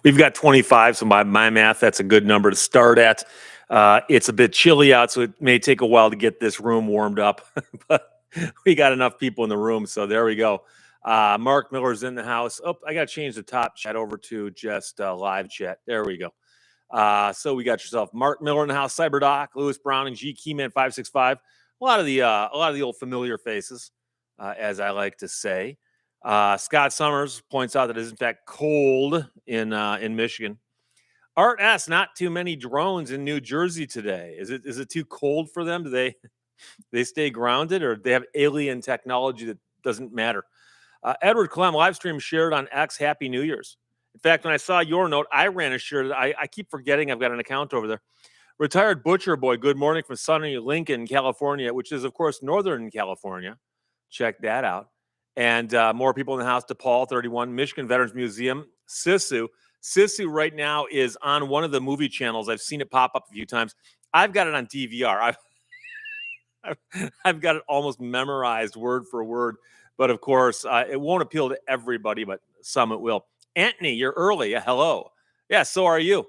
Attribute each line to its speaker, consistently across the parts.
Speaker 1: We've got 25, so by my math, that's a good number to start at. It's a bit chilly out, so it may take a while to get this room warmed up, but we got enough people in the room, so there we go. Mark Miller's in the house. Oh, I got to change the top chat over to just live chat. There we go. So we got yourself Mark Miller in the house, CyberDoc, Lewis Brown, and G Keyman 565. A lot of the old familiar faces, as I like to say. Scott Summers points out that it is in fact cold in Michigan. Art asks, not too many drones in New Jersey today. Is it too cold for them? Do they stay grounded, or do they have alien technology that doesn't matter? Edward Clem live stream shared on X. Happy New Year's. In fact, when I saw your note, I ran a shirt. I keep forgetting I've got an account over there. Retired Butcher Boy, good morning from sunny Lincoln, California, which is, of course, Northern California. Check that out. And more people in the house. DePaul, 31, Michigan Veterans Museum. Sisu right now is on one of the movie channels. I've seen it pop up a few times. I've got it on DVR. I've got it almost memorized word for word. But, of course, it won't appeal to everybody, but some it will. Anthony, you're early. Hello. Yeah, so are you.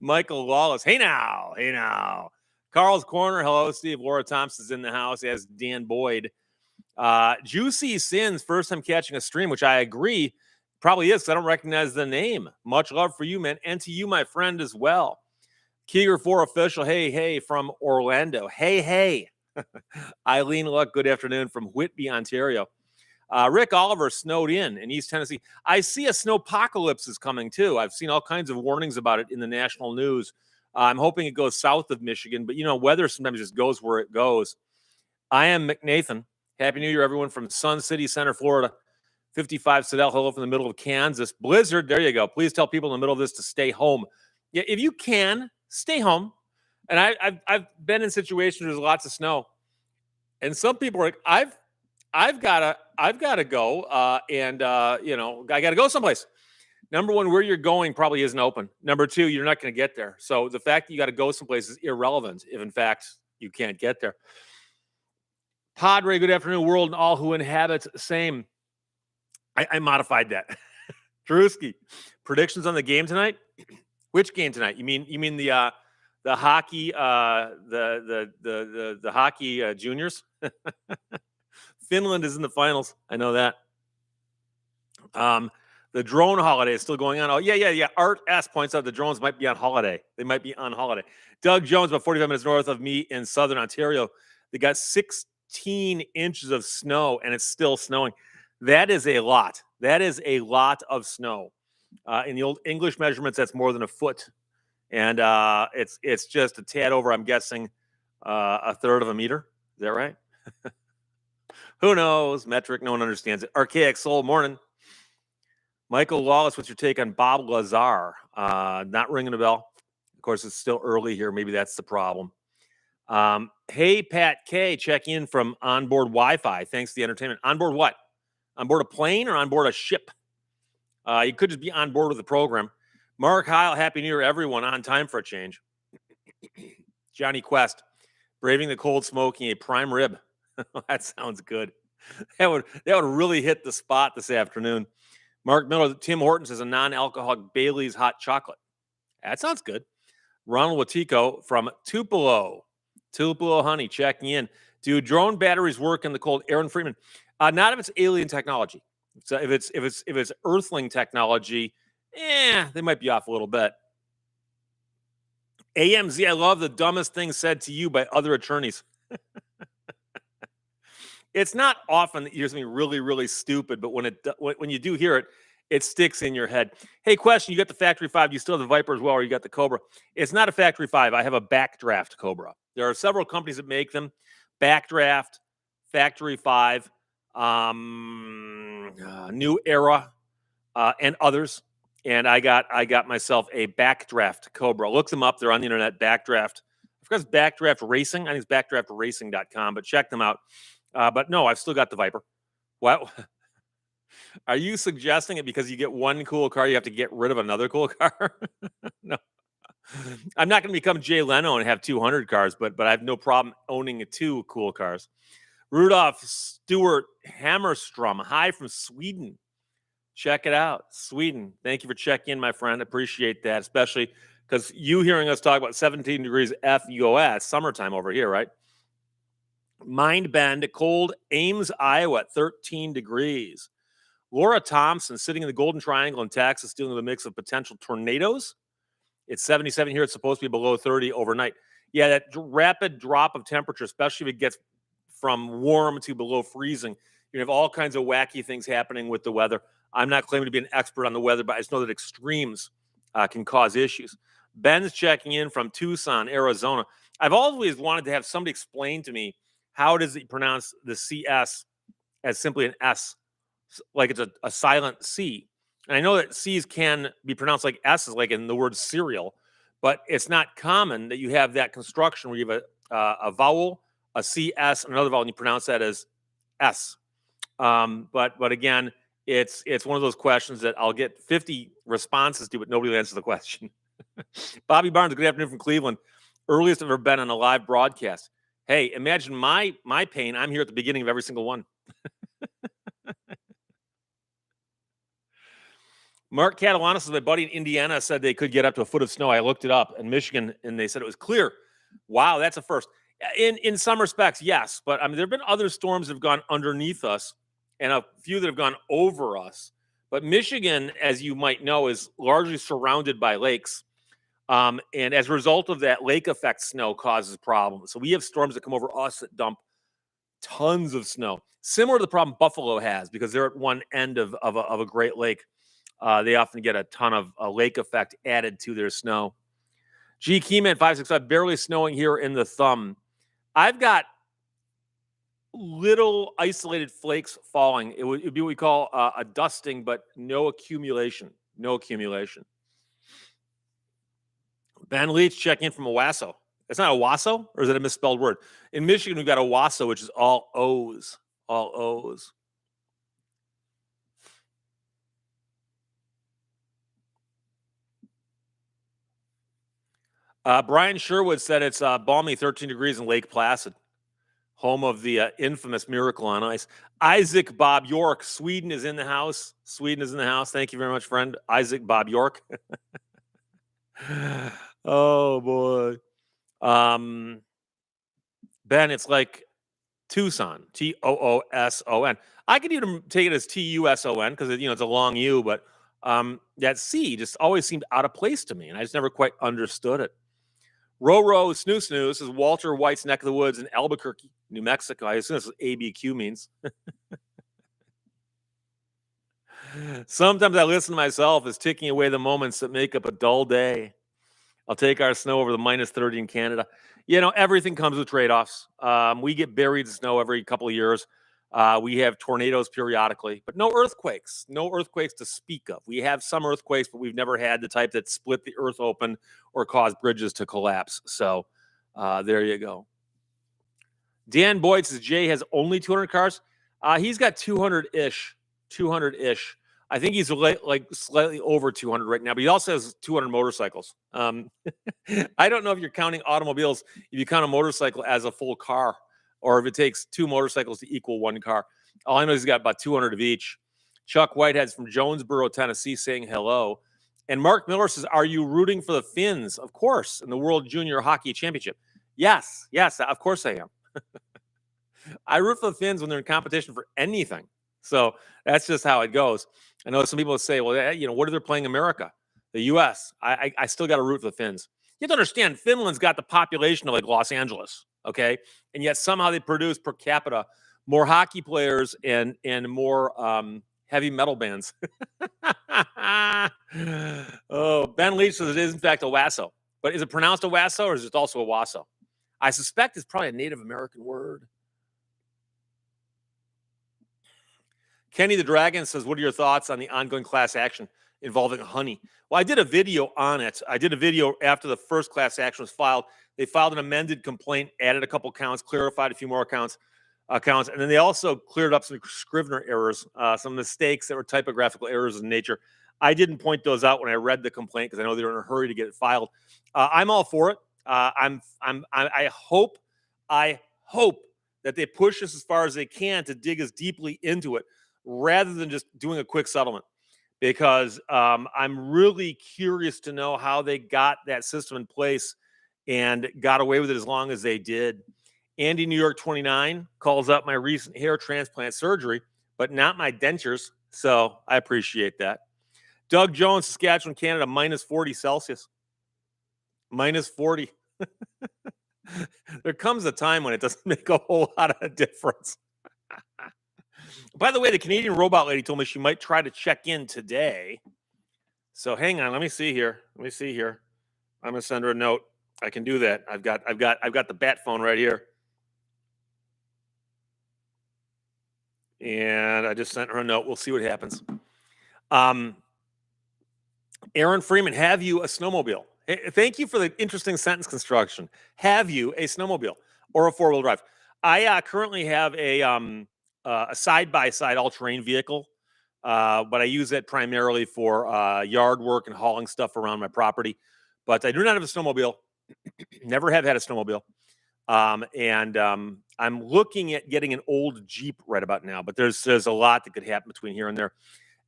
Speaker 1: Michael Lawless. Hey now. Carl's Corner. Hello, Steve. Laura Thompson's in the house, as Dan Boyd. Juicy Sins, first time catching a stream, which I agree probably is, because I don't recognize the name. Much love for you, man. And to you, my friend, as well. Keeger 4 official. Hey, from Orlando. Hey. Eileen Luck, good afternoon from Whitby, Ontario. Rick Oliver snowed in East Tennessee. I see a snowpocalypse is coming too. I've seen all kinds of warnings about it in the national news. I'm hoping it goes south of Michigan, but weather sometimes just goes where it goes. I am McNathan. Happy New Year, everyone, from Sun City Center, Florida. 55 Sedell, hello from the middle of Kansas. Blizzard, there you go. Please tell people in the middle of this to stay home. Yeah, if you can, stay home. And I've been in situations where there's lots of snow, and some people are like, I've got to go, and I got to go someplace. Number one, where you're going probably isn't open. Number two, you're not going to get there. So the fact that you got to go someplace is irrelevant if, in fact, you can't get there. Padre, good afternoon, world, and all who inhabit. Same. I modified that. Drewski, predictions on the game tonight? Which game tonight? You mean the hockey the hockey juniors? Finland is in the finals. I know that. The drone holiday is still going on. Oh, yeah. Art S points out the drones might be on holiday. They might be on holiday. Doug Jones, about 45 minutes north of me in southern Ontario. They got 16 inches of snow, and it's still snowing. That is a lot. That is a lot of snow. In the old English measurements, that's more than a foot. And it's just a tad over, I'm guessing, a third of a meter. Is that right? Who knows? Metric, no one understands it. Archaic Soul, morning. Michael Lawless, what's your take on Bob Lazar? Not ringing a bell. Of course, it's still early here. Maybe that's the problem. Hey, Pat K, check in from onboard Wi-Fi. Thanks to the entertainment. Onboard what? On board a plane or on board a ship? You could just be on board with the program. Mark Heil, Happy New Year, everyone. On time for a change. Johnny Quest, braving the cold, smoking a prime rib. That sounds good. That would really hit the spot this afternoon. Mark Miller, Tim Hortons says a non-alcoholic Bailey's hot chocolate. That sounds good. Ronald Watico from Tupelo Honey, checking in. Do drone batteries work in the cold? Aaron Freeman. Not if it's alien technology. So if it's Earthling technology, they might be off a little bit. AMZ, I love the dumbest thing said to you by other attorneys. It's not often that you hear something really, really stupid, but when you do hear it, it sticks in your head. Hey, question, you got the Factory 5, you still have the Viper as well, or you got the Cobra? It's not a Factory 5. I have a Backdraft Cobra. There are several companies that make them. Backdraft, Factory 5, New Era, and others. And I got myself a Backdraft Cobra. Look them up. They're on the internet, Backdraft. I forgot it's Backdraft Racing. I think it's backdraftracing.com, but check them out. But no, I've still got the Viper. What? Are you suggesting it because you get one cool car, you have to get rid of another cool car? No. I'm not going to become Jay Leno and have 200 cars, but I have no problem owning 2 cool cars. Rudolph Stewart Hammerstrom, hi from Sweden. Check it out. Sweden. Thank you for checking in, my friend. Appreciate that, especially because you hearing us talk about 17 degrees FUOS, summertime over here, right? Mind Bend, cold Ames, Iowa at 13 degrees. Laura Thompson sitting in the Golden Triangle in Texas dealing with a mix of potential tornadoes. It's 77 here. It's supposed to be below 30 overnight. Yeah, that rapid drop of temperature, especially if it gets from warm to below freezing, you have all kinds of wacky things happening with the weather. I'm not claiming to be an expert on the weather, but I just know that extremes can cause issues. Ben's checking in from Tucson, Arizona. I've always wanted to have somebody explain to me how does it pronounce the CS as simply an S, like it's a silent C. And I know that C's can be pronounced like S's, like in the word cereal, but it's not common that you have that construction where you have a vowel, a CS, and another vowel, and you pronounce that as S. But again, it's one of those questions that I'll get 50 responses to, but nobody will answer the question. Bobby Barnes, good afternoon from Cleveland. Earliest I've ever been on a live broadcast. Hey, imagine my pain. I'm here at the beginning of every single one. Mark Catalanis, my buddy in Indiana, said they could get up to a foot of snow. I looked it up in Michigan, and they said it was clear. Wow, that's a first. In some respects, yes, but I mean, there have been other storms that have gone underneath us, and a few that have gone over us. But Michigan, as you might know, is largely surrounded by lakes, and as a result of that, lake effect snow causes problems. So we have storms that come over us that dump tons of snow, similar to the problem Buffalo has because they're at one end of a Great Lake. They often get a ton of lake effect added to their snow. G Keyman 565, barely snowing here in the thumb. I've got little isolated flakes falling. It would be what we call a dusting, but no accumulation. No accumulation. Ben Leach checking in from Owasso. It's not Owasso, or is it a misspelled word? In Michigan, we've got Owasso, which is all O's. All O's. Brian Sherwood said it's balmy 13 degrees in Lake Placid, home of the infamous Miracle on Ice. Isaac Bob York, Sweden is in the house. Sweden is in the house. Thank you very much, friend. Isaac Bob York. Oh, boy. Ben, it's like Tucson, Tooson. I could even take it as Tuson because it's a long U, but that C just always seemed out of place to me, and I just never quite understood it. Row Snoo is Walter White's neck of the woods in Albuquerque, New Mexico. I assume that's what ABQ means. Sometimes I listen to myself as ticking away the moments that make up a dull day. I'll take our snow over the minus 30 in Canada. Everything comes with trade-offs. We get buried in snow every couple of years. We have tornadoes periodically, but no earthquakes. No earthquakes to speak of. We have some earthquakes, but we've never had the type that split the earth open or caused bridges to collapse. So there you go. Dan Boyd says Jay has only 200 cars. He's got 200-ish. 200-ish. I think he's like slightly over 200 right now, but he also has 200 motorcycles. I don't know if you're counting automobiles, if you count a motorcycle as a full car, or if it takes two motorcycles to equal one car. All I know is he's got about 200 of each. Chuck Whitehead's from Jonesboro, Tennessee, saying hello. And Mark Miller says, are you rooting for the Finns? Of course, in the World Junior Hockey Championship. Yes, of course I am. I root for the Finns when they're in competition for anything. So that's just how it goes. I know some people say, well, what are they playing America? The U.S. I still got to root for the Finns. You have to understand, Finland's got the population of like Los Angeles, okay? And yet somehow they produce per capita more hockey players and more heavy metal bands. Oh, Ben Leach says it is in fact Owasso. But is it pronounced Owasso or is it also Owasso? I suspect it's probably a Native American word. Kenny the Dragon says, what are your thoughts on the ongoing class action involving honey? Well, I did a video on it. I did a video after the first class action was filed. They filed an amended complaint, added a couple counts, clarified a few more accounts, and then they also cleared up some Scrivener errors, some mistakes that were typographical errors in nature. I didn't point those out when I read the complaint because I know they were in a hurry to get it filed. I'm all for it. I hope that they push us as far as they can to dig as deeply into it rather than just doing a quick settlement. because I'm really curious to know how they got that system in place and got away with it as long as they did. Andy New York 29 calls up my recent hair transplant surgery, but not my dentures. So I appreciate that. Doug Jones, Saskatchewan, Canada, minus 40 Celsius. Minus 40. There comes a time when it doesn't make a whole lot of difference. By the way, the Canadian robot lady told me she might try to check in today. So hang on, let me see here. I'm gonna send her a note. I can do that. I've got the bat phone right here. And I just sent her a note. We'll see what happens. Aaron Freeman, have you a snowmobile? Thank you for the interesting sentence construction. Have you a snowmobile or a four-wheel drive? I currently have a side-by-side all-terrain vehicle, but I use it primarily for yard work and hauling stuff around my property. But I do not have a snowmobile. Never have had a snowmobile. I'm looking at getting an old Jeep right about now, but there's a lot that could happen between here and there.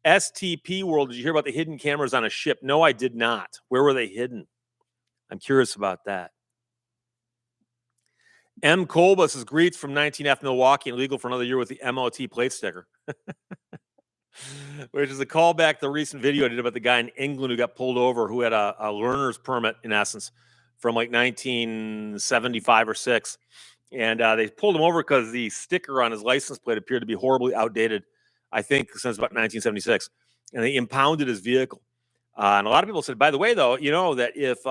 Speaker 1: STP World, did you hear about the hidden cameras on a ship? No, I did not. Where were they hidden? I'm curious about that. M. Colbus is greets from 19F Milwaukee and legal for another year with the MOT plate sticker. Which is a callback to the recent video I did about the guy in England who got pulled over, who had a learner's permit, in essence, from like 1975 or 6. And they pulled him over because the sticker on his license plate appeared to be horribly outdated, I think, since about 1976. And they impounded his vehicle. And a lot of people said, by the way, though, you know, that if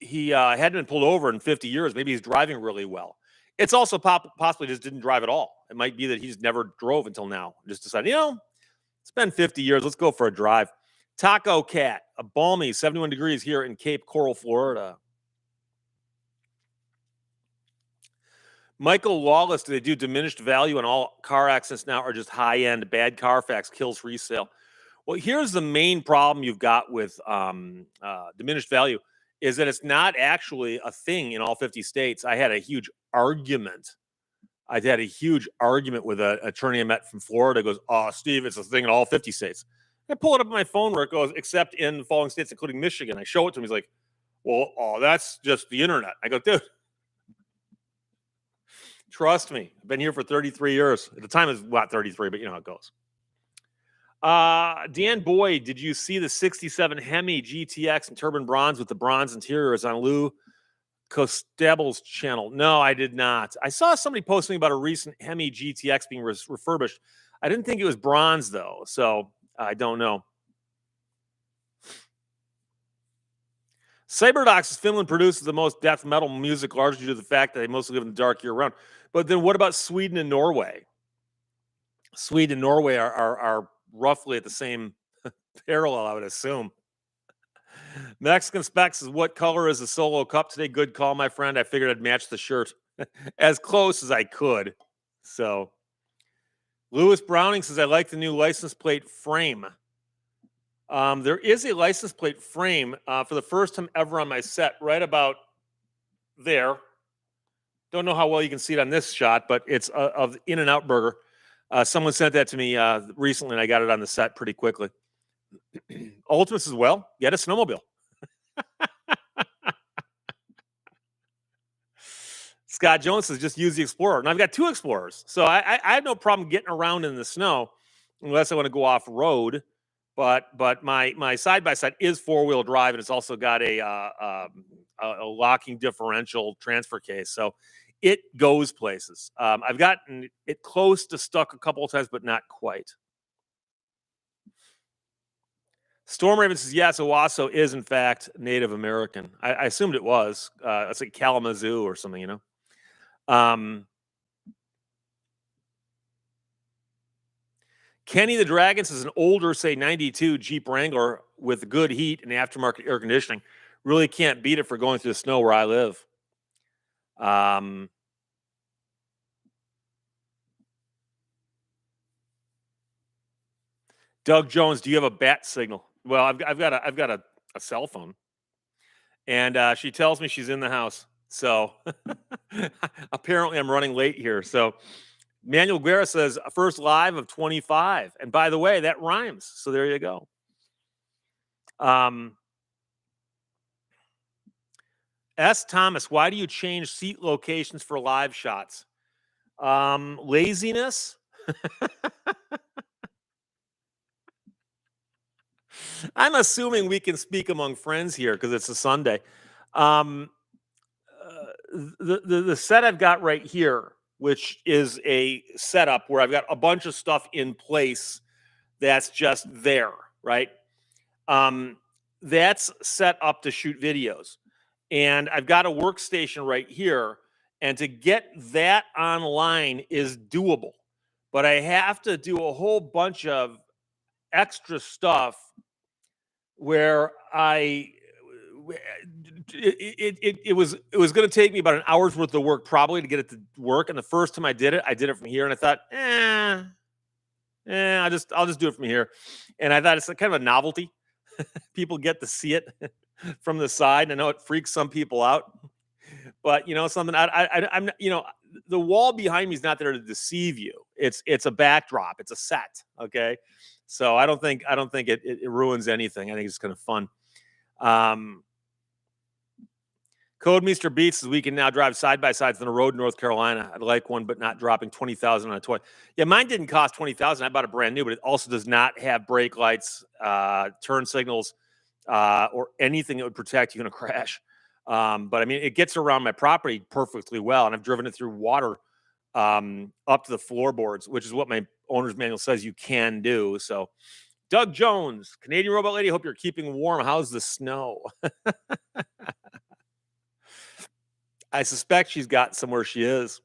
Speaker 1: he hadn't been pulled over in 50 years, maybe he's driving really well. It's also possibly just didn't drive at all. It might be that he's never drove until now. Just decided, you know, it's been 50 years. Let's go for a drive. Taco Cat, a balmy 71 degrees here in Cape Coral, Florida. Michael Lawless, do they do diminished value on all car accidents now, or just high-end bad Carfax kills resale? Well, here's the main problem you've got with diminished value is that it's not actually a thing in all 50 states. I had a huge argument. with an attorney I met from Florida. Goes, oh, Steve, it's a thing in all 50 states. I pull it up on my phone where it goes, except in the following states, including Michigan. I show it to him. He's like, well, that's just the internet. I go, dude, trust me. I've been here for 33 years. At the time, it's not 33, but you know how it goes. Dan Boyd, did you see the 67 Hemi GTX in turbine bronze with the bronze interiors on Lou Costable's channel? No, I did not. I saw somebody posting about a recent Hemi GTX being refurbished. I didn't think it was bronze, though, so I don't know. Cyberdox, Finland produces the most death metal music largely due to the fact that they mostly live in the dark year-round. But then what about Sweden and Norway? Sweden and Norway are roughly at the same parallel, I would assume. Mexican Specs is, what color is the Solo Cup today? Good call, my friend. I figured I'd match the shirt as close as I could. So, Lewis Browning says, I like the new license plate frame. There is a license plate frame for the first time ever on my set, right about there. Don't know how well you can see it on this shot, but it's of In-N-Out Burger. Someone sent that to me recently, and I got it on the set pretty quickly. Ultimus as well. Get a snowmobile. Scott Jones says, just use the Explorer. And I've got 2 Explorers. So I have no problem getting around in the snow unless I want to go off-road. But my side-by-side is 4-wheel drive, and it's also got a locking differential transfer case. So it goes places. I've gotten it close to stuck a couple of times, but not quite. Storm Raven says, yes, Owasso is, in fact, Native American. I assumed it was. It's like Kalamazoo or something, you know? Kenny the Dragon says, an older, say, 92 Jeep Wrangler with good heat and aftermarket air conditioning. Really can't beat it for going through the snow where I live. Doug Jones, do you have a bat signal? Well, I've got a cell phone, and she tells me she's in the house. So apparently, I'm running late here. So Manuel Guerra says, first live of 25. And by the way, that rhymes. So there you go. S. Thomas, why do you change seat locations for live shots? Laziness. I'm assuming we can speak among friends here because it's a Sunday. The set I've got right here, which is a setup where I've got a bunch of stuff in place that's just there, right? That's set up to shoot videos. And I've got a workstation right here. And to get that online is doable. But I have to do a whole bunch of extra stuff where it was going to take me about an hour's worth of work probably to get it to work. And the first time I did it from here, and I thought, I'll just do it from here. And I thought it's kind of a novelty. People get to see it from the side. I know it freaks some people out, but something I'm the wall behind me is not there to deceive you. It's a backdrop. It's a set. Okay. So I don't think it ruins anything. I think it's kind of fun. Code Meester Beats says we can now drive side by sides on the road in North Carolina. I'd like one, but not dropping 20,000 on a toy. Yeah, mine didn't cost 20,000. I bought a brand new, but it also does not have brake lights, turn signals, or anything that would protect you in a crash. But I mean, it gets around my property perfectly well, and I've driven it through water up to the floorboards, which is what my owner's manual says you can do. So, Doug Jones, Canadian Robot Lady, hope you're keeping warm. How's the snow? I suspect she's got somewhere she is.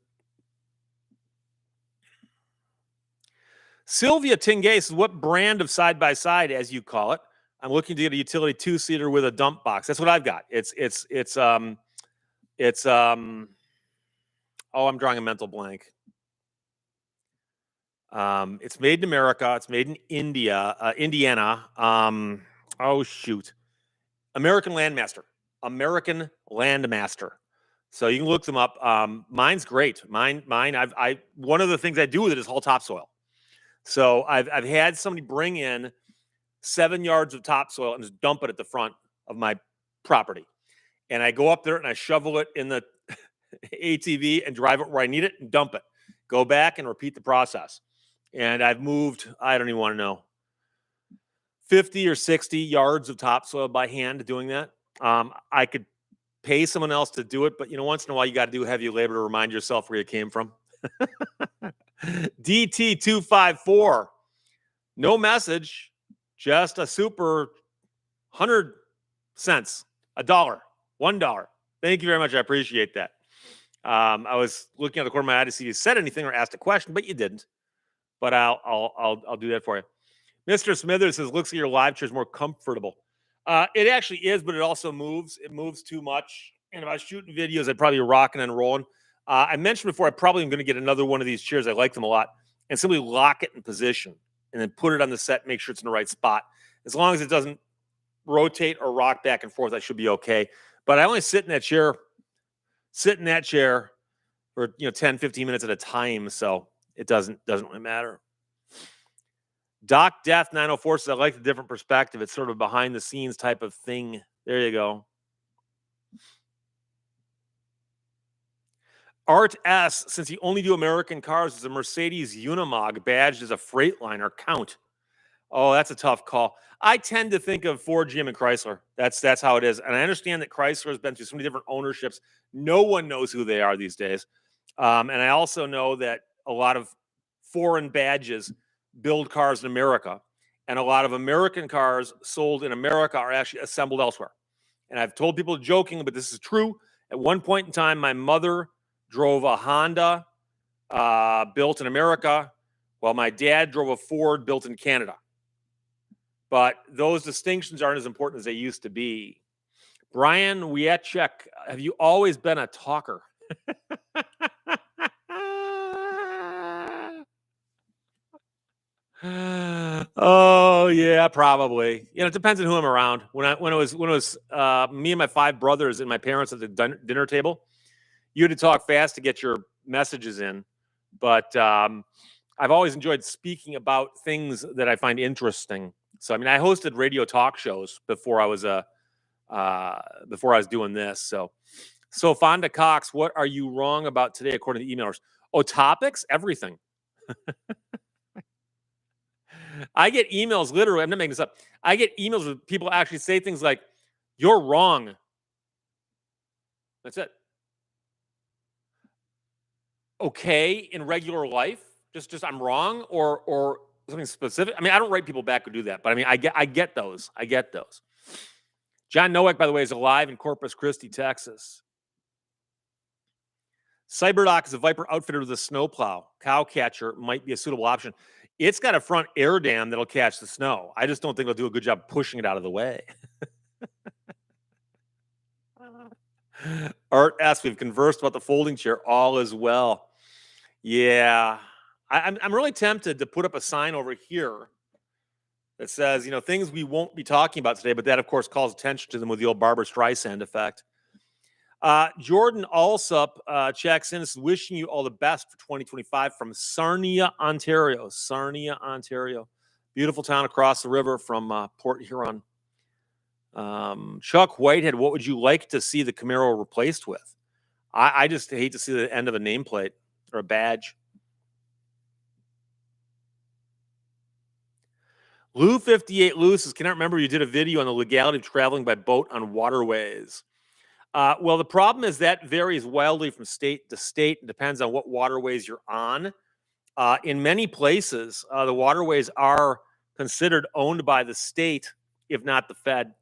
Speaker 1: Sylvia Tingay says, what brand of side-by-side, as you call it? I'm looking to get a utility two-seater with a dump box. That's what I've got. I'm drawing a mental blank. It's made in America. It's made in Indiana. American Landmaster. So you can look them up. Mine's great. Mine. One of the things I do with it is haul topsoil. So I've had somebody bring in 7 yards of topsoil and just dump it at the front of my property. And I go up there and I shovel it in the ATV and drive it where I need it and dump it. Go back and repeat the process. And I've moved, I don't even want to know, 50 or 60 yards of topsoil by hand doing that. I could pay someone else to do it, but once in a while you got to do heavy labor to remind yourself where you came from. DT254, no message, just a super 100 cents, $1, $1. Thank you very much. I appreciate that. I was looking at the corner of my eye to see if you said anything or asked a question, but you didn't. But I'll do that for you. Mr. Smithers says, looks like your live chair is more comfortable. It actually is, but it also moves. It moves too much. And if I was shooting videos, I'd probably be rocking and rolling. I mentioned before, I probably am going to get another one of these chairs. I like them a lot. And simply lock it in position and then put it on the set, make sure it's in the right spot. As long as it doesn't rotate or rock back and forth, I should be okay. But I only sit in that chair for 10, 15 minutes at a time. So it doesn't really matter. Doc Death 904 says, I like the different perspective. It's sort of behind the scenes type of thing. There you go. Art S, since you only do American cars, does a Mercedes Unimog badged as a Freightliner count? Oh, that's a tough call. I tend to think of Ford, GM, and Chrysler. That's how it is. And I understand that Chrysler has been through so many different ownerships. No one knows who they are these days. And I also know that a lot of foreign badges build cars in America. And a lot of American cars sold in America are actually assembled elsewhere. And I've told people joking, but this is true. At one point in time, my mother drove a Honda built in America, while my dad drove a Ford built in Canada. But those distinctions aren't as important as they used to be. Brian Wieczek, have you always been a talker? Oh yeah, probably. It depends on who I'm around. When it was me and my 5 brothers and my parents at the dinner table, you had to talk fast to get your messages in. But I've always enjoyed speaking about things that I find interesting. So I mean, I hosted radio talk shows before I was doing this. So Fonda Cox, what are you wrong about today, according to emailers? Oh, topics, everything. I get emails literally. I'm not making this up. I get emails where people actually say things like, "You're wrong." That's it. Okay, in regular life, just I'm wrong or something specific. I mean, I don't write people back who do that, but I mean, I get those. I get those. John Nowak, by the way, is alive in Corpus Christi, Texas. Cyberdock is a Viper outfitted with a snowplow. Cowcatcher might be a suitable option. It's got a front air dam that'll catch the snow. I just don't think it'll do a good job pushing it out of the way. Art asks, we've conversed about the folding chair. All is well. Yeah. I'm really tempted to put up a sign over here that says, things we won't be talking about today, but that, of course, calls attention to them with the old Barbara Streisand effect. Jordan Alsup checks in. Is wishing you all the best for 2025 from Sarnia, Ontario. Sarnia, Ontario. Beautiful town across the river from Port Huron. Chuck Whitehead, what would you like to see the Camaro replaced with? I just hate to see the end of a nameplate or a badge. Lou 58 Lewis cannot remember you did a video on the legality of traveling by boat on waterways. Well, the problem is that varies wildly from state to state. It depends on what waterways you're on. In many places, the waterways are considered owned by the state, if not the Fed,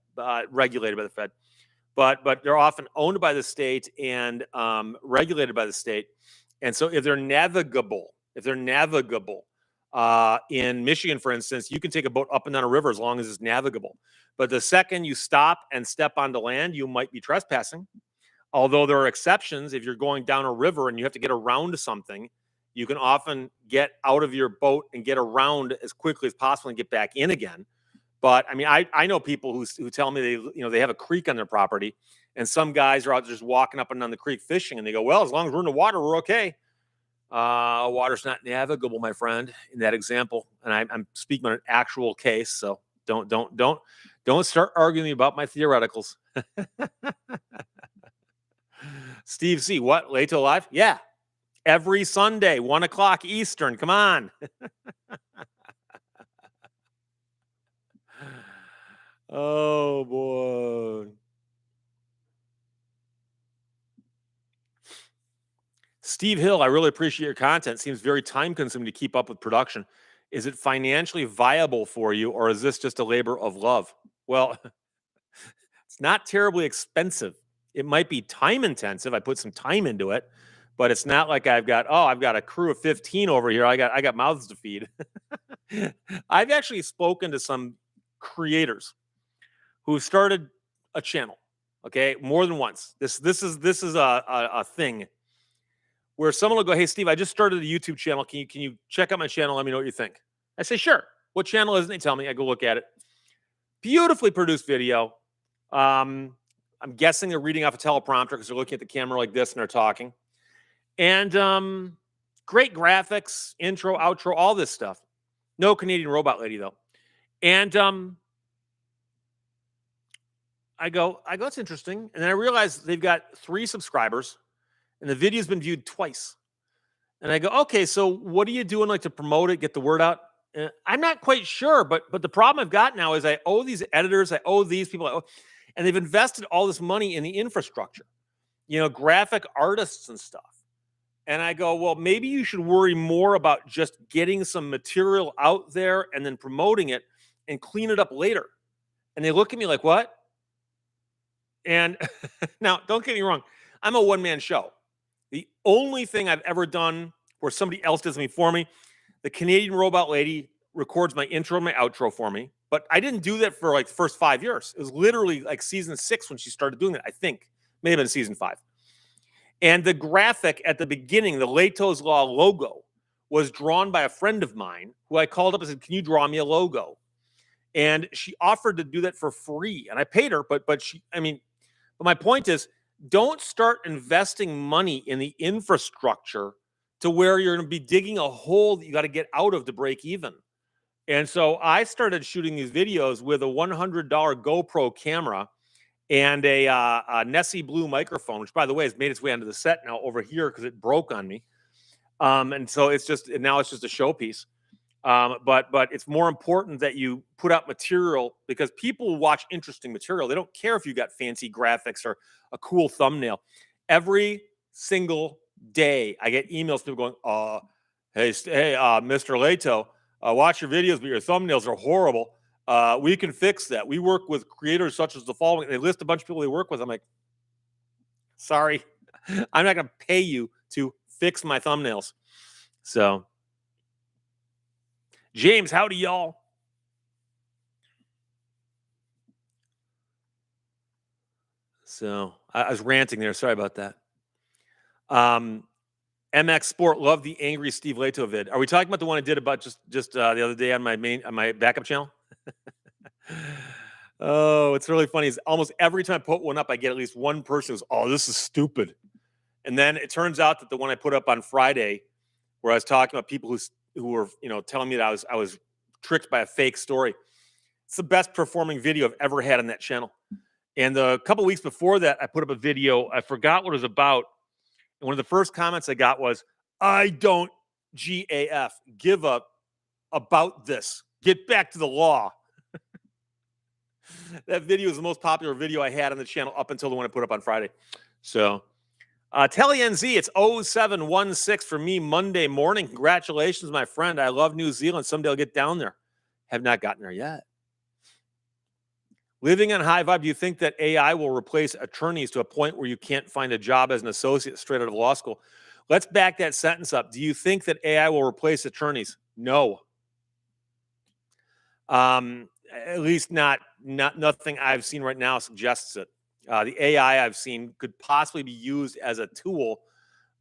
Speaker 1: regulated by the Fed. But they're often owned by the state and regulated by the state. And so if they're navigable, in Michigan, for instance, you can take a boat up and down a river as long as it's navigable. But the second you stop and step onto land, you might be trespassing. Although there are exceptions, if you're going down a river and you have to get around something, you can often get out of your boat and get around as quickly as possible and get back in again. But I mean, I know people who tell me they have a creek on their property, and some guys are out just walking up and down the creek fishing, and they go, well, as long as we're in the water, we're okay. Water's not navigable, my friend, in that example. And I'm speaking on an actual case, so don't start arguing about my theoreticals. Steve C. What? Lehto Live? Yeah. Every Sunday, 1:00 Eastern. Come on. Oh, boy. Steve Hill, I really appreciate your content. Seems very time consuming to keep up with production. Is it financially viable for you, or is this just a labor of love? Well, it's not terribly expensive. It might be time intensive. I put some time into it, but it's not like I've got a crew of 15 over here. I got mouths to feed. I've actually spoken to some creators who started a channel, okay, more than once. This is a thing where someone will go, "Hey, Steve, I just started a YouTube channel. Can you check out my channel? Let me know what you think." I say, "Sure." What channel is it? They tell me. I go look at it. Beautifully produced video. I'm guessing they're reading off a teleprompter because they're looking at the camera like this and they're talking. And great graphics, intro, outro, all this stuff. No Canadian robot lady though. And I go, it's interesting. And then I realize they've got 3 subscribers and the video's been viewed twice. And I go, okay, so what are you doing like to promote it, get the word out? I'm not quite sure, but the problem I've got now is I owe these editors, I owe these people, and they've invested all this money in the infrastructure, graphic artists and stuff. And I go, well, maybe you should worry more about just getting some material out there and then promoting it and clean it up later. And they look at me like, what? And now, don't get me wrong. I'm a one-man show. The only thing I've ever done where somebody else does me for me, the Canadian robot lady records my intro and my outro for me. But I didn't do that for like the first 5 years. It was literally like season 6 when she started doing that, I think. May have been season 5. And the graphic at the beginning, the Lehto's Law logo, was drawn by a friend of mine who I called up and said, "Can you draw me a logo?" And she offered to do that for free. And I paid her, but my point is, don't start investing money in the infrastructure to where you're going to be digging a hole that you got to get out of to break even. And so I started shooting these videos with a $100 GoPro camera and a Nessie Blue microphone, which, by the way, has made its way onto the set now over here because it broke on me. And so now it's just a showpiece. But it's more important that you put out material because people watch interesting material. They don't care if you got fancy graphics or a cool thumbnail. Every single day, I get emails from people going, hey, Mr. Lehto, watch your videos, but your thumbnails are horrible. We can fix that. We work with creators such as the following. They list a bunch of people they work with. I'm like, sorry, I'm not going to pay you to fix my thumbnails. So, James, howdy, y'all. So I was ranting there. Sorry about that. MX Sport, love the angry Steve Lehto vid. Are we talking about the one I did about just the other day on my backup channel? Oh, it's really funny. It's almost every time I put one up, I get at least one person who's, oh, this is stupid. And then it turns out that the one I put up on Friday, where I was talking about people who were telling me that I was tricked by a fake story. It's the best performing video I've ever had on that channel. And a couple weeks before that, I put up a video. I forgot what it was about. And one of the first comments I got was, I don't give up about this. Get back to the law. That video is the most popular video I had on the channel up until the one I put up on Friday. So, Telly NZ, it's 0716 for me Monday morning. Congratulations, my friend. I love New Zealand. Someday I'll get down there. Have not gotten there yet. Living on high vibe, do you think that AI will replace attorneys to a point where you can't find a job as an associate straight out of law school? Let's back that sentence up. Do you think that AI will replace attorneys? No. At least not nothing I've seen right now suggests it. The AI I've seen could possibly be used as a tool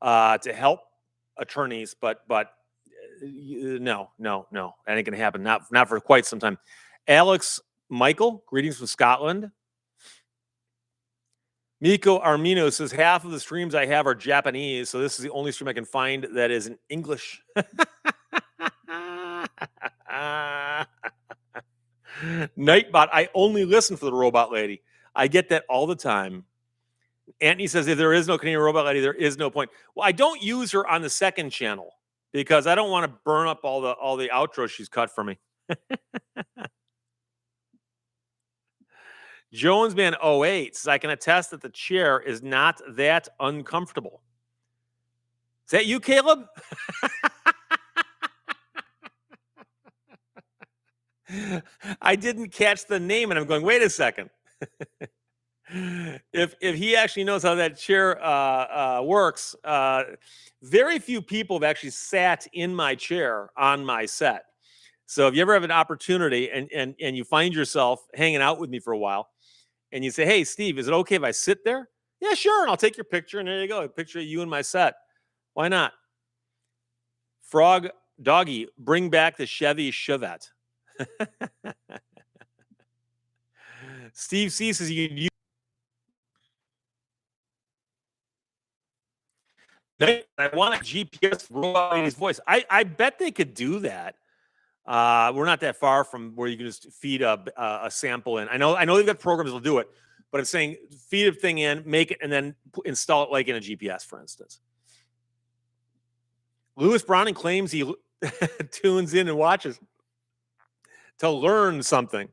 Speaker 1: to help attorneys, but no, that ain't gonna happen. Not for quite some time. Alex Michael, greetings from Scotland. Miko Armino says half of the streams I have are Japanese, so this is the only stream I can find that is in English. Nightbot, I only listen for the robot lady. I get that all the time. Anthony says if there is no Canadian robot lady, there is no point. Well, I don't use her on the second channel because I don't want to burn up all the outros she's cut for me. Jonesman 08 says I can attest that the chair is not that uncomfortable. Is that you, Caleb? I didn't catch the name, and I'm going, wait a second. If he actually knows how that chair works, very few people have actually sat in my chair on my set. So if you ever have an opportunity and you find yourself hanging out with me for a while, and you say, hey, Steve, is it okay if I sit there? Yeah, sure. And I'll take your picture, and there you go. A picture of you in my set. Why not? Frog Doggy, bring back the Chevy Chevette. Steve C says you can use. I want a GPS robot in his voice. I bet they could do that. We're not that far from where you can just feed a sample in. I know they've got programs that'll do it, but I'm saying feed a thing in, make it, and then install it like in a GPS, for instance. Lewis Browning claims he tunes in and watches to learn something.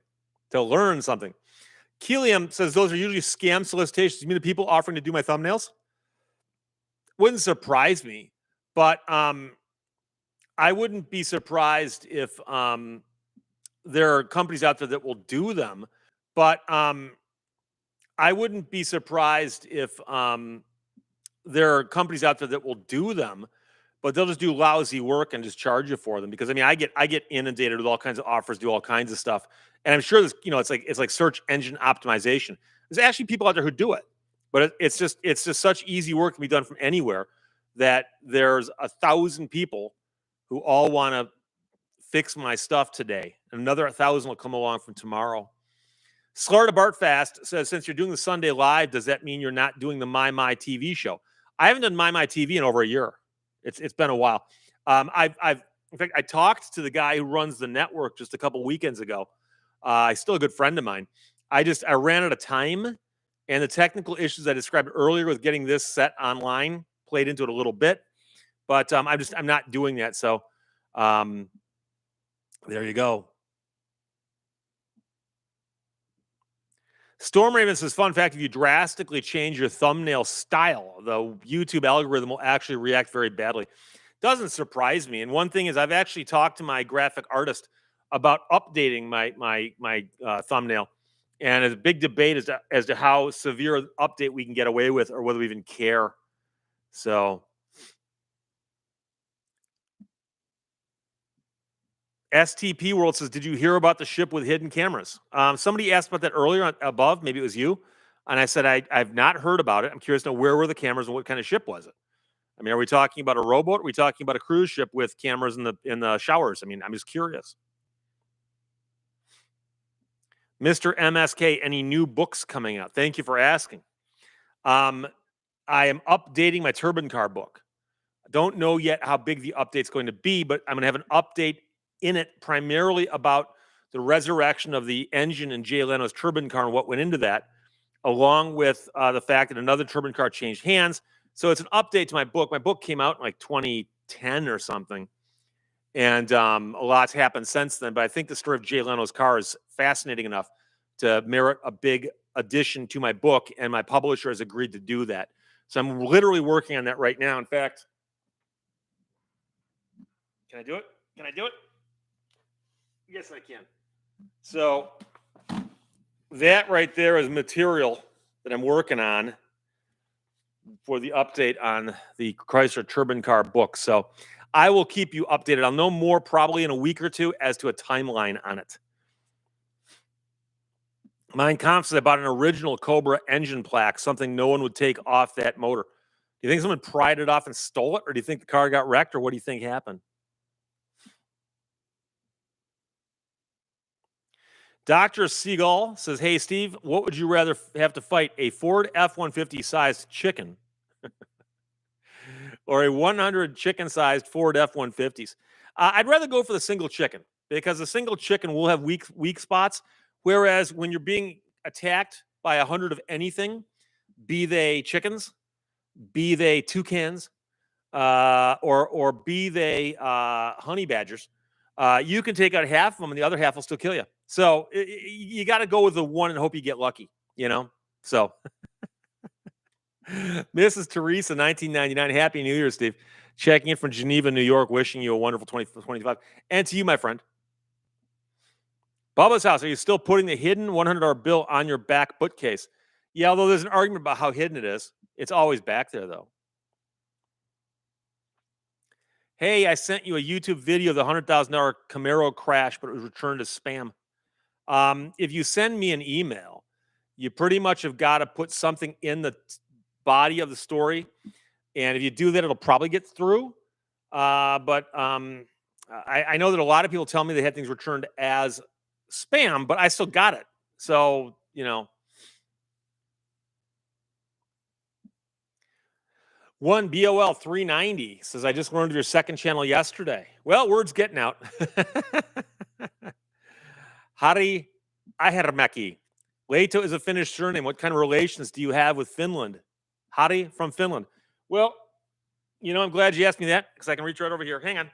Speaker 1: Kilium says those are usually scam solicitations. You mean the people offering to do my thumbnails? Wouldn't surprise me, but I wouldn't be surprised if there are companies out there that will do them. But I wouldn't be surprised if there are companies out there that will do them, but they'll just do lousy work and just charge you for them. Because I mean, I get inundated with all kinds of offers, do all kinds of stuff, and I'm sure this, it's like search engine optimization. There's actually people out there who do it, but it's just such easy work to be done from anywhere that there's 1,000 people who all want to fix my stuff today. And another 1,000 will come along from tomorrow. Slarta Bartfast says, since you're doing the Sunday Live, does that mean you're not doing the My TV show? I haven't done My TV in over a year. It's been a while. I've in fact I talked to the guy who runs the network just a couple weekends ago. He's still a good friend of mine. I ran out of time, and the technical issues I described earlier with getting this set online played into it a little bit. But I'm not doing that. So um, there you go. Storm Raven says, fun fact, if you drastically change your thumbnail style, the YouTube algorithm will actually react very badly. Doesn't surprise me. And one thing is, I've actually talked to my graphic artist about updating my thumbnail, and there's a big debate as to how severe update we can get away with, or whether we even care. So STP World says, did you hear about the ship with hidden cameras? Somebody asked about that earlier above. Maybe it was you. And I said, I've not heard about it. I'm curious to know, where were the cameras and what kind of ship was it? I mean, are we talking about a rowboat? Are we talking about a cruise ship with cameras in the showers? I mean, I'm just curious. Mr. MSK, any new books coming out? Thank you for asking. I am updating my turbine car book. I don't know yet how big the update's going to be, but I'm going to have an update in it primarily about the resurrection of the engine in Jay Leno's turbine car and what went into that, along with the fact that another turbine car changed hands. So it's an update to my book. My book came out in like 2010 or something, and a lot's happened since then. But I think the story of Jay Leno's car is fascinating enough to merit a big addition to my book, and my publisher has agreed to do that. So I'm literally working on that right now. In fact, can I do it? Can I do it? Yes, I can. So that right there is material that I'm working on for the update on the Chrysler turbine car book. So I will keep you updated. I'll know more probably in a week or two as to a timeline on it. Mein Kampf says, I bought an original Cobra engine plaque, something no one would take off that motor. Do you think someone pried it off and stole it? Or do you think the car got wrecked? Or what do you think happened? Dr. Seagull says, hey, Steve, what would you rather have to fight, a Ford F-150 sized chicken or a 100 chicken sized Ford F-150s? I'd rather go for the single chicken, because the single chicken will have weak spots. Whereas when you're being attacked by 100 of anything, be they chickens, be they toucans, or be they honey badgers, you can take out half of them and the other half will still kill you. So you got to go with the one and hope you get lucky, you know? So Mrs. Teresa, 1999, Happy New Year, Steve. Checking in from Geneva, New York, wishing you a wonderful 2025. And to you, my friend. Bubba's house, are you still putting the hidden $100 bill on your back bookcase? Yeah, although there's an argument about how hidden it is. It's always back there, though. Hey, I sent you a YouTube video of the $100,000 Camaro crash, but it was returned as spam. If you send me an email, you pretty much have got to put something in the body of the story. And if you do that, it'll probably get through. But I know that a lot of people tell me they had things returned as spam, but I still got it. So, you know. One BOL 390 says, I just learned of your second channel yesterday. Well, word's getting out. Hari Ahermäki. Lehto is a Finnish surname. What kind of relations do you have with Finland? Hari from Finland. Well, you know, I'm glad you asked me that, because I can reach right over here. Hang on.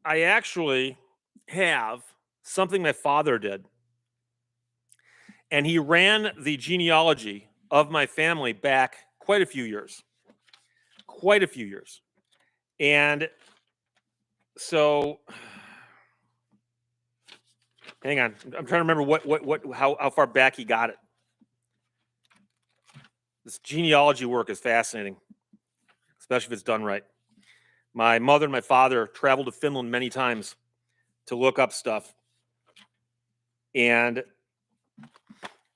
Speaker 1: I actually have something my father did. And he ran the genealogy of my family back quite a few years. Quite a few years. And so, hang on. I'm trying to remember how far back he got it. This genealogy work is fascinating, especially if it's done right. My mother and my father traveled to Finland many times to look up stuff. And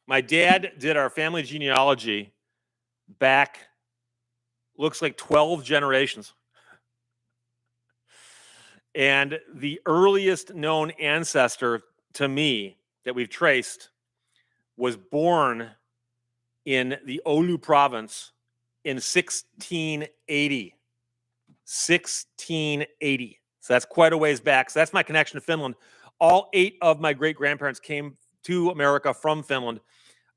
Speaker 1: my dad did our family genealogy back, looks like 12 generations. And the earliest known ancestor to me that we've traced was born in the Oulu province in 1680. 1680. So that's quite a ways back. So that's my connection to Finland. All 8 of my great grandparents came to America from Finland.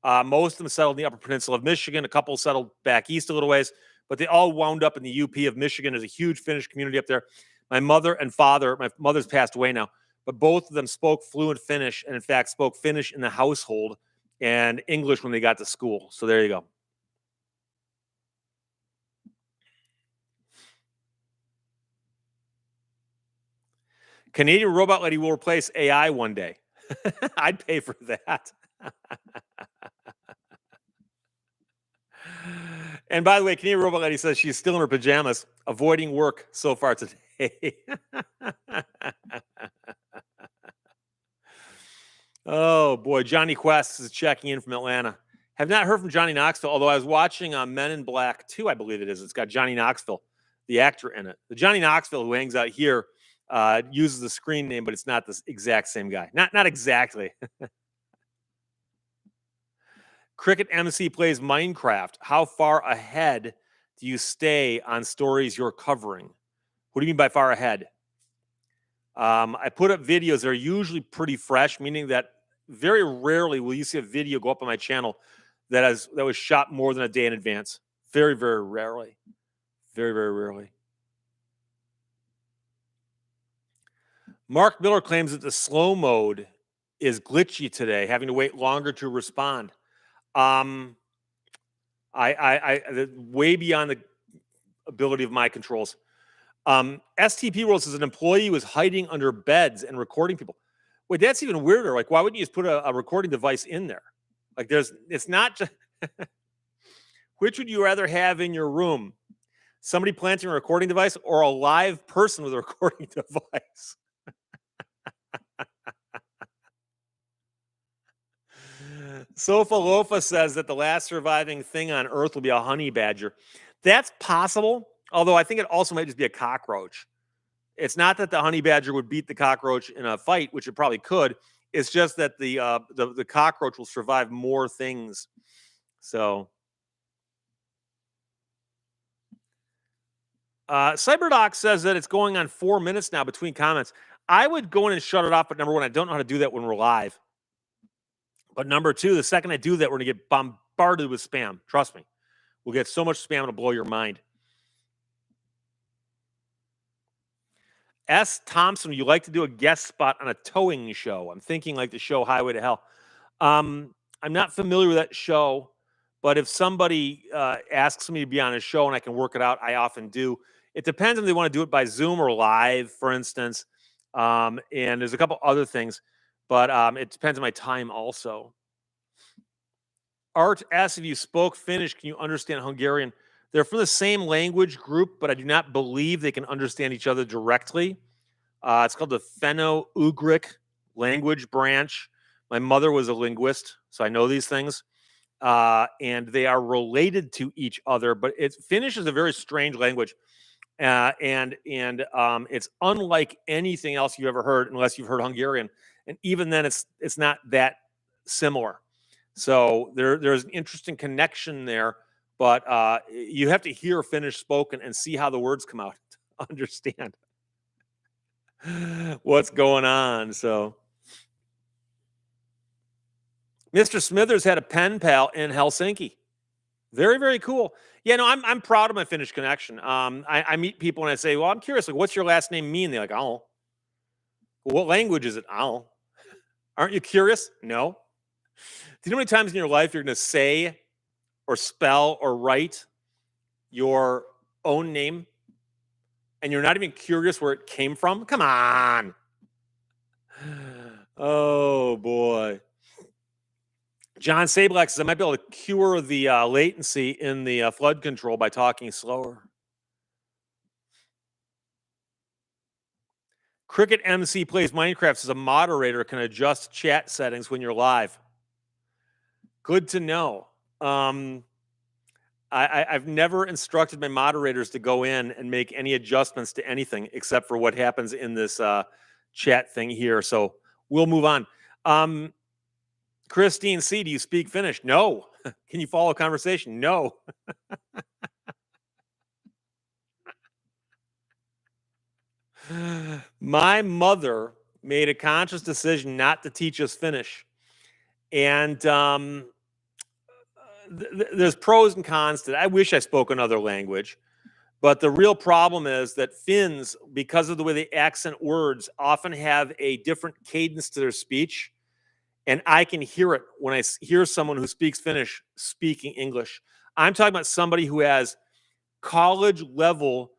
Speaker 1: Most of them settled in the Upper Peninsula of Michigan. A couple settled back east a little ways, but they all wound up in the UP of Michigan. There's a huge Finnish community up there. My mother and father, my mother's passed away now, but both of them spoke fluent Finnish, and in fact spoke Finnish in the household and English when they got to school. So there you go. Canadian robot lady will replace AI one day. I'd pay for that. And by the way, Canadian robot lady says she's still in her pajamas, avoiding work so far today. Oh boy, Johnny Quest is checking in from Atlanta. Have not heard from Johnny Knoxville, although I was watching Men in Black 2, I believe it is. It's got Johnny Knoxville, the actor, in it. The Johnny Knoxville who hangs out here uses the screen name, but it's not the exact same guy. Not exactly. Cricket MC plays Minecraft. How far ahead do you stay on stories you're covering? What do you mean by far ahead? I put up videos that are usually pretty fresh, meaning that very rarely will you see a video go up on my channel that was shot more than a day in advance. Very, very rarely. Very, very rarely. Mark Miller claims that the slow mode is glitchy today, having to wait longer to respond. I way beyond the ability of my controls. STP Rules is an employee who was hiding under beds and recording people. Wait, that's even weirder. Like, why wouldn't you just put a recording device in there? Like, it's not just. Which would you rather have in your room? Somebody planting a recording device or a live person with a recording device? Sofa Lofa says that the last surviving thing on Earth will be a honey badger. That's possible, although I think it also might just be a cockroach. It's not that the honey badger would beat the cockroach in a fight, which it probably could. It's just that the cockroach will survive more things. So, Cyberdoc says that it's going on 4 minutes now between comments. I would go in and shut it off, but number one, I don't know how to do that when we're live. But number two, the second I do that, we're going to get bombarded with spam. Trust me. We'll get so much spam it'll blow your mind. S. Thompson, you like to do a guest spot on a towing show? I'm thinking like the show Highway to Hell. I'm not familiar with that show, but if somebody asks me to be on a show and I can work it out, I often do. It depends if they want to do it by Zoom or live, for instance. And there's a couple other things, but it depends on my time also. Art asks if you spoke Finnish, can you understand Hungarian? They're from the same language group, but I do not believe they can understand each other directly. It's called the Finno-Ugric language branch. My mother was a linguist, so I know these things. And they are related to each other, but Finnish is a very strange language. And it's unlike anything else you've ever heard, unless you've heard Hungarian. And even then, it's not that similar. So there's an interesting connection there, but you have to hear Finnish spoken and see how the words come out to understand what's going on. So Mr. Smithers had a pen pal in Helsinki. Very, very cool. Yeah, no, I'm proud of my Finnish connection. I meet people and I say, well, I'm curious, like, what's your last name mean? They're like, oh. What language is it? Oh. Aren't you curious? No. Do you know how many times in your life you're going to say or spell or write your own name and you're not even curious where it came from? Come on. Oh, boy. John Sablack says, I might be able to cure the latency in the flood control by talking slower. Cricket MC plays Minecraft as a moderator can adjust chat settings when you're live. Good to know. I've never instructed my moderators to go in and make any adjustments to anything except for what happens in this chat thing here. So we'll move on. Christine C, do you speak Finnish? No. Can you follow a conversation? No. My mother made a conscious decision not to teach us Finnish. And there's pros and cons to that. I wish I spoke another language. But the real problem is that Finns, because of the way they accent words, often have a different cadence to their speech. And I can hear it when I hear someone who speaks Finnish speaking English. I'm talking about somebody who has college level,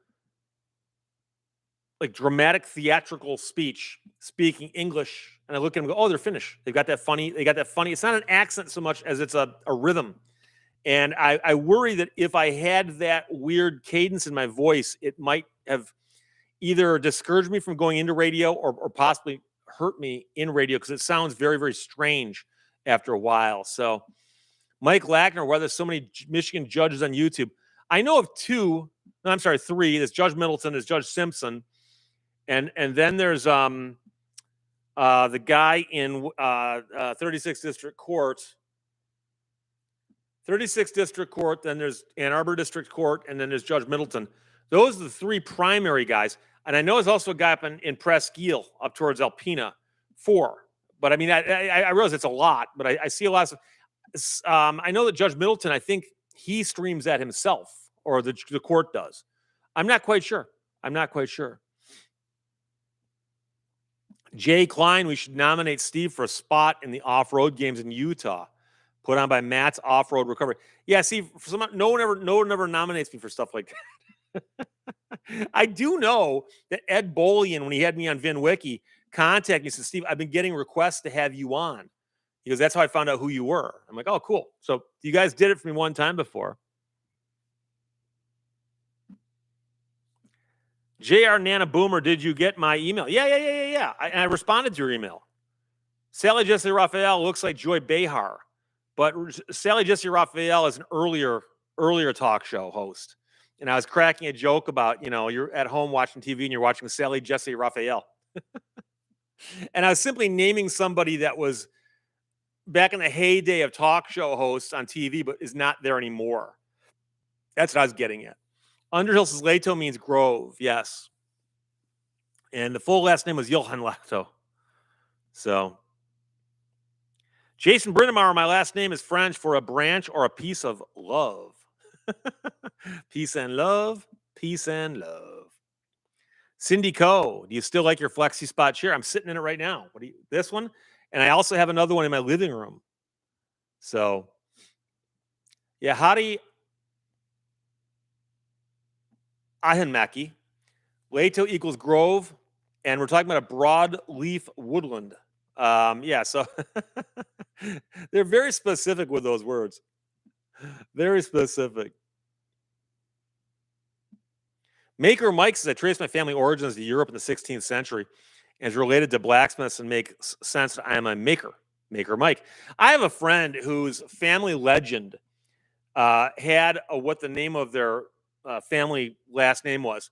Speaker 1: like dramatic theatrical speech speaking English. And I look at them and go, oh, they're Finnish. They got that funny. It's not an accent so much as it's a rhythm. And I worry that if I had that weird cadence in my voice, it might have either discouraged me from going into radio or possibly hurt me in radio because it sounds very, very strange after a while. So, Mike Lackner, why there's so many Michigan judges on YouTube? I know of three. There's Judge Middleton, there's Judge Simpson, and then there's the guy in 36th District Court. 36th District Court, then there's Ann Arbor District Court, and then there's Judge Middleton. Those are the three primary guys. And I know there's also a guy up in Presque up towards Alpena, 4. But I mean, I realize it's a lot, but I see a lot of I know that Judge Middleton, I think he streams that himself, or the court does. I'm not quite sure. Jay Klein, we should nominate Steve for a spot in the off-road games in Utah, put on by Matt's Off-Road Recovery. Yeah, see, no one ever nominates me for stuff like that. I do know that Ed Bolian, when he had me on VinWiki, contacted me and said, Steve, I've been getting requests to have you on. He goes, that's how I found out who you were. I'm like, oh, cool. So you guys did it for me one time before. JR Nana Boomer, did you get my email? Yeah. I responded to your email. Sally Jesse Raphael looks like Joy Behar, but Sally Jesse Raphael is an earlier talk show host. And I was cracking a joke about, you're at home watching TV and you're watching Sally Jesse Raphael. And I was simply naming somebody that was back in the heyday of talk show hosts on TV, but is not there anymore. That's what I was getting at. Underhill says Lehto means grove. Yes. And the full last name was Johann Lehto. So Jason Brinemeyer, my last name is French for a branch or a piece of love. Peace and love. Cindy Coe, do you still like your Flexi Spot chair? I'm sitting in it right now. This one? And I also have another one in my living room. So, yeah, Hadi Ahenmaki, Lehto equals grove, and we're talking about a broadleaf woodland. Yeah, so they're very specific with those words. Very specific. Maker Mike says, I trace my family origins to Europe in the 16th century and is related to blacksmiths and makes sense. I am a maker. Maker Mike. I have a friend whose family legend had what the name of their family last name was.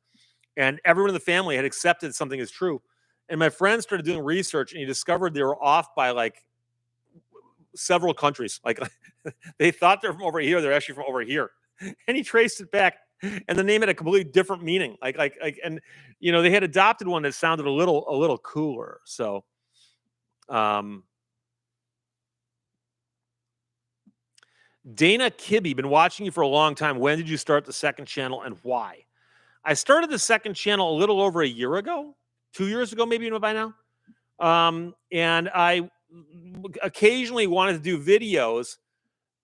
Speaker 1: And everyone in the family had accepted something as true. And my friend started doing research and he discovered they were off by like several countries. Like they thought they're from over here. They're actually from over here. And he traced it back. And the name had a completely different meaning. And they had adopted one that sounded a little cooler. So, Dana Kibbe, been watching you for a long time. When did you start the second channel and why? I started the second channel a little over a year ago, 2 years ago, maybe by now. And I occasionally wanted to do videos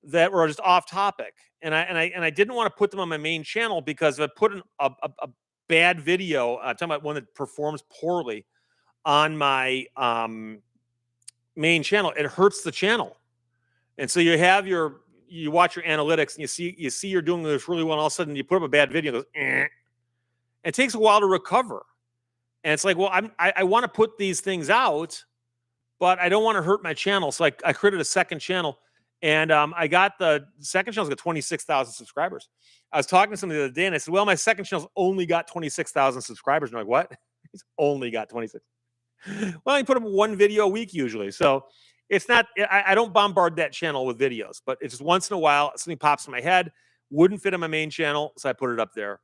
Speaker 1: that were just off topic. And I didn't want to put them on my main channel because if I put a bad video, I'm talking about one that performs poorly on my main channel, it hurts the channel. And so you watch your analytics and you see you're doing this really well, and all of a sudden you put up a bad video and it goes, eh. It takes a while to recover. And it's like, well, I want to put these things out, but I don't want to hurt my channel. So I created a second channel. And I got the second channel's got 26,000 subscribers. I was talking to somebody the other day and I said, well, my second channel's only got 26,000 subscribers. And I'm like, what? He's only got 26. Well, I put up one video a week usually. So It's not. I don't bombard that channel with videos, but it's just once in a while something pops in my head. Wouldn't fit on my main channel, so I put it up there.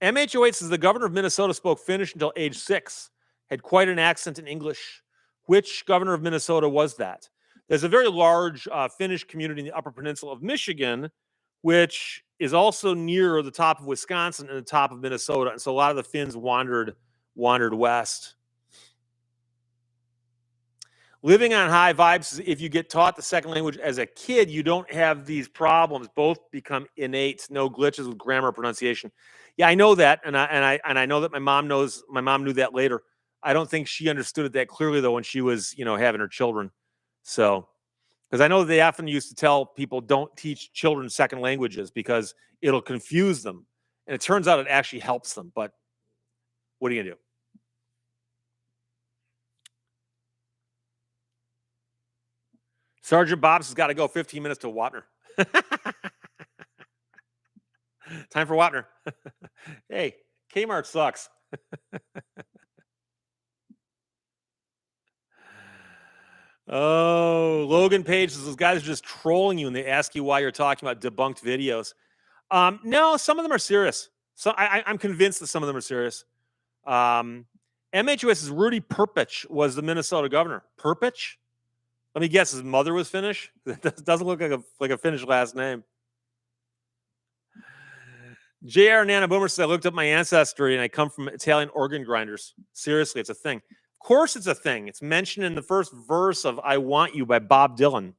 Speaker 1: MH08 says the governor of Minnesota spoke Finnish until age 6, had quite an accent in English. Which governor of Minnesota was that? There's a very large Finnish community in the Upper Peninsula of Michigan, which is also near the top of Wisconsin and the top of Minnesota, and so a lot of the Finns wandered west. Living on high vibes, if you get taught the second language as a kid, you don't have these problems. Both become innate, no glitches with grammar or pronunciation. Yeah, I know that, and I know that my mom knows. My mom knew that later. I don't think she understood it that clearly though when she was, having her children. So, because I know that they often used to tell people don't teach children second languages because it'll confuse them, and it turns out it actually helps them. But what are you gonna do? Sergeant Bob's has got to go 15 minutes to Watner. Time for Wapner. Hey, Kmart sucks. Oh, Logan Page says those guys are just trolling you and they ask you why you're talking about debunked videos. No, some of them are serious. So I'm convinced that some of them are serious. MHUS's Rudy Perpich was the Minnesota governor. Perpich? Let me guess, his mother was Finnish? That doesn't look like a Finnish last name. JR Nana Boomer says, I looked up my ancestry and I come from Italian organ grinders. Seriously, it's a thing. Of course it's a thing. It's mentioned in the first verse of I Want You by Bob Dylan.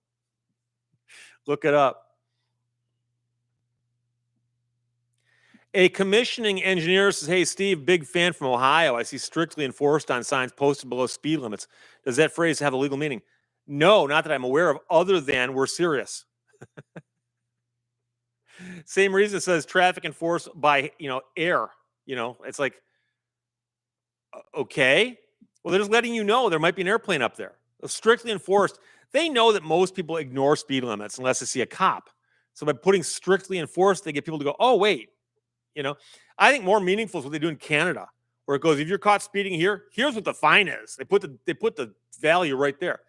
Speaker 1: Look it up. A commissioning engineer says, hey, Steve, big fan from Ohio. I see strictly enforced on signs posted below speed limits. Does that phrase have a legal meaning? No, not that I'm aware of, other than we're serious. Same reason it says traffic enforced by, air. It's like, okay. Well, they're just letting you know there might be an airplane up there. Strictly enforced. They know that most people ignore speed limits unless they see a cop. So by putting strictly enforced, they get people to go, oh, wait. I think more meaningful is what they do in Canada, where it goes, if you're caught speeding here, here's what the fine is. They put the value right there.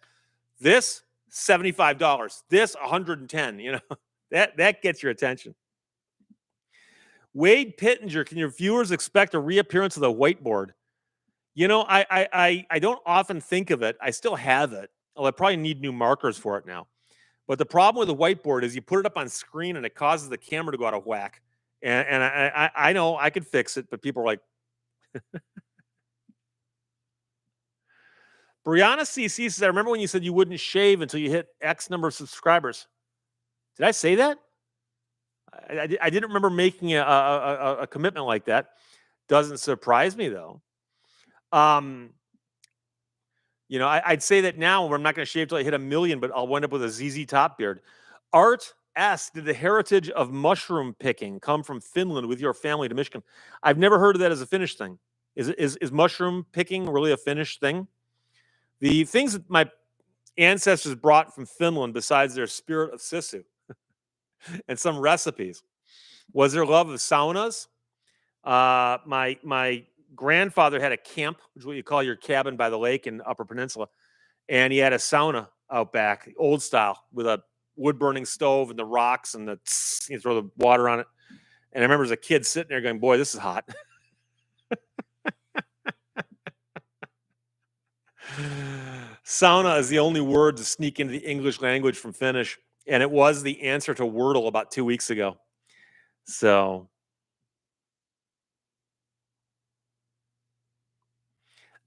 Speaker 1: This $75. This $110. That gets your attention. Wade Pittenger, can your viewers expect a reappearance of the whiteboard? I don't often think of it. I still have it. I probably need new markers for it now. But the problem with the whiteboard is you put it up on screen and it causes the camera to go out of whack. And I know I could fix it, but people are like, Brianna CC says, I remember when you said you wouldn't shave until you hit X number of subscribers. Did I say that? I didn't remember making a commitment like that. Doesn't surprise me though. I'd say that now where I'm not going to shave till I hit 1 million, but I'll wind up with a ZZ Top beard. Art asks, did the heritage of mushroom picking come from Finland with your family to Michigan? I've never heard of that as a Finnish thing. Is mushroom picking really a Finnish thing? The things that my ancestors brought from Finland, besides their spirit of sisu and some recipes, was their love of saunas. My grandfather had a camp, which is what you call your cabin by the lake in Upper Peninsula, and he had a sauna out back, old style, with a wood burning stove and the rocks and you throw the water on it. And I remember as a kid sitting there going, boy, this is hot. Sauna is the only word to sneak into the English language from Finnish. And it was the answer to Wordle about 2 weeks ago. So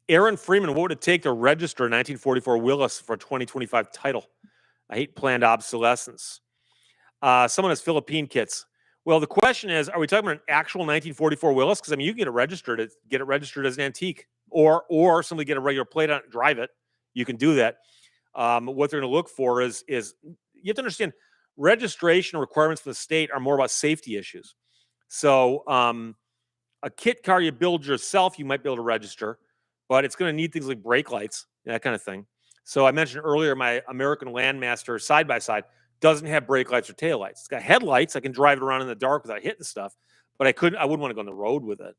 Speaker 1: Aaron Freeman, what would it take to register a 1944 Willis for a 2025 title? I hate planned obsolescence. Someone has Philippine kits. Well, the question is, are we talking about an actual 1944 Willis? Because you can get it registered as an antique, or simply get a regular plate on it and drive it. You can do that. What they're going to look for is you have to understand registration requirements for the state are more about safety issues. So a kit car you build yourself, you might be able to register, but it's going to need things like brake lights, that kind of thing. So I mentioned earlier my American Landmaster side-by-side doesn't have brake lights or tail lights. It's got headlights. I can drive it around in the dark without hitting stuff, but I wouldn't want to go on the road with it.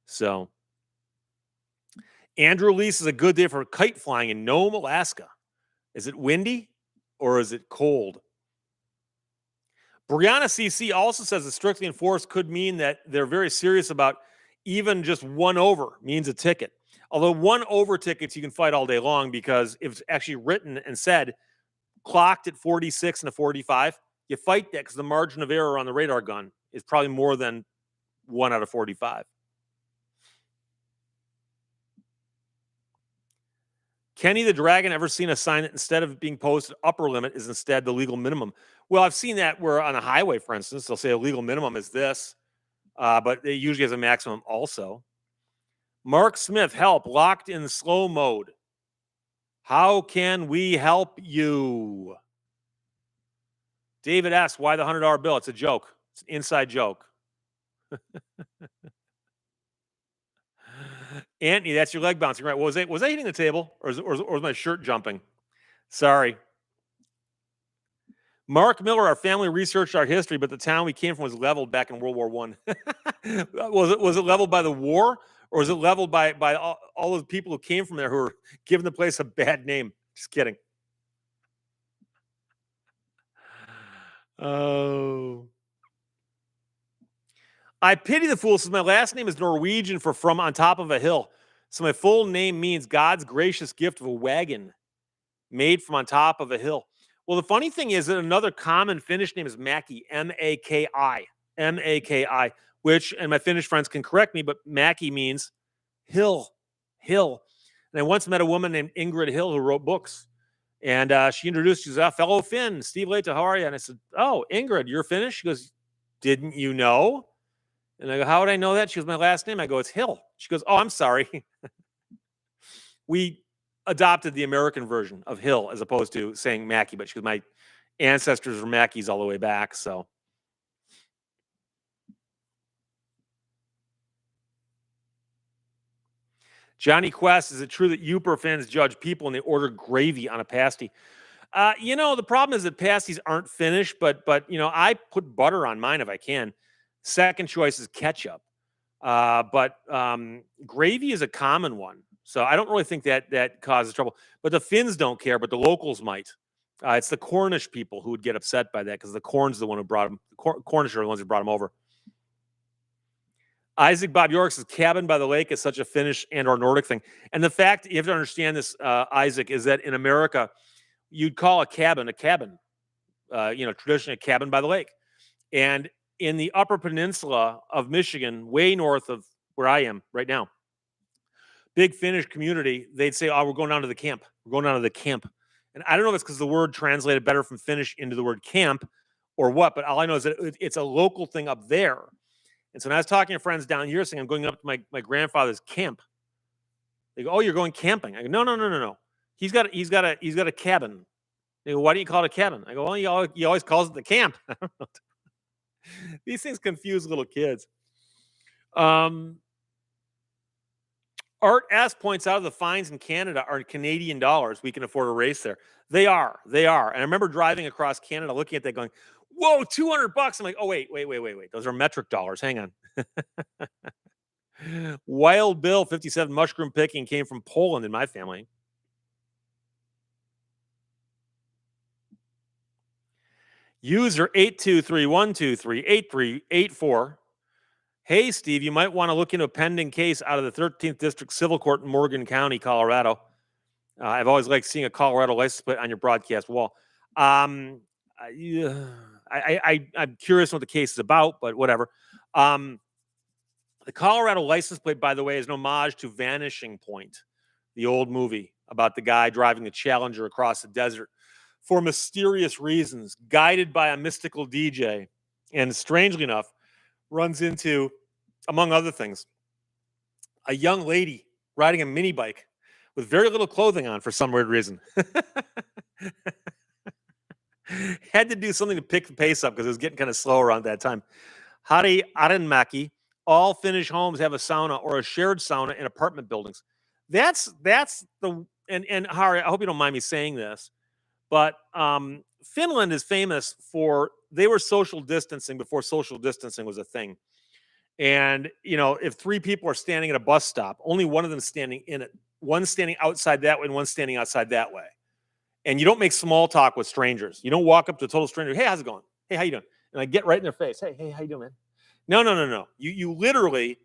Speaker 1: So Andrew Lease is a good day for kite flying in Nome, Alaska. Is it windy or is it cold? Brianna CC also says that strictly enforced could mean that they're very serious about even just one over means a ticket. Although one over tickets you can fight all day long because if it's actually written and said clocked at 46 and a 45, you fight that because the margin of error on the radar gun is probably more than 1 out of 45. Kenny the Dragon ever seen a sign that instead of being posted upper limit is instead the legal minimum? Well, I've seen that where on a highway, for instance, they'll say a legal minimum is this, but it usually has a maximum also. Mark Smith, help, locked in slow mode. How can we help you? David asks, why the $100 bill? It's a joke. It's an inside joke. Anthony, that's your leg bouncing, right? Was I hitting the table or was my shirt jumping? Sorry. Mark Miller, our family researched our history, but the town we came from was leveled back in World War One. was it leveled by the war, or was it leveled by all the people who came from there who were giving the place a bad name? Just kidding. Oh. I pity the fool, since my last name is Norwegian for from on top of a hill. So my full name means God's gracious gift of a wagon made from on top of a hill. Well, the funny thing is that another common Finnish name is Maki, M-A-K-I, M-A-K-I, which, and my Finnish friends can correct me, but Maki means hill. And I once met a woman named Ingrid Hill who wrote books. And she introduced, she's a fellow Finn, Steve Lehto, how are you? And I said, oh, Ingrid, you're Finnish? She goes, didn't you know? And I go, how would I know that? She goes, my last name. I go, it's Hill. She goes, oh, I'm sorry. We adopted the American version of Hill as opposed to saying Mackey, but she goes, my ancestors were Mackeys all the way back. So Johnny Quest, is it true that Uper fans judge people and they order gravy on a pasty? The problem is that pasties aren't finished, but I put butter on mine if I can. Second choice is ketchup. But gravy is a common one. So I don't really think that causes trouble. But the Finns don't care, but the locals might. It's the Cornish people who would get upset by that because the Corn's the one who brought them. Cornish are the ones who brought them over. Isaac Bob York says cabin by the lake is such a Finnish and or Nordic thing. And the fact you have to understand this, Isaac, is that in America, you'd call a cabin. Traditionally a cabin by the lake. And in the Upper Peninsula of Michigan, way north of where I am right now, big Finnish community, they'd say, oh, we're going down to the camp. We're going down to the camp. And I don't know if it's because the word translated better from Finnish into the word camp or what, but all I know is that it's a local thing up there. And so when I was talking to friends down here saying I'm going up to my grandfather's camp, they go, oh, you're going camping. I go, no. He's got a cabin. They go, why do you call it a cabin? I go, well, he always calls it the camp. These things confuse little kids. Art S points out the fines in Canada are Canadian dollars. We can afford a race there. They are. And I remember driving across Canada, looking at that, going, "Whoa, $200!" I'm like, "Oh, wait. Those are metric dollars. Hang on." Wild Bill 57 mushroom picking came from Poland in my family. User 823-123-8384. Hey, Steve, you might want to look into a pending case out of the 13th District Civil Court in Morgan County, Colorado. I've always liked seeing a Colorado license plate on your broadcast wall. I'm curious what the case is about, but whatever. The Colorado license plate, by the way, is an homage to Vanishing Point, the old movie about the guy driving the Challenger across the desert for mysterious reasons, guided by a mystical DJ. And strangely enough, runs into, among other things, a young lady riding a mini bike with very little clothing on for some weird reason. Had to do something to pick the pace up because it was getting kind of slow around that time. Hari Aranmaki, all Finnish homes have a sauna or a shared sauna in apartment buildings. That's the and Hari, I hope you don't mind me saying this, but Finland is famous for, they were social distancing before social distancing was a thing. And if three people are standing at a bus stop, only one of them standing in it. One's standing outside that way, and one's standing outside that way. And you don't make small talk with strangers. You don't walk up to a total stranger. Hey, how's it going? Hey, how you doing? And I get right in their face. Hey, how you doing, man? No, no, no, no. You literally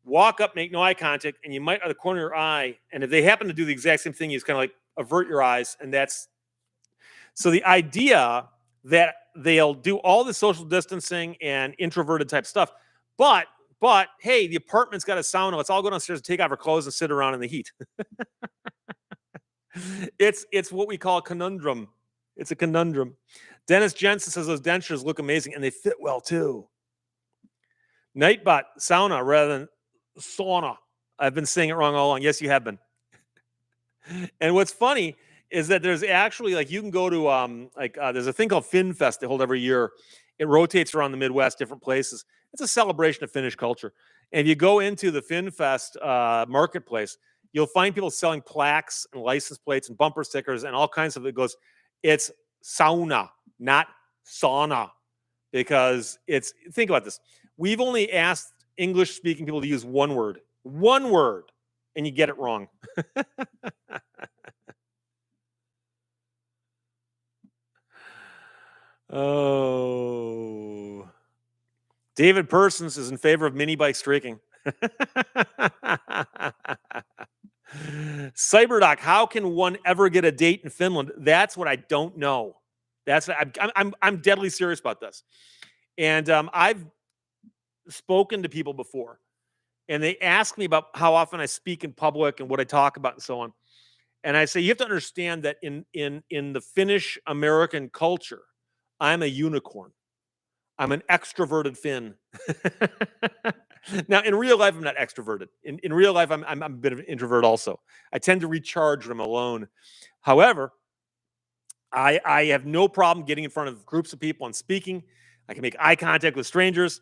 Speaker 1: walk up, make no eye contact, and you might out of the corner of your eye. And if they happen to do the exact same thing, you just kind of like avert your eyes, and that's so the idea that they'll do all the social distancing and introverted type stuff, but hey, the apartment's got a sauna. Let's all go downstairs and take off our clothes and sit around in the heat. It's what we call a conundrum. It's a conundrum. Dennis Jensen says those dentures look amazing and they fit well too. Nightbot, sauna rather than sauna. I've been saying it wrong all along. Yes, you have been. And what's funny is that there's actually you can go to there's a thing called FinFest they hold every year. It rotates around the Midwest, different places. It's a celebration of Finnish culture. And if you go into the FinFest marketplace, you'll find people selling plaques and license plates and bumper stickers and all kinds of it. Goes, it's sauna, not sauna, because think about this. We've only asked English speaking people to use one word, and you get it wrong. Oh, David Persons is in favor of mini bike streaking. Cyberdoc, how can one ever get a date in Finland? That's what I don't know. I'm deadly serious about this, and I've spoken to people before, and they ask me about how often I speak in public and what I talk about and so on. And I say you have to understand that in the Finnish American culture, I'm a unicorn. I'm an extroverted Finn. Now, in real life, I'm not extroverted. In real life, I'm a bit of an introvert also. I tend to recharge when I'm alone. However, I have no problem getting in front of groups of people and speaking. I can make eye contact with strangers,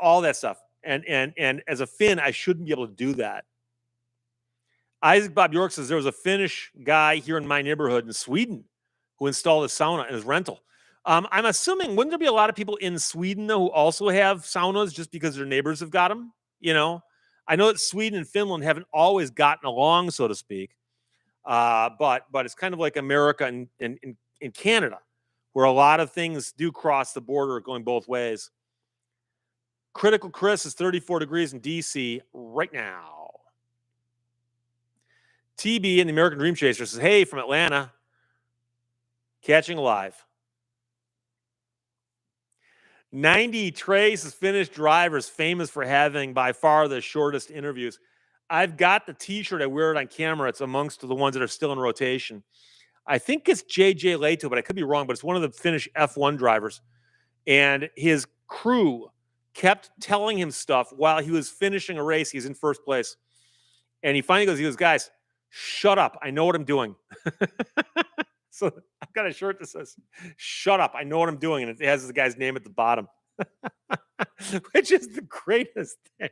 Speaker 1: all that stuff. And as a Finn, I shouldn't be able to do that. Isaac Bob York says there was a Finnish guy here in my neighborhood in Sweden who installed a sauna in his rental. I'm assuming, wouldn't there be a lot of people in Sweden, though, who also have saunas just because their neighbors have got them? I know that Sweden and Finland haven't always gotten along, so to speak. But it's kind of like America and in Canada, where a lot of things do cross the border going both ways. Critical Chris is 34 degrees in D.C. right now. TB and the American Dream Chaser says, hey, from Atlanta, catching alive. 90 Trace is Finnish drivers famous for having by far the shortest interviews. I've got the t-shirt. I wear it on camera. It's amongst the ones that are still in rotation. I think it's JJ Lehto, but I could be wrong, but it's one of the Finnish F1 drivers. And his crew kept telling him stuff while he was finishing a race. He's in first place. And he finally goes, guys, shut up. I know what I'm doing. So I've got a shirt that says, shut up. I know what I'm doing. And it has the guy's name at the bottom, which is the greatest thing.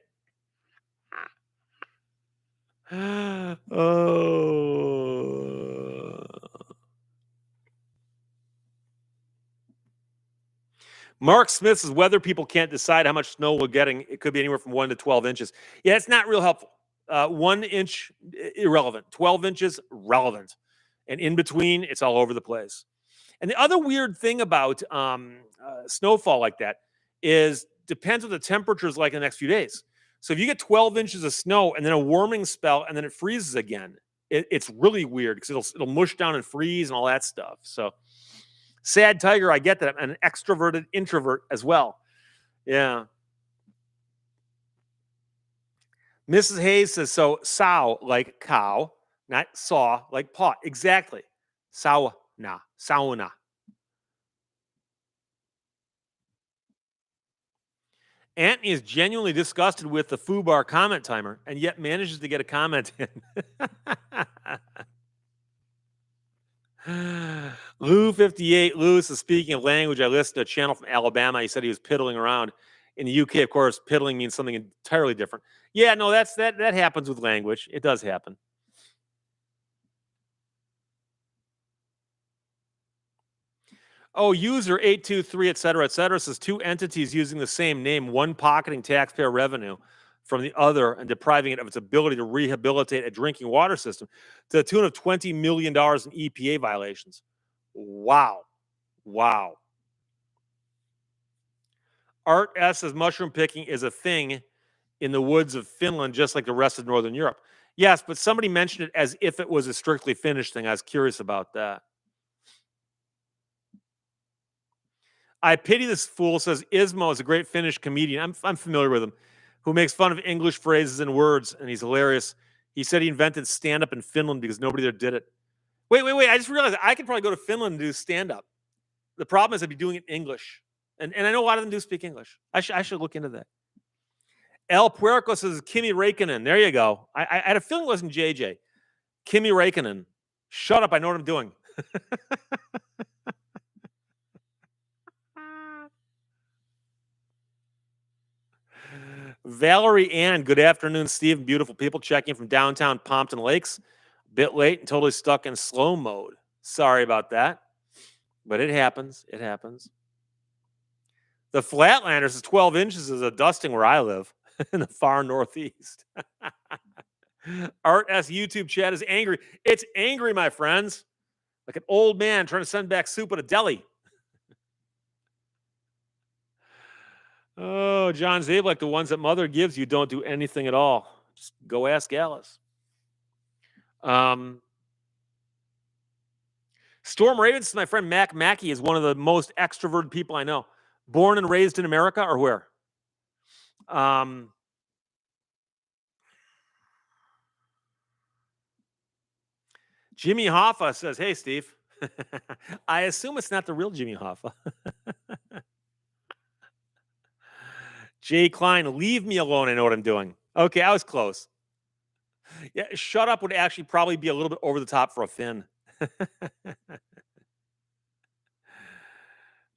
Speaker 1: Oh. Mark Smith says weather people can't decide how much snow we're getting. It could be anywhere from 1 to 12 inches. Yeah, it's not real helpful. 1 inch, irrelevant. 12 inches, relevant. And in between, it's all over the place. And the other weird thing about snowfall like that is depends what the temperature is like in the next few days. So if you get 12 inches of snow and then a warming spell and then it freezes again, it's really weird because it'll mush down and freeze and all that stuff. So sad tiger, I get that. I'm an extroverted introvert as well. Yeah. Mrs. Hayes says, so sow like cow, not saw like paw. Exactly. Sauna. Anthony is genuinely disgusted with the FUBAR comment timer and yet manages to get a comment in. Lou58, Lewis is speaking of language. I listened to a channel from Alabama. He said he was piddling around. In the UK, of course, piddling means something entirely different. Yeah, no, that happens with language. It does happen. Oh, user 823, et cetera, says two entities using the same name, one pocketing taxpayer revenue from the other and depriving it of its ability to rehabilitate a drinking water system to the tune of $20 million in EPA violations. Wow. Wow. Art S says mushroom picking is a thing in the woods of Finland, just like the rest of Northern Europe. Yes, but somebody mentioned it as if it was a strictly Finnish thing. I was curious about that. I pity this fool, says Ismo is a great Finnish comedian. I'm familiar with him, who makes fun of English phrases and words, and he's hilarious. He said he invented stand up in Finland because nobody there did it. Wait. I just realized I could probably go to Finland and do stand up. The problem is I'd be doing it in English. And I know a lot of them do speak English. I should look into that. El Puerco says Kimi Räikkönen. There you go. I had a feeling it wasn't JJ. Kimi Räikkönen. Shut up. I know what I'm doing. Valerie Ann, good afternoon, Steve. Beautiful people checking from downtown Pompton Lakes. Bit late and totally stuck in slow mode. Sorry about that, but it happens. It happens. The Flatlanders is 12 inches is a dusting where I live in the far northeast. Art S YouTube chat is angry. It's angry, my friends. Like an old man trying to send back soup at a deli. Oh, John Zabe, like the ones that mother gives you don't do anything at all. Just go ask Alice. Storm Ravens, my friend Mac Mackey is one of the most extroverted people I know. Born and raised in America or where? Jimmy Hoffa says, hey, Steve. I assume it's not the real Jimmy Hoffa. Jay Klein, leave me alone. I know what I'm doing. Okay, I was close. Yeah, shut up would actually probably be a little bit over the top for a Finn.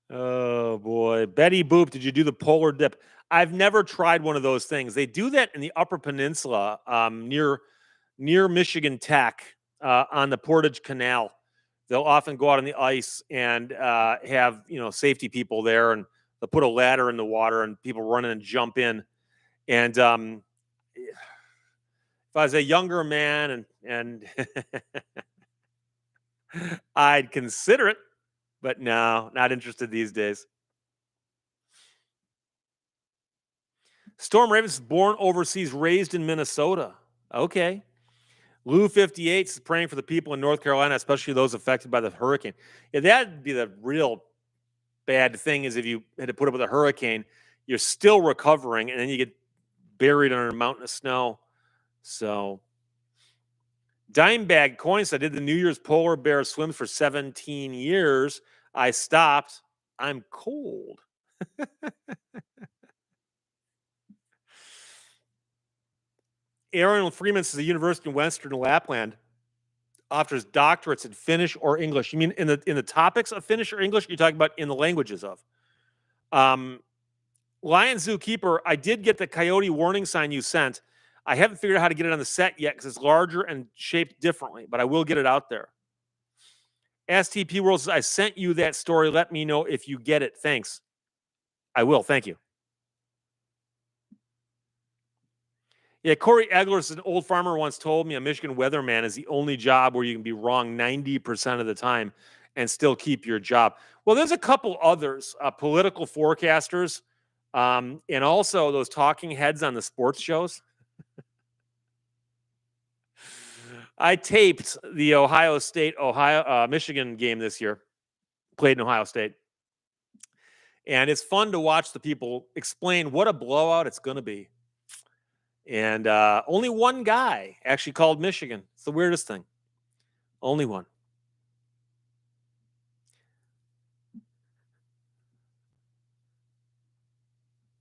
Speaker 1: Oh boy. Betty Boop, did you do the polar dip? I've never tried one of those things. They do that in the Upper Peninsula, near Michigan Tech, on the Portage Canal. They'll often go out on the ice and have safety people there, and they'll put a ladder in the water, and people run in and jump in. And if I was a younger man, and I'd consider it, but no, not interested these days. Storm Ravens is born overseas, raised in Minnesota. Okay. Lou 58 is praying for the people in North Carolina, especially those affected by the hurricane. Yeah, that'd be the real bad thing is if you had to put up with a hurricane, you're still recovering, and then you get buried under a mountain of snow. So, Dimebag Coins, I did the New Year's polar bear swims for 17 years. I stopped. I'm cold. Aaron Freeman says the University of Western Lapland offers doctorates in Finnish or English. You mean in the topics of Finnish or English? You're talking about in the languages of. Lion Zookeeper, I did get the coyote warning sign you sent. I haven't figured out how to get it on the set yet because it's larger and shaped differently, but I will get it out there. STP World says, I sent you that story. Let me know if you get it. Thanks. I will. Thank you. Yeah, Corey Eglers, an old farmer, once told me a Michigan weatherman is the only job where you can be wrong 90% of the time and still keep your job. Well, there's a couple others, political forecasters, and also those talking heads on the sports shows. I taped the Ohio State, Michigan game this year, played in Ohio State. And it's fun to watch the people explain what a blowout it's going to be. And only one guy actually called Michigan. It's the weirdest thing. Only one.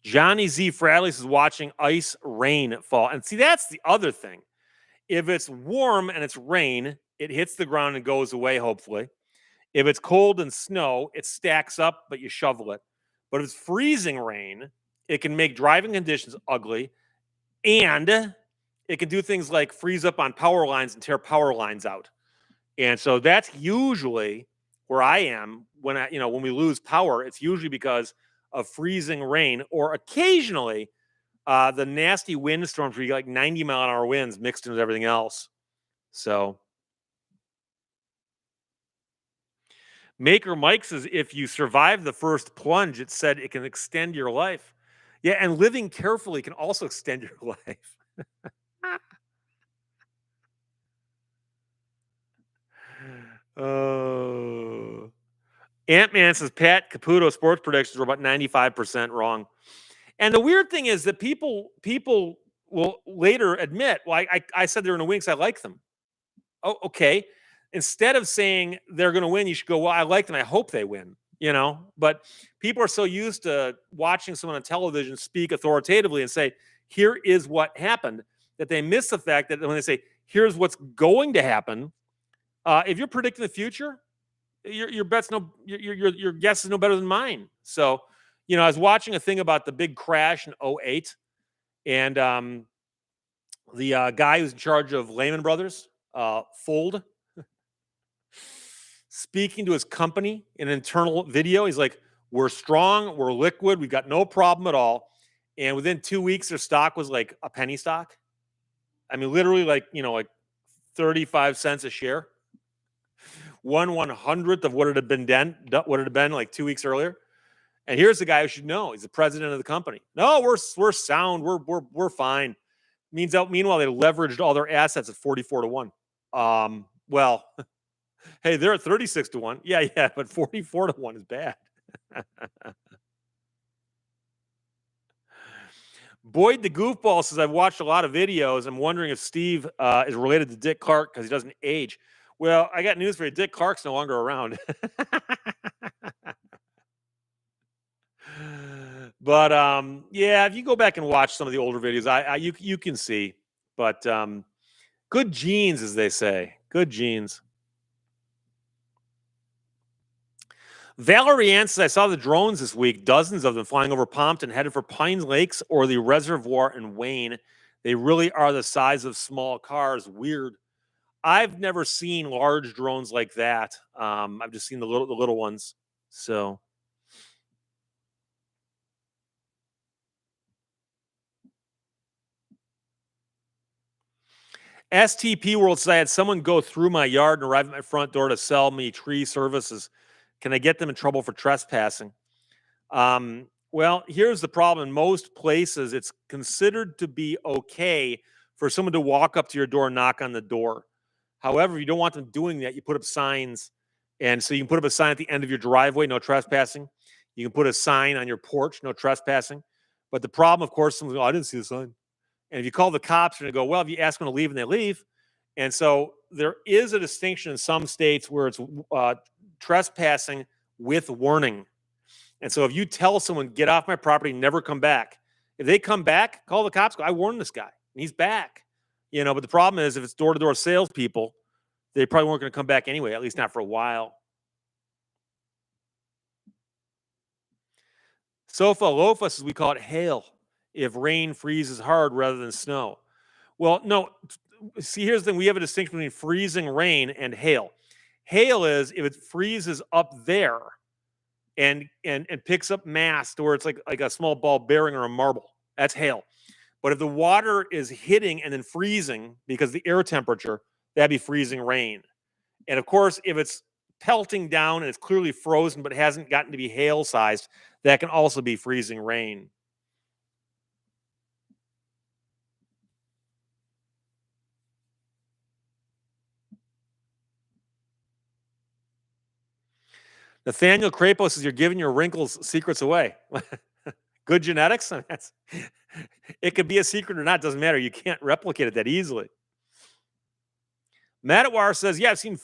Speaker 1: Johnny Z. Fradley is watching ice rain fall. And see, that's the other thing. If it's warm and it's rain, it hits the ground and goes away, hopefully. If it's cold and snow, it stacks up, but you shovel it. But if it's freezing rain, it can make driving conditions ugly. And it can do things like freeze up on power lines and tear power lines out. And so that's usually where I am, when we lose power, it's usually because of freezing rain or occasionally the nasty windstorms where you get like 90-mile-an-hour winds mixed in with everything else. So Maker Mike says if you survive the first plunge, it said it can extend your life. Yeah, and living carefully can also extend your life. Oh. Ant-Man says Pat Caputo sports predictions were about 95% wrong. And the weird thing is that people will later admit, well, I said they're going to win because I like them. Oh, okay. Instead of saying they're going to win, you should go, well, I like them. I hope they win, But people are so used to watching someone on television speak authoritatively and say, here is what happened, that they miss the fact that when they say, here's what's going to happen, if you're predicting the future, your bet's no your guess is no better than mine. So, I was watching a thing about the big crash in '08, and the guy who's in charge of Lehman Brothers, Fold, speaking to his company in an internal video. He's like, "We're strong, we're liquid, we've got no problem at all." And within 2 weeks, their stock was like a penny stock. I mean, literally, like 35 cents a share, 1/100th of what it had been like 2 weeks earlier. And here's the guy who should know. He's the president of the company. No, we're sound. We're fine. Meanwhile, they leveraged all their assets at 44-1. Well, hey, they're at 36-1. Yeah, but 44-1 is bad. Boyd the Goofball says, I've watched a lot of videos. I'm wondering if Steve is related to Dick Clark because he doesn't age. Well, I got news for you. Dick Clark's no longer around. But yeah, if you go back and watch some of the older videos, you can see. But good genes, as they say. Good genes. Valerie Ann says, I saw the drones this week, dozens of them flying over Pompton, headed for Pines Lakes or the reservoir in Wayne. They really are the size of small cars. Weird. I've never seen large drones like that. I've just seen the little ones. So STP World says I had someone go through my yard and arrive at my front door to sell me tree services. Can I get them in trouble for trespassing? Well, here's the problem. In most places, it's considered to be okay for someone to walk up to your door and knock on the door. However, if you don't want them doing that, you put up signs. And so you can put up a sign at the end of your driveway, no trespassing. You can put a sign on your porch, no trespassing. But the problem, of course, someone's going, I didn't see the sign. And if you call the cops, they're going to go, well, if you ask them to leave and they leave. And so there is a distinction in some states where it's trespassing with warning. And so if you tell someone, get off my property, never come back, if they come back, call the cops, go, I warned this guy, and he's back. But the problem is if it's door-to-door salespeople, they probably weren't going to come back anyway, at least not for a while. Sofa Lofa says we call it hail if rain freezes hard rather than snow. Well, no. See, here's the thing. We have a distinction between freezing rain and hail. Hail is if it freezes up there and picks up mass to where it's like a small ball bearing or a marble. That's hail. But if the water is hitting and then freezing because the air temperature, that'd be freezing rain. And of course, if it's pelting down and it's clearly frozen but hasn't gotten to be hail sized, that can also be freezing rain. Nathaniel Crapo says you're giving your wrinkles secrets away. Good genetics? It could be a secret or not. Doesn't matter. You can't replicate it that easily. Matawar says, yeah, I've seen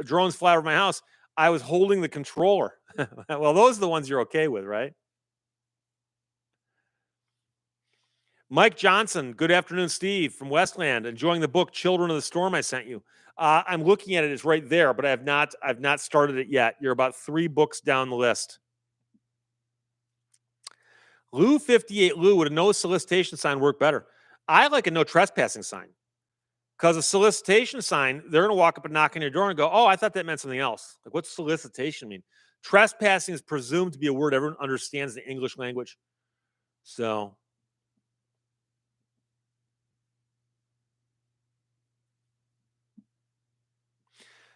Speaker 1: drones fly over my house. I was holding the controller. Well, those are the ones you're okay with, right? Mike Johnson, good afternoon, Steve from Westland. Enjoying the book Children of the Storm I sent you. I'm looking at it. It's right there, but I've not started it yet. You're about 3 books down the list. Lou 58 Lou, would a no solicitation sign work better? I like a no trespassing sign. Because a solicitation sign, they're going to walk up and knock on your door and go, "Oh, I thought that meant something else." Like, what's solicitation mean? Trespassing is presumed to be a word everyone understands in the English language. So,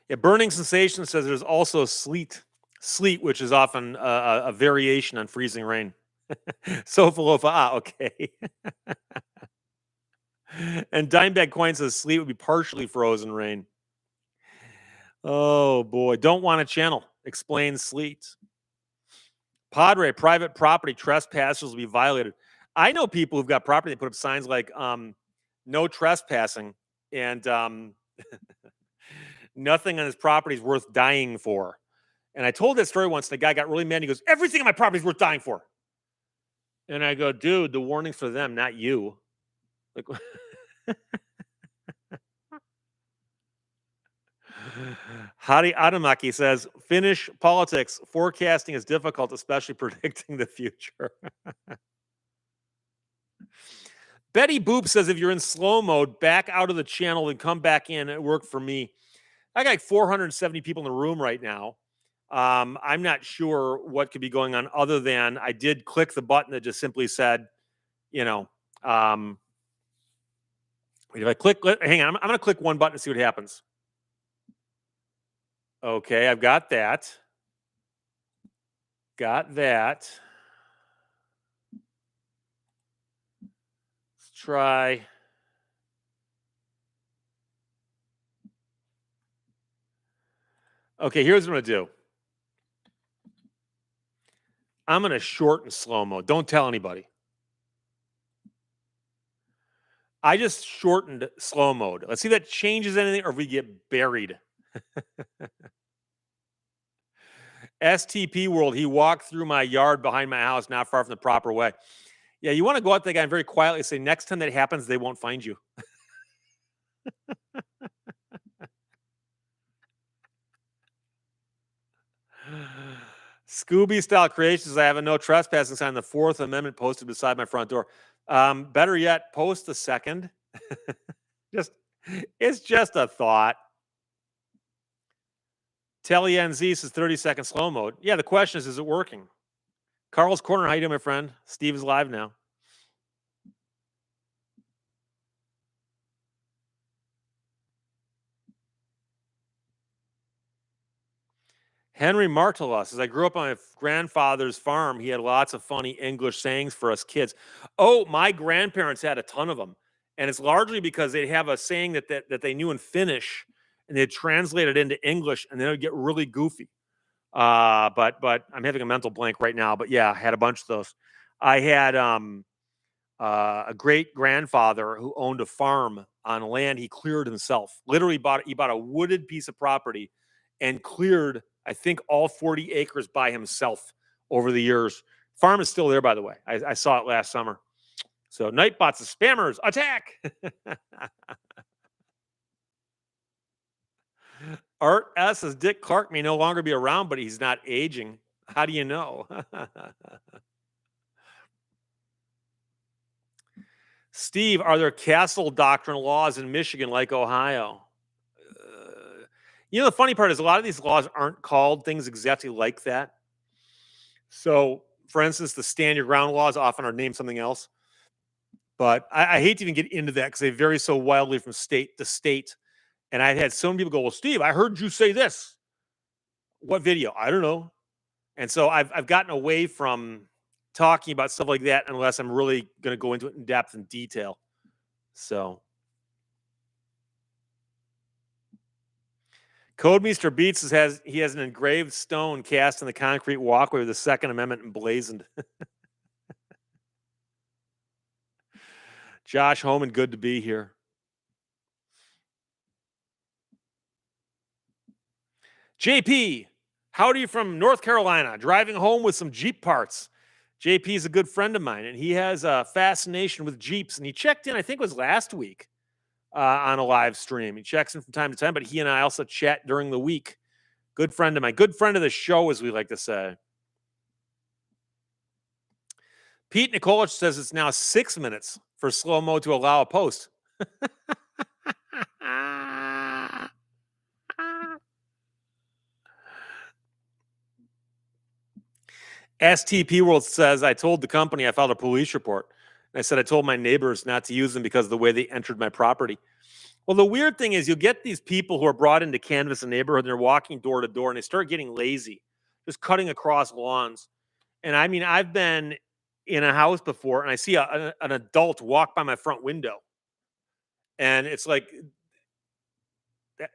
Speaker 1: yeah, burning sensation says there's also sleet, which is often a variation on freezing rain. Sofalofa, okay. And Dimebag Coin says sleet would be partially frozen rain. Oh boy, don't want a channel. Explain sleet. Padre, private property trespassers will be violated. I know people who've got property that put up signs like no trespassing and nothing on his property is worth dying for. And I told that story once, and the guy got really mad. He goes, "Everything on my property is worth dying for." And I go, "Dude, the warning's for them, not you." Like, Hadi Adamaki says, Finnish politics forecasting is difficult, especially predicting the future. Betty Boop says, if you're in slow mode, back out of the channel and come back in. It worked for me. I got like 470 people in the room right now. I'm not sure what could be going on other than I did click the button that just simply said, you know, if I click, hang on, I'm going to click one button and see what happens. Okay, I've got that. Got that. Let's try. Okay, here's what I'm going to do. I'm going to shorten slow mode. Don't tell anybody. I just shortened slow mode. Let's see if that changes anything or if we get buried. STP World, he walked through my yard behind my house, not far from the proper way. Yeah, you want to go out to the guy and very quietly say, next time that happens, they won't find you. Scooby style creations. I have a no trespassing sign, the Fourth Amendment posted beside my front door. Better yet, post the second. just it's just a thought. Telly NZ says 30-second slow mode. Yeah, the question is it working? Carl's Corner, how you doing, my friend? Steve is live now. Henry Martella says, I grew up on my grandfather's farm. He had lots of funny English sayings for us kids. Oh, my grandparents had a ton of them. And it's largely because they'd have a saying that they knew in Finnish and they'd translate it into English and then it would get really goofy. But I'm having a mental blank right now. But yeah, I had a bunch of those. I had a great grandfather who owned a farm on land he cleared himself. Literally bought a wooded piece of property and cleared, I think, all 40 acres by himself over the years. Farm is still there, by the way. I saw it last summer. So Nightbots, the spammers, attack! Art S says Dick Clark may no longer be around, but he's not aging. How do you know? Steve, are there castle doctrine laws in Michigan like Ohio? The funny part is a lot of these laws aren't called things exactly like that. So, for instance, the stand your ground laws often are named something else. But I hate to even get into that because they vary so wildly from state to state. And I've had so many people go, well, Steve, I heard you say this. What video? I don't know. And so I've gotten away from talking about stuff like that unless I'm really going to go into it in depth and detail. So Codemeister Beats has an engraved stone cast in the concrete walkway with the Second Amendment emblazoned. Josh Homan, good to be here. JP, howdy from North Carolina, driving home with some Jeep parts. JP is a good friend of mine, and he has a fascination with Jeeps. And he checked in, I think it was last week, on a live stream. He checks in from time to time, but he and I also chat during the week. Good friend of mine, good friend of the show, as we like to say. Pete Nikolich says it's now 6 minutes for slow mo to allow a post. STP World says, I told the company I filed a police report. And I said, I told my neighbors not to use them because of the way they entered my property. Well, the weird thing is, you get these people who are brought into canvas a neighborhood and they're walking door to door and they start getting lazy, just cutting across lawns. And I mean, I've been in a house before and I see an adult walk by my front window. And it's like,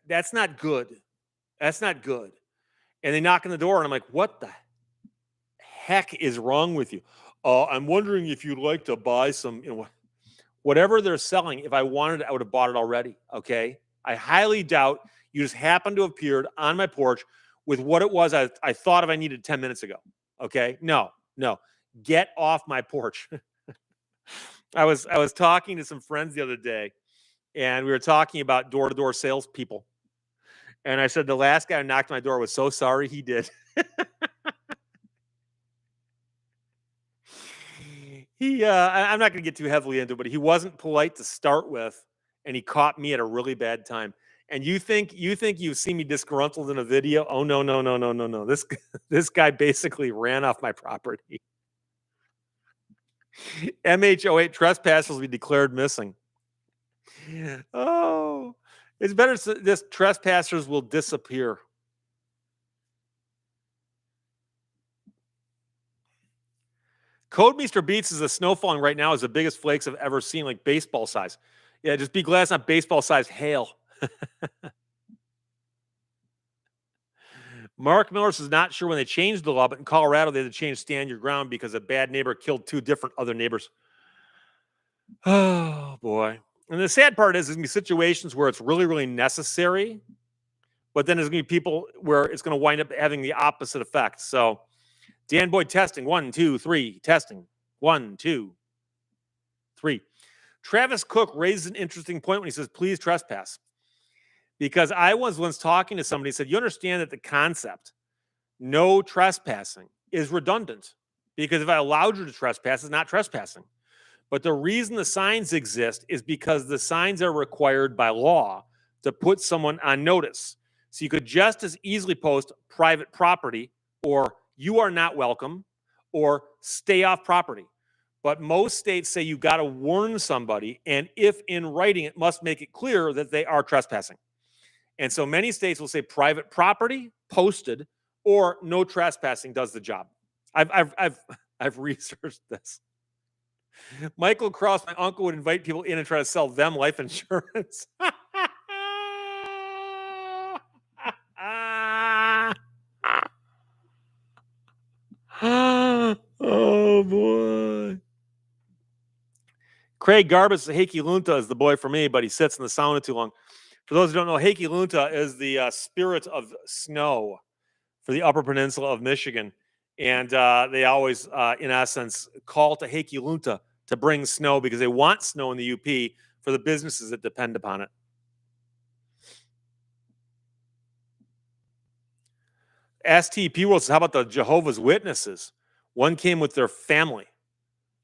Speaker 1: that's not good. That's not good. And they knock on the door and I'm like, what the heck is wrong with you? I'm wondering if you'd like to buy some, whatever they're selling. If I wanted it, I would have bought it already. Okay. I highly doubt you just happened to have appeared on my porch with what it was I thought if I needed 10 minutes ago. Okay. No. Get off my porch. I was talking to some friends the other day and we were talking about door-to-door salespeople. And I said, the last guy who knocked on my door was so sorry he did. I'm not going to get too heavily into it, but he wasn't polite to start with, and he caught me at a really bad time. And you think you've seen me disgruntled in a video? Oh no. This guy basically ran off my property. MH08 trespassers will be declared missing. Oh, it's better. This trespassers will disappear. Code Meester Beats is the snow falling right now is the biggest flakes I've ever seen, like baseball size. Yeah, just be glad it's not baseball size hail. Mark Miller is not sure when they changed the law, but in Colorado they had to change stand your ground because a bad neighbor killed two different other neighbors. Oh boy. And the sad part is there's gonna be situations where it's really, really necessary, but then there's gonna be people where it's gonna wind up having the opposite effect. So Dan Boyd testing 1, 2, 3, testing 1, 2, 3. Travis Cook raises an interesting point when he says, please trespass. Because I was once talking to somebody who said, you understand that the concept, no trespassing, is redundant. Because if I allowed you to trespass, it's not trespassing. But the reason the signs exist is because the signs are required by law to put someone on notice. So you could just as easily post private property or you are not welcome or stay off property. But most states say you got to warn somebody, and if in writing, it must make it clear that they are trespassing. And so many states will say private property posted or no trespassing does the job. I've researched this. Michael Cross, my uncle, would invite people in and try to sell them life insurance. Oh boy. Craig Garbus, Heikki Lunta is the boy for me, but he sits in the sauna too long. For those who don't know, Heikki Lunta is the spirit of snow for the Upper Peninsula of Michigan. And they always, in essence, call to Heikki Lunta to bring snow because they want snow in the UP for the businesses that depend upon it. STP World says, how about the Jehovah's Witnesses? One came with their family.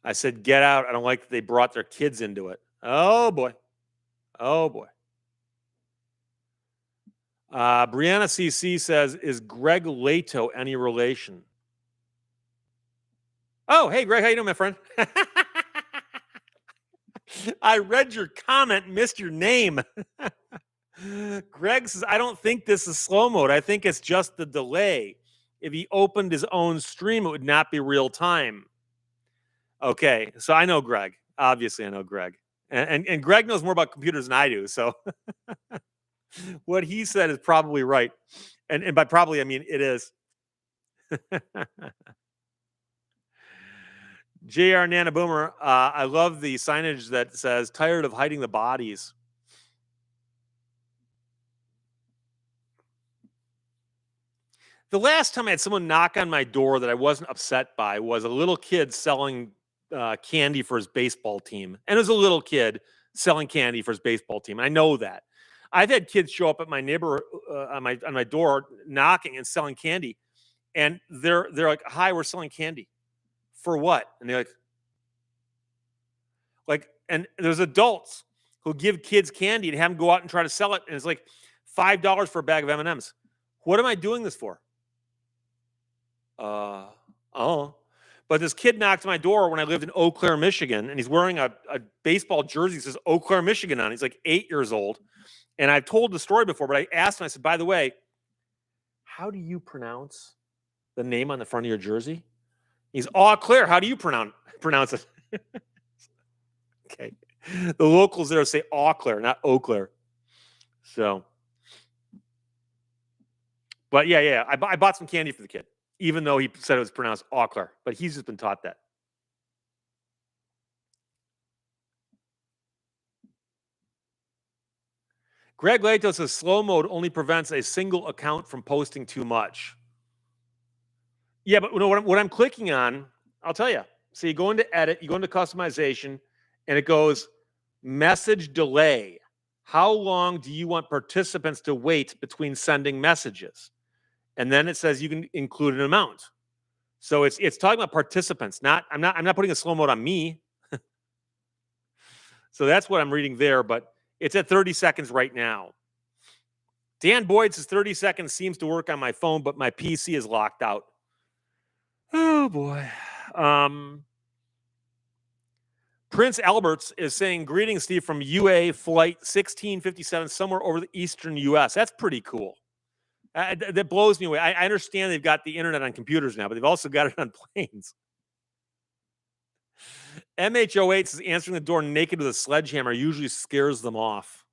Speaker 1: I said, get out. I don't like that they brought their kids into it. Oh, boy. Oh, boy. Brianna CC says, is Greg Lehto any relation? Oh, hey, Greg. How you doing, my friend? I read your comment, missed your name. Greg says, I don't think this is slow mode. I think it's just the delay. If he opened his own stream, it would not be real time. Okay, so I know Greg. Obviously, I know Greg. And Greg knows more about computers than I do. So what he said is probably right. And by probably, I mean it is. JR Nana Boomer, I love the signage that says, tired of hiding the bodies. The last time I had someone knock on my door that I wasn't upset by was a little kid selling candy for his baseball team. And it was a little kid selling candy for his baseball team. And I know that. I've had kids show up at my neighbor on my door knocking and selling candy. And they're like, hi, we're selling candy. For what? And they're like, and there's adults who give kids candy and have them go out and try to sell it. And it's like $5 for a bag of M&Ms. What am I doing this for? Oh. But this kid knocked on my door when I lived in Eau Claire, Michigan, and he's wearing a baseball jersey that says Eau Claire, Michigan on it. He's like 8 years old. And I've told the story before, but I asked him, I said, by the way, how do you pronounce the name on the front of your jersey? He's Eau Claire. How do you pronounce it? Okay. The locals there say Eau Claire, not Eau Claire. So, but yeah. I bought some candy for the kid, even though he said it was pronounced Eau Claire, but he's just been taught that. Greg Lehto says slow mode only prevents a single account from posting too much. Yeah, but you know what I'm clicking on, I'll tell you. So you go into edit, you go into customization, and it goes message delay. How long do you want participants to wait between sending messages? And then it says you can include an amount. So it's talking about participants, not I'm not putting a slow mode on me. So that's what I'm reading there, but it's at 30 seconds right now. Dan Boyd says 30 seconds seems to work on my phone, but my PC is locked out. Oh boy. Prince Alberts is saying, greetings, Steve, from UA Flight 1657, somewhere over the eastern US. That's pretty cool. That blows me away. I understand they've got the internet on computers now, but they've also got it on planes. MH08 says, answering the door naked with a sledgehammer usually scares them off.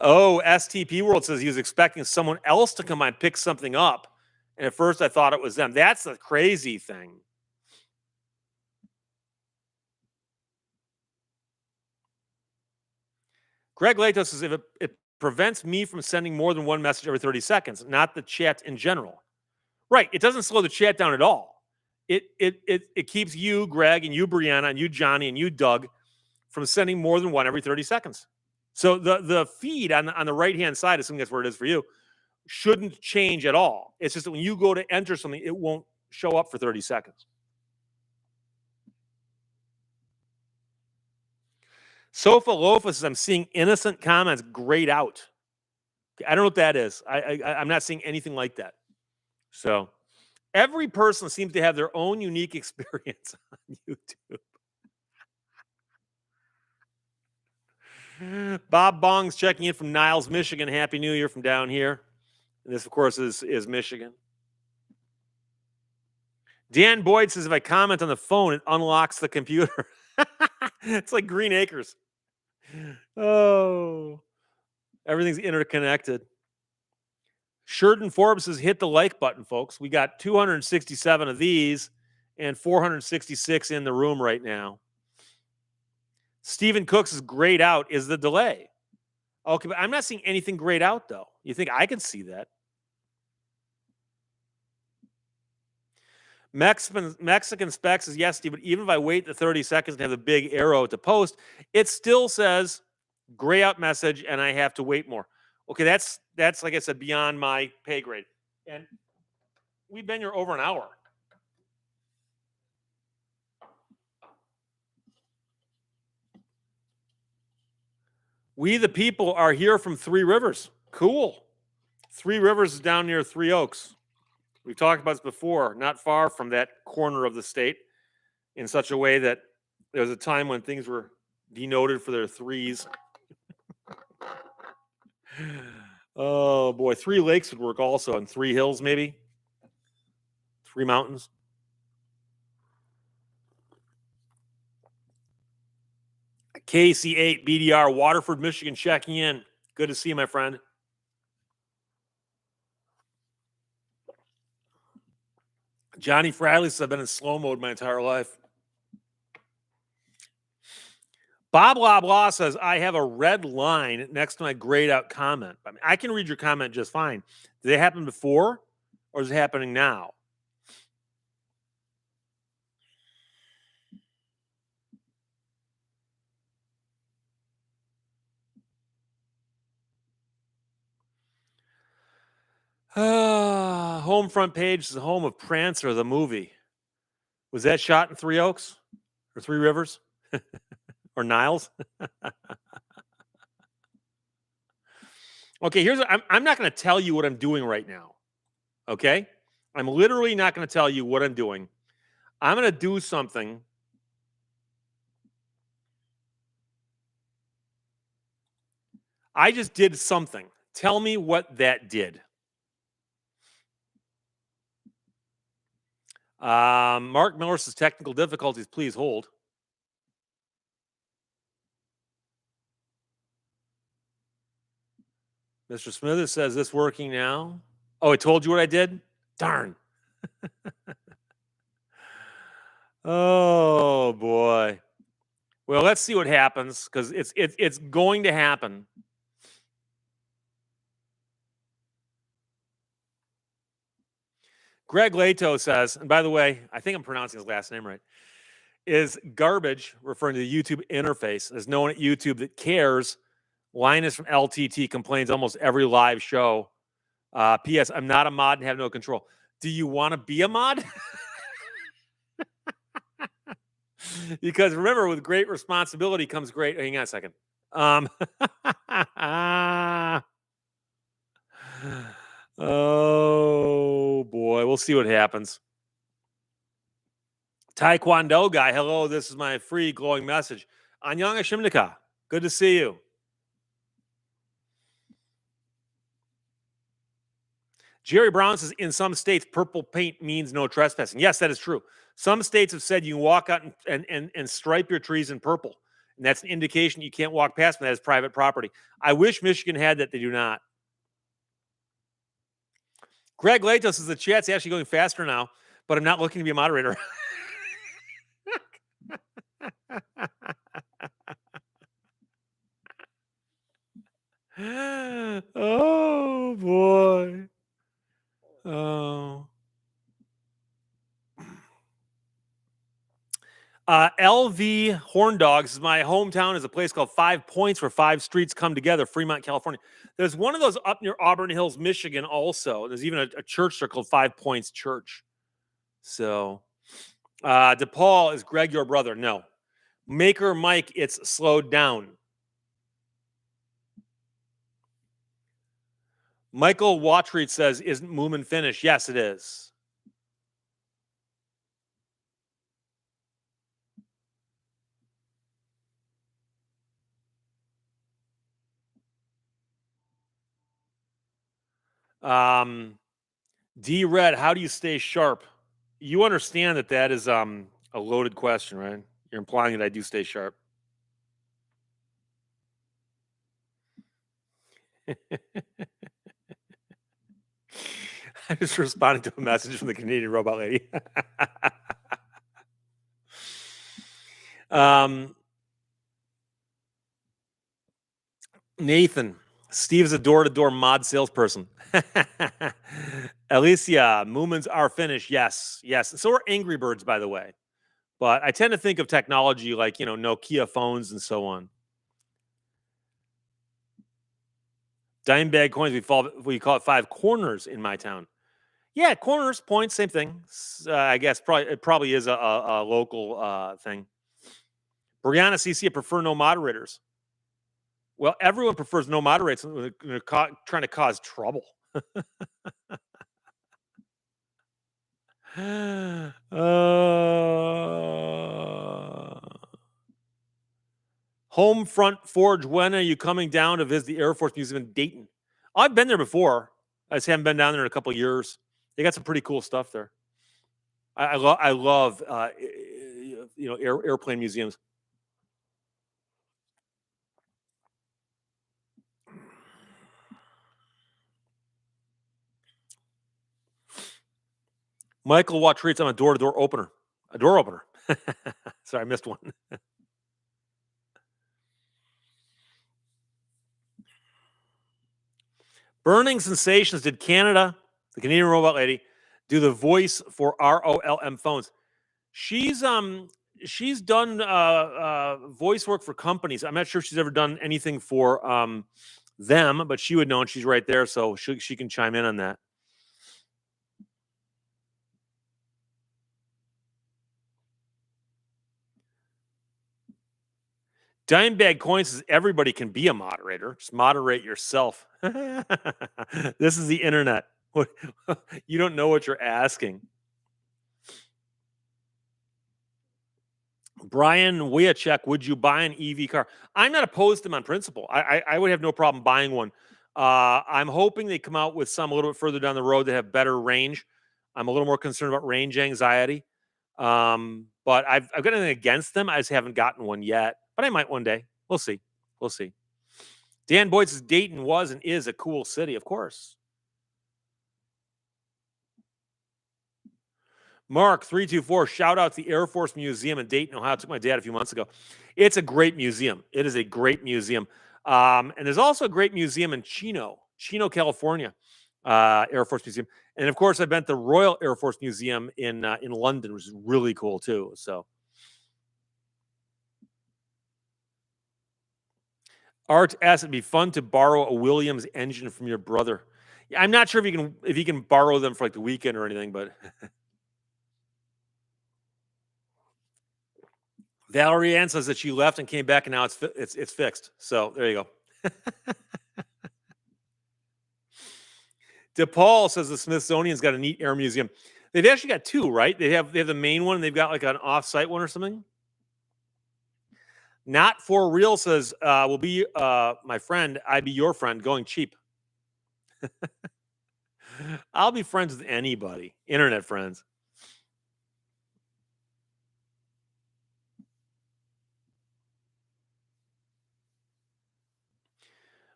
Speaker 1: Oh, STP World says he was expecting someone else to come by and pick something up. And at first I thought it was them. That's the crazy thing. Greg Lehto says, if it prevents me from sending more than one message every 30 seconds, not the chat in general. Right. It doesn't slow the chat down at all. It keeps you, Greg, and you, Brianna, and you, Johnny, and you, Doug, from sending more than one every 30 seconds. So the feed on the right-hand side, assuming that's where it is for you, shouldn't change at all. It's just that when you go to enter something, it won't show up for 30 seconds. Sofa Lofa says, I'm seeing innocent comments grayed out. I don't know what that is. I'm not seeing anything like that. So every person seems to have their own unique experience on YouTube. Bob Bong's checking in from Niles, Michigan. Happy New Year from down here. And this, of course, is Michigan. Dan Boyd says, if I comment on the phone, it unlocks the computer. It's like Green Acres. Oh, everything's interconnected. Sheridan Forbes says, hit the like button, folks. We got 267 of these and 466 in the room right now. Stephen Cooks is grayed out is the delay. Okay, but I'm not seeing anything grayed out, though. You think I can see that? Mexican Spec says, yes, Steve, but even if I wait the 30 seconds and have the big arrow to post, it still says gray out message and I have to wait more. Okay, that's like I said, beyond my pay grade. And we've been here over an hour. We the people are here from Three Rivers. Cool. Three Rivers is down near Three Oaks. We've talked about this before, not far from that corner of the state, in such a way that there was a time when things were denoted for their threes. Oh boy, Three Lakes would work also, and Three Hills maybe, Three Mountains. KC8 BDR Waterford, Michigan, checking in. Good to see you, my friend. Johnny Fradley says, I've been in slow mode my entire life. Bob Blah Blah says, I have a red line next to my grayed out comment. I mean, I can read your comment just fine. Did it happen before or is it happening now? Home front page is the home of Prancer, the movie. Was that shot in Three Oaks or Three Rivers or Niles? Okay, I'm not going to tell you what I'm doing right now. Okay? I'm literally not going to tell you what I'm doing. I'm going to do something. I just did something. Tell me what that did. Mark Miller says technical difficulties. Please hold. Mr. Smithers says this working now. Oh, I told you what I did? Darn. Oh boy. Well, let's see what happens because it's going to happen. Greg Lehto says, and by the way, I think I'm pronouncing his last name right, is garbage, referring to the YouTube interface. There's no one at YouTube that cares. Linus from LTT complains almost every live show. P.S. I'm not a mod and have no control. Do you want to be a mod? Because remember, with great responsibility comes great. Hang on a second. Oh boy, we'll see what happens. Taekwondo guy, hello. This is my free glowing message. Anyang Shimnika, good to see you. Jerry Brown says, in some states, purple paint means no trespassing. Yes, that is true. Some states have said you can walk out and stripe your trees in purple. And that's an indication you can't walk past them. That is private property. I wish Michigan had that. They do not. Greg Latos says the chat's actually going faster now, but I'm not looking to be a moderator. Oh, boy. Oh. LV Horn Dogs, my hometown is a place called Five Points where five streets come together, Fremont, California. There's one of those up near Auburn Hills, Michigan, also. There's even a church there called Five Points Church. So, DePaul, is Greg your brother? No. Maker Mike, it's slowed down. Michael Watreat says, isn't Moomin finished? Yes, it is. D Red, how do you stay sharp? You understand that that is a loaded question, right? You're implying that I do stay sharp. I just responded to a message from the Canadian robot lady. Nathan, Steve's a door-to-door mod salesperson. Alicia, Moomins are finished. Yes, yes. So are Angry Birds, by the way. But I tend to think of technology like, Nokia phones and so on. Dime bag coins, we call it five corners in my town. Yeah, corners, points, same thing. I guess it probably is a local thing. Brianna CC, I prefer no moderators. Well, everyone prefers no moderators when they're trying to cause trouble. Homefront Forge, when are you coming down to visit the Air Force Museum in Dayton? I've been there before. I just haven't been down there in a couple of years. They got some pretty cool stuff there. I love airplane museums. Michael Watt treats I'm a door-to-door opener. A door opener. Sorry, I missed one. Burning Sensations, did Canada, the Canadian robot lady, do the voice for ROLM phones? She's done voice work for companies. I'm not sure if she's ever done anything for them, but she would know, and she's right there, so she can chime in on that. Dimebag Coin says everybody can be a moderator. Just moderate yourself. This is the internet. What you don't know what you're asking. Brian Wiacek, would you buy an EV car? I'm not opposed to them on principle. I would have no problem buying one. I'm hoping they come out with some a little bit further down the road that have better range. I'm a little more concerned about range anxiety. But I've got nothing against them. I just haven't gotten one yet. But I might one day. We'll see. We'll see. Dan Boyd says Dayton was and is a cool city, of course. Mark 324, shout out to the Air Force Museum in Dayton, Ohio. I took my dad a few months ago. It's a great museum. It is a great museum. And there's also a great museum in Chino, California, Air Force Museum. And of course, I've been to the Royal Air Force Museum in London, which is really cool too. So, Art asks, it'd be fun to borrow a Williams engine from your brother. Yeah, I'm not sure if you can borrow them for like the weekend or anything, but Valerie Ann says that she left and came back and now it's fixed. So there you go. DePaul says the Smithsonian's got a neat air museum. They've actually got two, right? They have the main one and they've got like an off-site one or something. Not for real says will be my friend, I'd be your friend, going cheap. I'll be friends with anybody. Internet friends.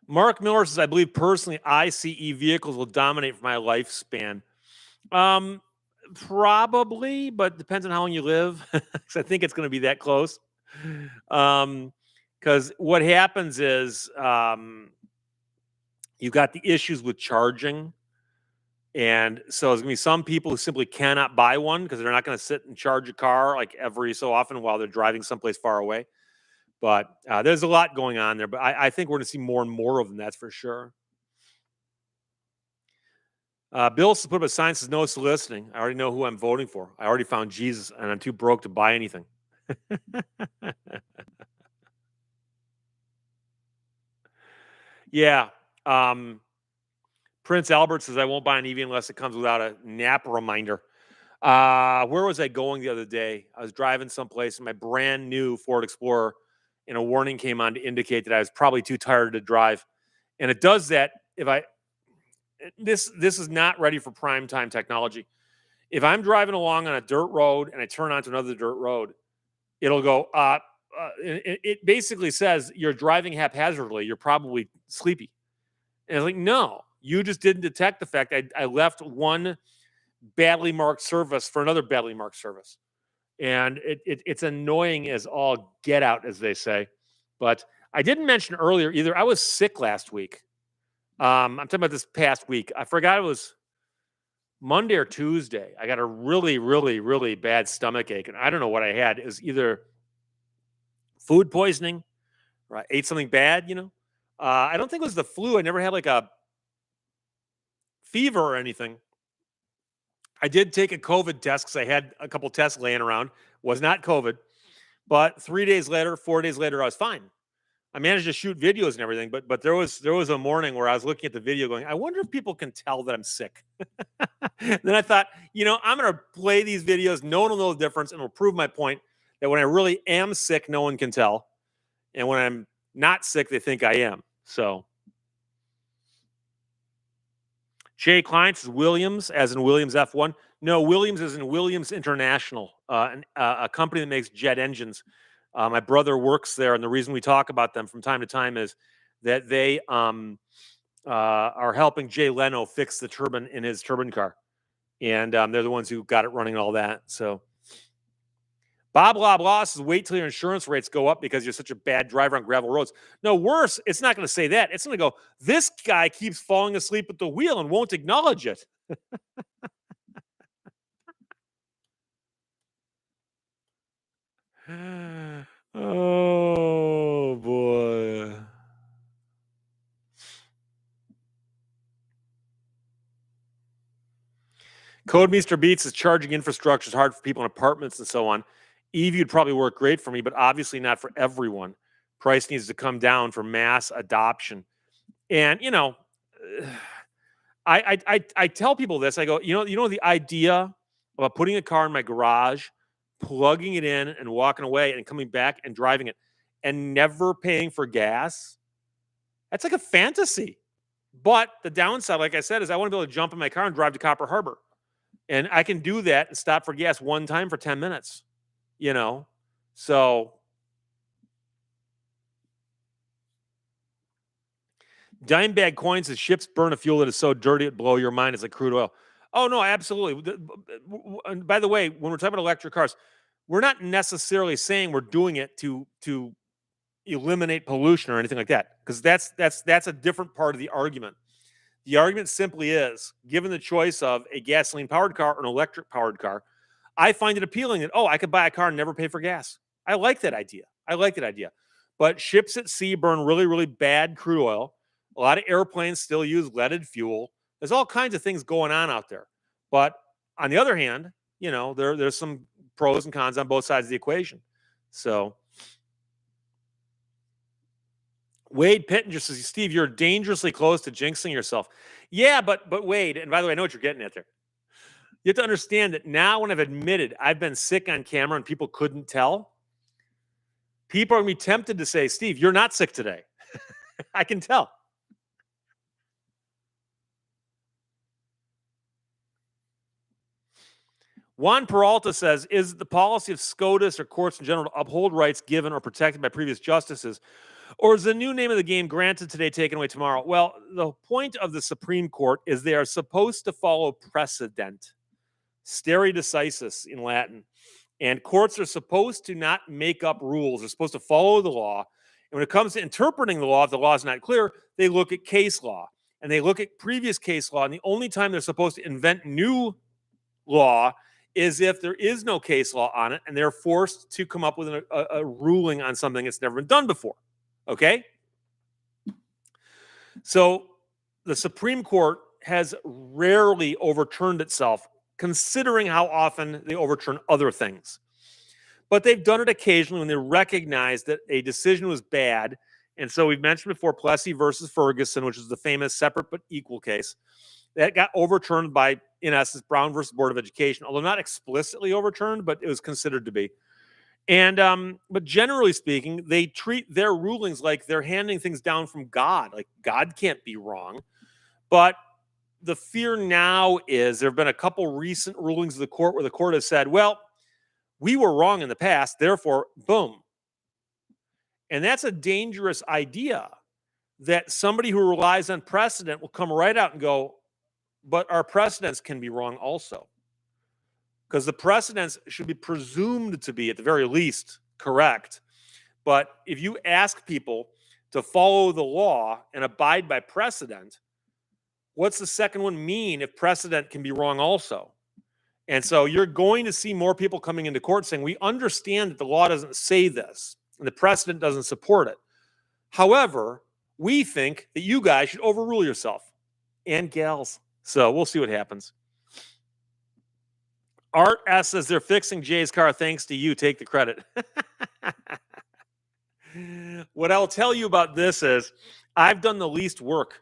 Speaker 1: Mark Miller says, I believe personally ICE vehicles will dominate for my lifespan. Probably, but depends on how long you live. Because I think it's going to be that close. Because what happens is you've got the issues with charging. And so there's going to be some people who simply cannot buy one because they're not going to sit and charge a car like every so often while they're driving someplace far away. But there's a lot going on there. But I think we're going to see more and more of them. That's for sure. Bill put up a sign says no soliciting. I already know who I'm voting for. I already found Jesus, and I'm too broke to buy anything. Yeah. Prince Albert says I won't buy an EV unless it comes without a nap reminder. Where was I going the other day? I was driving someplace in my brand new Ford Explorer, and a warning came on to indicate that I was probably too tired to drive. And it does that if I this is not ready for prime time technology. If I'm driving along on a dirt road and I turn onto another dirt road, it'll go it basically says you're driving haphazardly, you're probably sleepy. And it's like, no, you just didn't detect the fact I left one badly marked service for another badly marked service. And it's annoying as all get out, as they say. But I didn't mention earlier either. I was sick last week. I'm talking about this past week. I forgot it was Monday or Tuesday. I got a really, really, really bad stomach ache. And I don't know what I had. It was either food poisoning or I ate something bad, I don't think it was the flu. I never had like a fever or anything. I did take a COVID test because I had a couple tests laying around. Was not COVID. But 4 days later, I was fine. I managed to shoot videos and everything, but there was a morning where I was looking at the video going, I wonder if people can tell that I'm sick. Then I thought, I'm going to play these videos. No one will know the difference, and will prove my point that when I really am sick, no one can tell. And when I'm not sick, they think I am. So Jay Klein says Williams, as in Williams F1. No, Williams is in Williams International, a company that makes jet engines. My brother works there, and the reason we talk about them from time to time is that they are helping Jay Leno fix the turbine in his turbine car, and they're the ones who got it running and all that. So, Bob Loblaw says, wait till your insurance rates go up because you're such a bad driver on gravel roads. No, worse, it's not going to say that. It's going to go, this guy keeps falling asleep at the wheel and won't acknowledge it. Oh, boy. Code Meester Beats is charging infrastructure is hard for people in apartments and so on. EV would probably work great for me, but obviously not for everyone. Price needs to come down for mass adoption. And, I tell people this. I go, the idea about putting a car in my garage, plugging it in, and walking away, and coming back and driving it, and never paying for gas. That's like a fantasy. But the downside, like I said, is I want to be able to jump in my car and drive to Copper Harbor, and I can do that and stop for gas one time for 10 minutes. You know, so Dimebag Coin says ships burn a fuel that is so dirty it blow your mind. It's like crude oil. Oh no, absolutely. And by the way, when we're talking about electric cars, we're not necessarily saying we're doing it to eliminate pollution or anything like that, because that's a different part of the argument. The argument simply is, given the choice of a gasoline powered car or an electric powered car, I find it appealing that, I could buy a car and never pay for gas. I like that idea. I like that idea. But ships at sea burn really, really bad crude oil. A lot of airplanes still use leaded fuel. There's all kinds of things going on out there. But on the other hand, there's some pros and cons on both sides of the equation. So Wade Pittenger says, Steve, you're dangerously close to jinxing yourself. Yeah, but Wade, and by the way, I know what you're getting at there. You have to understand that now, when I've admitted I've been sick on camera and people couldn't tell, people are going to be tempted to say, Steve, you're not sick today. I can tell. Juan Peralta says, is the policy of SCOTUS or courts in general to uphold rights given or protected by previous justices, or is the new name of the game granted today, taken away tomorrow? Well, the point of the Supreme Court is they are supposed to follow precedent, stare decisis in Latin. And courts are supposed to not make up rules. They're supposed to follow the law. And when it comes to interpreting the law, if the law is not clear, they look at case law. And they look at previous case law. And the only time they're supposed to invent new law is if there is no case law on it, and they're forced to come up with a ruling on something that's never been done before. Okay? So the Supreme Court has rarely overturned itself, considering how often they overturn other things. But they've done it occasionally when they recognize that a decision was bad. And so we've mentioned before Plessy versus Ferguson, which is the famous separate but equal case. That got overturned by, in essence, Brown versus Board of Education, although not explicitly overturned, but it was considered to be. And but generally speaking, they treat their rulings like they're handing things down from God. Like God can't be wrong. But the fear now is there have been a couple recent rulings of the court where the court has said, well, we were wrong in the past, therefore, boom. And that's a dangerous idea, that somebody who relies on precedent will come right out and go, but our precedents can be wrong also. Because the precedents should be presumed to be, at the very least, correct. But if you ask people to follow the law and abide by precedent, what's the second one mean if precedent can be wrong also? And so you're going to see more people coming into court saying, we understand that the law doesn't say this and the precedent doesn't support it. However, we think that you guys should overrule yourself, and gals. So we'll see what happens. Art S says they're fixing Jay's car thanks to you. Take the credit. What I'll tell you about this is I've done the least work.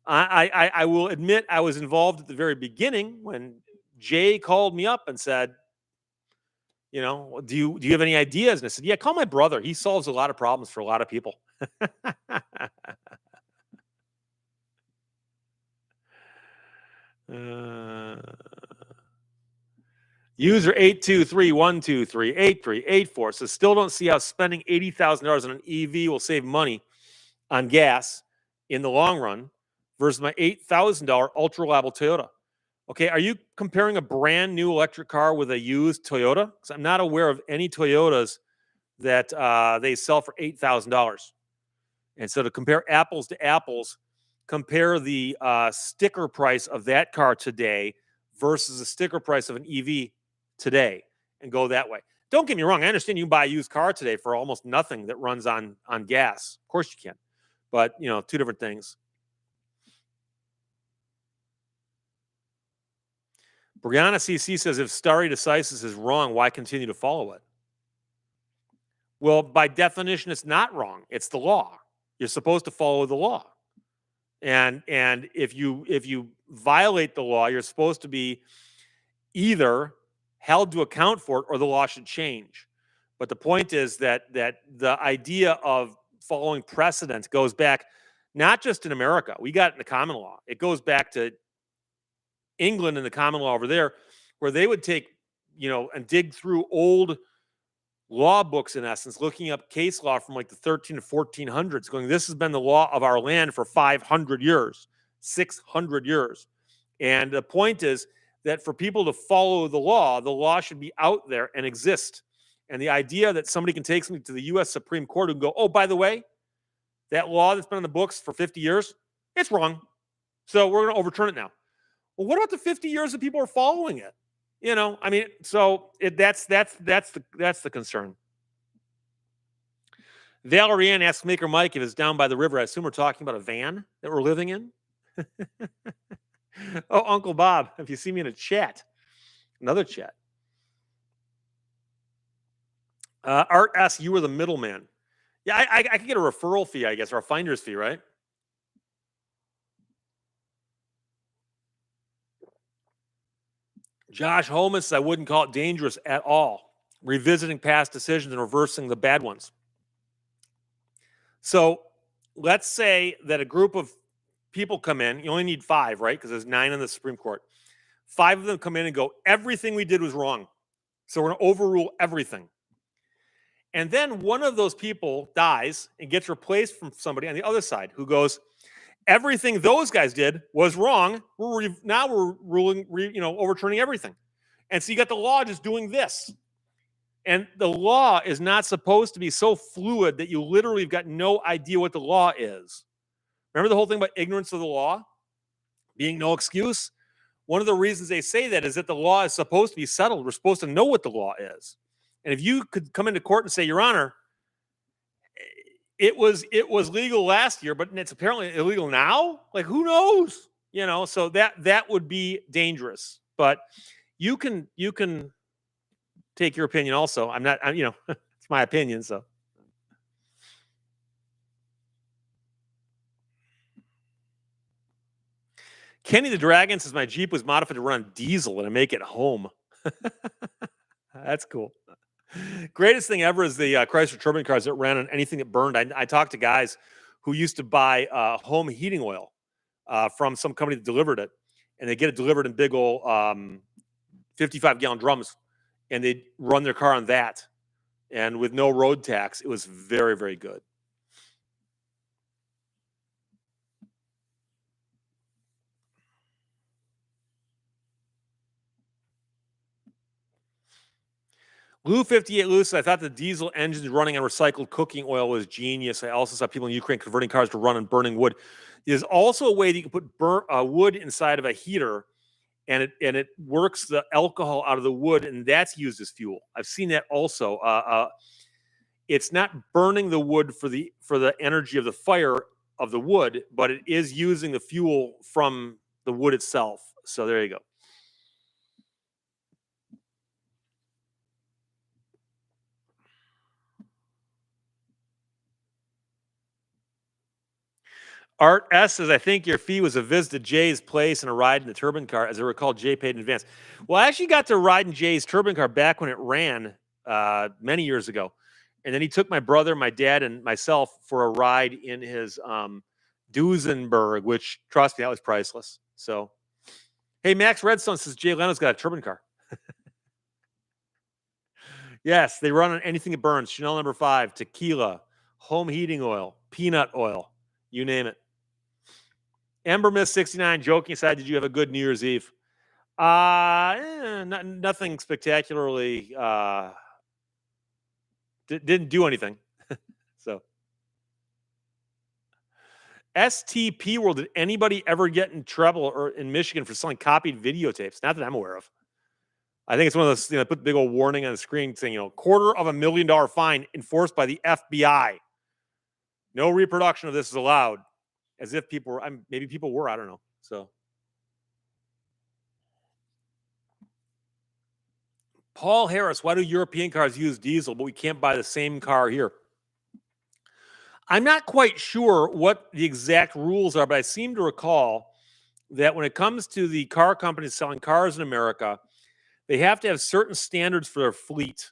Speaker 1: I will admit I was involved at the very beginning when Jay called me up and said, do you have any ideas? And I said, yeah, call my brother. He solves a lot of problems for a lot of people. User 823-123-8384 says, still don't see how spending $80,000 on an EV will save money on gas in the long run versus my $8,000 ultra reliable Toyota. Okay, are you comparing a brand new electric car with a used Toyota? Because I'm not aware of any Toyotas that they sell for $8,000. And so to compare apples to apples, compare the sticker price of that car today versus the sticker price of an EV today, and go that way. Don't get me wrong. I understand you can buy a used car today for almost nothing that runs on gas. Of course you can. But, two different things. Brianna CC says, if stare decisis is wrong, why continue to follow it? Well, by definition, it's not wrong. It's the law. You're supposed to follow the law. And if you violate the law, you're supposed to be either held to account for it or the law should change. But the point is that the idea of following precedent goes back not just in America. We got it in the common law. It goes back to England and the common law over there, where they would take, and dig through old law books in essence, looking up case law from like the 13 to 1400s, going, this has been the law of our land for 500 years, 600 years. And the point is that for people to follow the law should be out there and exist. And the idea that somebody can take something to the US Supreme Court and go, oh, by the way, that law that's been on the books for 50 years, it's wrong. So we're going to overturn it now. Well, what about the 50 years that people are following it? So that's the concern. Valerie Ann asks Maker Mike if it's down by the river. I assume we're talking about a van that we're living in. Oh, Uncle Bob, if you see me in a chat, another chat. Art asks, you were the middleman. Yeah, I could get a referral fee, I guess, or a finder's fee, right? Josh Holmes, I wouldn't call it dangerous at all. Revisiting past decisions and reversing the bad ones. So let's say that a group of people come in. You only need 5, right? Because there's 9 in the Supreme Court. 5 of them come in and go, everything we did was wrong. So we're going to overrule everything. And then one of those people dies and gets replaced from somebody on the other side who goes, everything those guys did was wrong. Now we're ruling, overturning everything. And so you got the law just doing this. And the law is not supposed to be so fluid that you literally have got no idea what the law is. Remember the whole thing about ignorance of the law being no excuse? One of the reasons they say that is that the law is supposed to be settled. We're supposed to know what the law is. And if you could come into court and say, Your Honor, it was legal last year, but it's apparently illegal now. Like, who knows? So that would be dangerous. But you can take your opinion also. I'm not, it's my opinion. So Kenny the Dragon says my Jeep was modified to run diesel and I make it home. That's cool. Greatest thing ever is the Chrysler turbine cars that ran on anything that burned. I talked to guys who used to buy home heating oil from some company that delivered it, and they get it delivered in big old 55-gallon drums, and they run their car on that, and with no road tax, it was very, very good. Lou 58 Lou says, I thought the diesel engines running on recycled cooking oil was genius. I also saw people in Ukraine converting cars to run on burning wood. There's also a way that you can put wood inside of a heater, and it works the alcohol out of the wood, and that's used as fuel. I've seen that also. It's not burning the wood for the energy of the fire of the wood, but it is using the fuel from the wood itself. So there you go. Art S says, I think your fee was a visit to Jay's place and a ride in the turbine car. As I recall, Jay paid in advance. Well, I actually got to ride in Jay's turbine car back when it ran many years ago. And then he took my brother, my dad, and myself for a ride in his Duesenberg, which, trust me, that was priceless. So, hey, Max Redstone says Jay Leno's got a turbine car. Yes, they run on anything that burns. Chanel number 5, tequila, home heating oil, peanut oil, you name it. Ember Miss 69, joking aside, did you have a good New Year's Eve? Nothing spectacularly. Didn't do anything. So, STP World, did anybody ever get in trouble or in Michigan for selling copied videotapes? Not that I'm aware of. I think it's one of those, put the big old warning on the screen saying, $250,000 fine enforced by the FBI. No reproduction of this is allowed. As if people were, maybe people were, I don't know. So, Paul Harris, why do European cars use diesel, but we can't buy the same car here? I'm not quite sure what the exact rules are, but I seem to recall that when it comes to the car companies selling cars in America, they have to have certain standards for their fleet.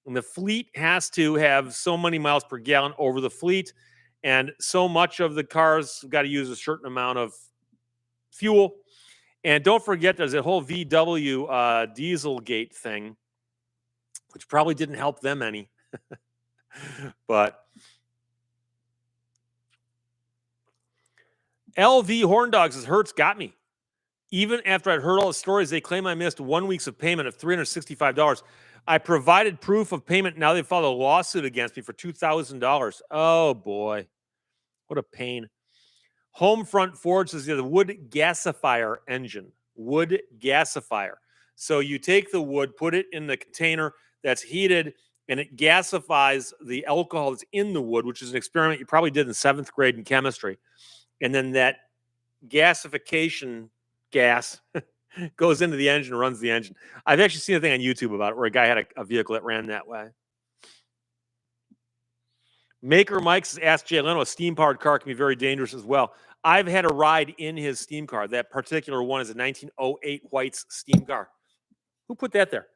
Speaker 1: And the fleet has to have so many miles per gallon over the fleet. And so much of the cars got to use a certain amount of fuel. And don't forget, there's a whole VW Dieselgate thing, which probably didn't help them any. But LV Horn Dogs says Hertz got me. Even after I'd heard all the stories, they claim I missed 1 week's of payment of $365. I provided proof of payment. Now they filed a lawsuit against me for $2,000. Oh boy, what a pain. Homefront Ford says the wood gasifier engine. Wood gasifier. So you take the wood, put it in the container that's heated, and it gasifies the alcohol that's in the wood, which is an experiment you probably did in 7th grade in chemistry. And then that gasification gas goes into the engine, runs the engine. I've actually seen a thing on YouTube about it where a guy had a vehicle that ran that way. Maker Mike says, ask Jay Leno, a steam-powered car can be very dangerous as well. I've had a ride in his steam car. That particular one is a 1908 White's steam car. Who put that there?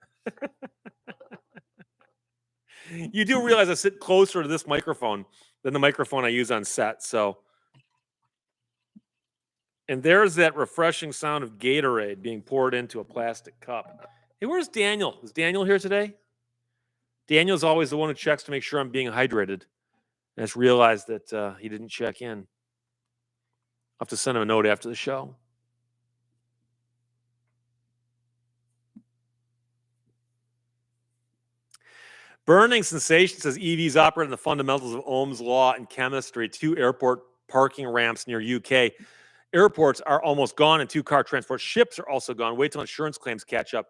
Speaker 1: You do realize I sit closer to this microphone than the microphone I use on set, so. And there's that refreshing sound of Gatorade being poured into a plastic cup. Hey, where's Daniel? Is Daniel here today? Daniel's always the one who checks to make sure I'm being hydrated. I just realized that he didn't check in. I'll have to send him a note after the show. Burning Sensation says EVs operate on the fundamentals of Ohm's law and chemistry. 2 airport parking ramps near UK. Airports are almost gone and 2 car transport. Ships are also gone. Wait till insurance claims catch up.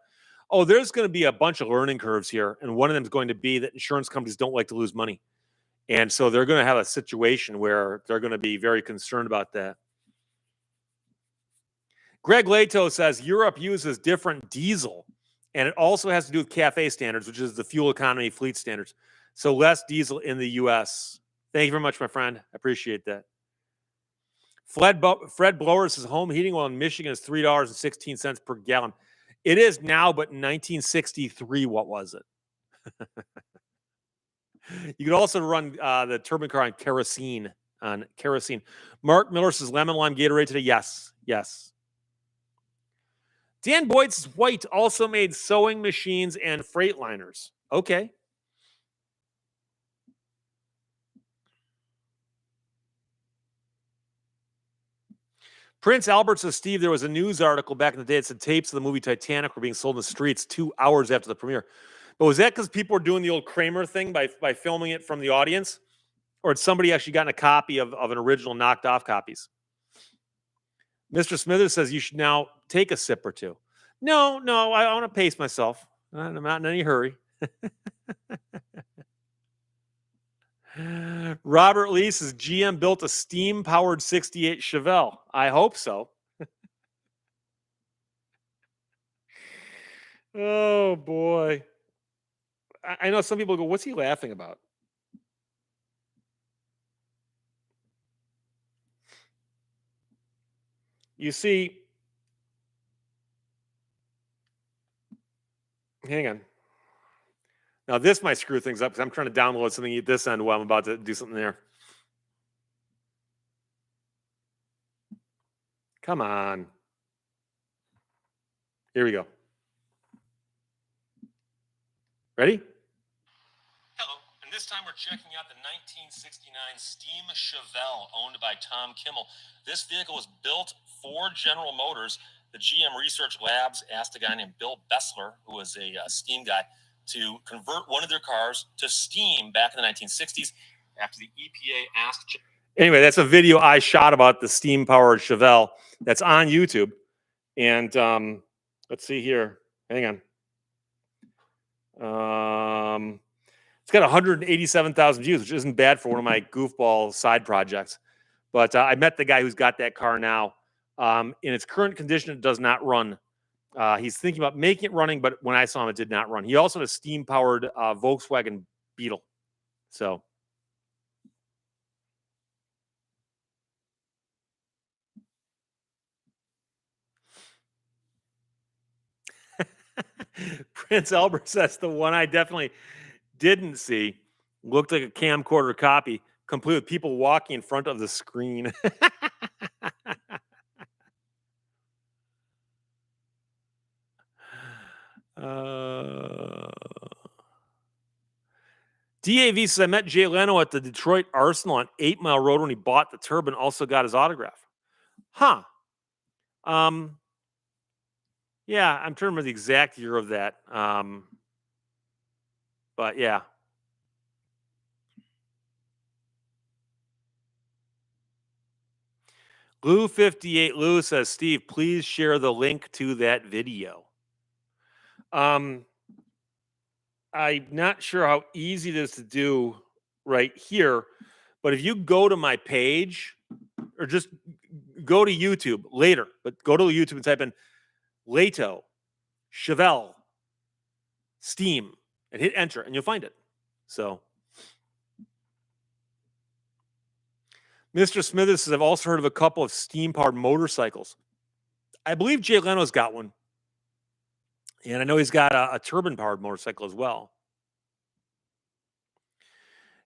Speaker 1: Oh, there's going to be a bunch of learning curves here. And one of them is going to be that insurance companies don't like to lose money. And so they're going to have a situation where they're going to be very concerned about that. Greg Lehto says Europe uses different diesel, and it also has to do with CAFE standards, which is the fuel economy fleet standards. So less diesel in the U.S. Thank you very much, my friend. I appreciate that. Fred Blower says home heating oil in Michigan is $3.16 per gallon. It is now, but in 1963, what was it? You could also run the turbine car on kerosene. Mark Miller says lemon lime Gatorade today. Yes. Dan Boyd says White also made sewing machines and Freightliners. Okay. Prince Albert says, Steve, there was a news article back in the day that said tapes of the movie Titanic were being sold in the streets 2 hours after the premiere. But was that because people were doing the old Kramer thing by filming it from the audience? Or had somebody actually gotten a copy of an original knocked off copies? Mr. Smithers says you should now take a sip or two. No, I want to pace myself. I'm not in any hurry. Robert Lee says GM built a steam-powered 68 Chevelle. I hope so. Oh, boy. I know some people go, what's he laughing about? You see, hang on. Now, this might screw things up because I'm trying to download something at this end while I'm about to do something there. Come on. Here we go. Ready?
Speaker 2: Hello, and this time we're checking out the 1969 Steam Chevelle owned by Tom Kimmel. This vehicle was built for General Motors. The GM Research Labs asked a guy named Bill Bessler, who was a steam guy, to convert one of their cars to steam back in the 1960s after the EPA asked.
Speaker 1: Anyway, that's a video I shot about the steam-powered Chevelle that's on YouTube. And let's see here. Hang on. It's got 187,000 views, which isn't bad for one of my goofball side projects. But I met the guy who's got that car now. In its current condition, it does not run. He's thinking about making it running, but when I saw him, it did not run. He also had a steam-powered Volkswagen Beetle. So Prince Albert says the one I definitely didn't see looked like a camcorder copy, complete with people walking in front of the screen. uh, DAV says I met Jay Leno at the Detroit Arsenal on 8 Mile Road when he bought the turban. Also got his autograph. Huh. Um. Yeah, I'm trying to remember the exact year of that. But yeah. Lou58 Lou says, Steve, please share the link to that video. I'm not sure how easy it is to do right here, but if you go to my page or just go to YouTube later, but go to YouTube and type in Lehto, Chevelle, Steam, and hit enter, and you'll find it. So, Mr. Smithers says, I've also heard of a couple of steam-powered motorcycles. I believe Jay Leno's got one. And I know he's got a turbine-powered motorcycle as well.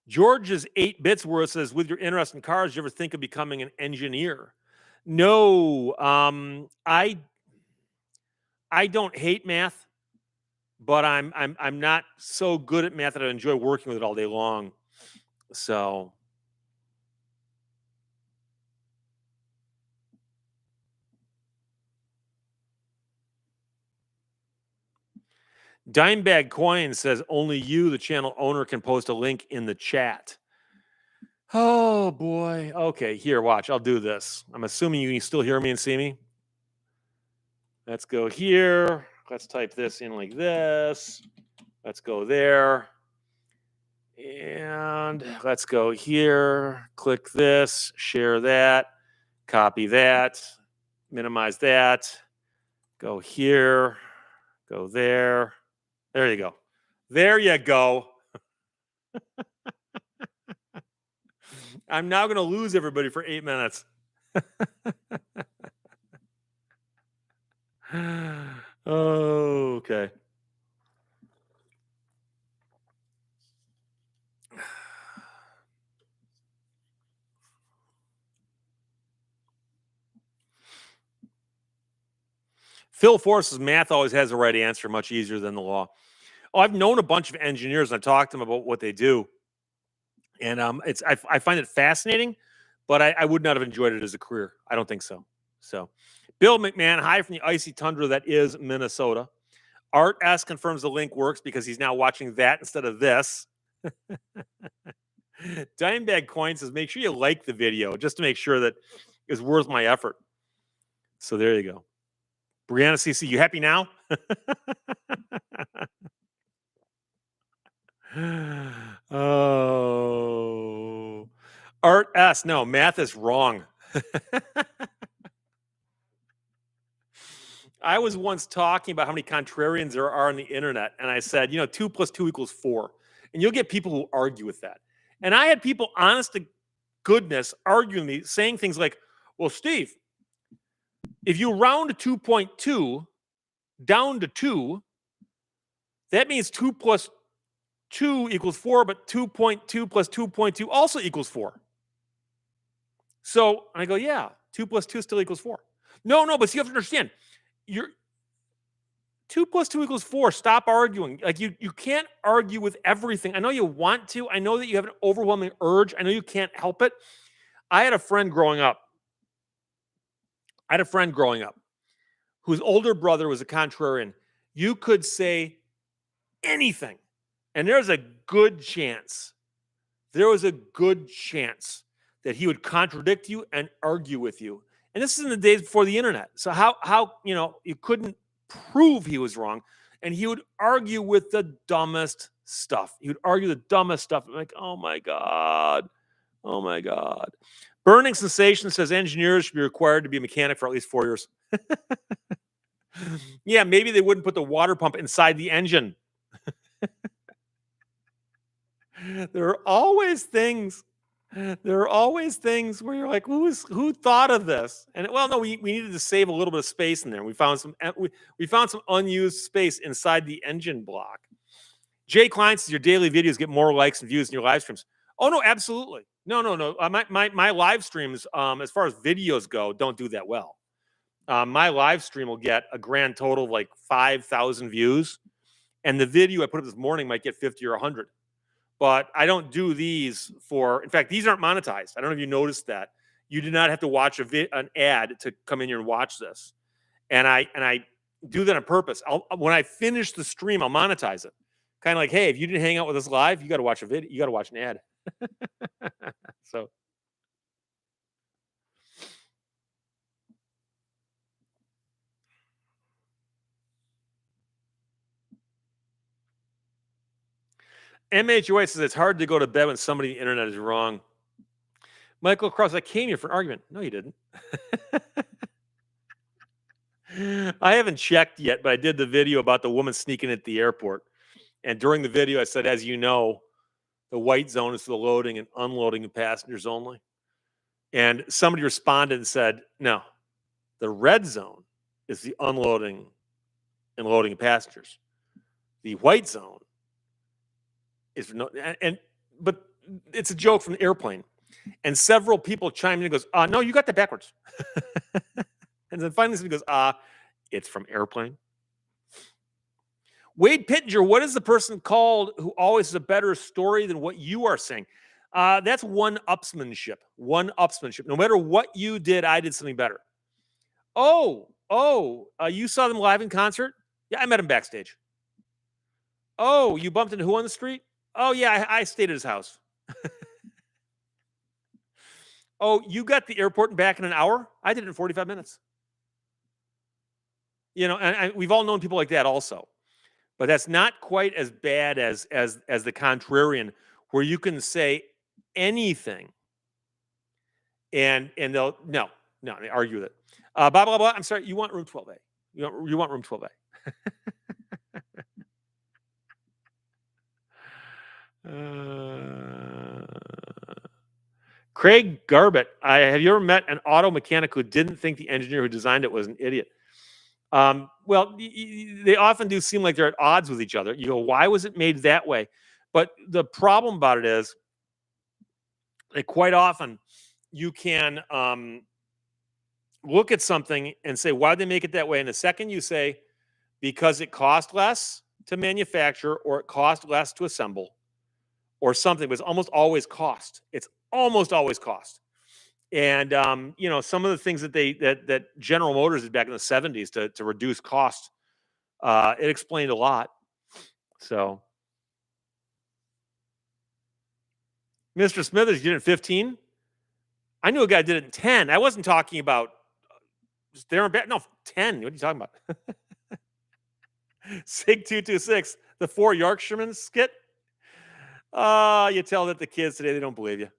Speaker 1: George's 8 bits worth says, with your interest in cars, you ever think of becoming an engineer? No, I don't hate math, but I'm not so good at math that I enjoy working with it all day long. So Dimebag Coin says only you, the channel owner, can post a link in the chat. Oh boy. Okay, here, watch. I'll do this. I'm assuming you can still hear me and see me. Let's go here. Let's type this in like this. Let's go there. And let's go here. Click this, share that, copy that, minimize that. Go here, go there. There you go. There you go. I'm now going to lose everybody for 8 minutes. Okay. Phil Force's math always has the right answer, much easier than the law. Oh, I've known a bunch of engineers and I've talked to them about what they do. And I find it fascinating, but I would not have enjoyed it as a career. I don't think so. So, Bill McMahon, hi from the icy tundra that is Minnesota. Art S confirms the link works because he's now watching that instead of this. Dimebag Coin says, make sure you like the video just to make sure that it's worth my effort. So there you go. Brianna CC, you happy now? Oh. Art S, no, math is wrong. I was once talking about how many contrarians there are on the internet, and I said, 2 plus 2 equals 4. And you'll get people who argue with that. And I had people, honest to goodness, arguing me, saying things like, well, Steve, if you round 2.2 down to 2, that means 2 plus 2 equals 4, but 2.2 plus 2.2 also equals 4. So I go, yeah, 2 plus 2 still equals 4. No, but you have to understand, you're 2 plus 2 equals 4. Stop arguing. Like you can't argue with everything. I know you want to. I know that you have an overwhelming urge. I know you can't help it. I had a friend growing up whose older brother was a contrarian. You could say anything, and there was a good chance that he would contradict you and argue with you. And this is in the days before the internet. So how you couldn't prove he was wrong, and he would argue with the dumbest stuff. He would argue the dumbest stuff. I'm like, oh my god. Burning Sensation says engineers should be required to be a mechanic for at least 4 years. Yeah, maybe they wouldn't put the water pump inside the engine. There are always things There are always things where you're like, who thought of this? And well, no, we needed to save a little bit of space in there. We found some unused space inside the engine block. Jay Klein says your daily videos get more likes and views than your live streams. Oh no, absolutely. No. My live streams, as far as videos go, don't do that well. My live stream will get a grand total of like 5,000 views, and the video I put up this morning might get 50 or 100. But I don't do these for. In fact, these aren't monetized. I don't know if you noticed that. You do not have to watch an ad to come in here and watch this. And I do that on purpose. When I finish the stream, I'll monetize it. Kind of like, hey, if you didn't hang out with us live, you got to watch a video. You got to watch an ad. So MHOA says it's hard to go to bed when somebody on the internet is wrong. Michael Cross, I came here for an argument. No, you didn't. I haven't checked yet, but I did the video about the woman sneaking at the airport. And during the video, I said, as you know, the white zone is for the loading and unloading of passengers only. And somebody responded and said, no, the red zone is the unloading and loading of passengers. The white zone is for no, but it's a joke from the airplane. And several people chimed in and goes, no, you got that backwards. And then finally somebody goes, it's from airplane. Wade Pittenger, what is the person called who always has a better story than what you are saying? That's one-upsmanship. One-upsmanship. No matter what you did, I did something better. You saw them live in concert? Yeah, I met him backstage. Oh, you bumped into who on the street? Oh, yeah, I stayed at his house. Oh, you got the airport and back in an hour? I did it in 45 minutes. And we've all known people like that also. But that's not quite as bad as the contrarian, where you can say anything and they'll they argue with it. Blah blah blah. I'm sorry, you want room 12A. You want room 12A. Craig Garbett, have you ever met an auto mechanic who didn't think the engineer who designed it was an idiot? Well, they often do seem like they're at odds with each other. You go, why was it made that way? But the problem about it is that quite often you can look at something and say, why did they make it that way? And the second you say, because it cost less to manufacture or it cost less to assemble or something, but it's almost always cost. It's almost always cost. And some of the things that General Motors did back in the 70s to reduce costs, it explained a lot. So, Mr. Smithers, you did it in 15. I knew a guy did it in 10. I wasn't talking about staring back. No, 10. What are you talking about? Sig 226, the 4 Yorkshiremen skit. You tell that the kids today, they don't believe you.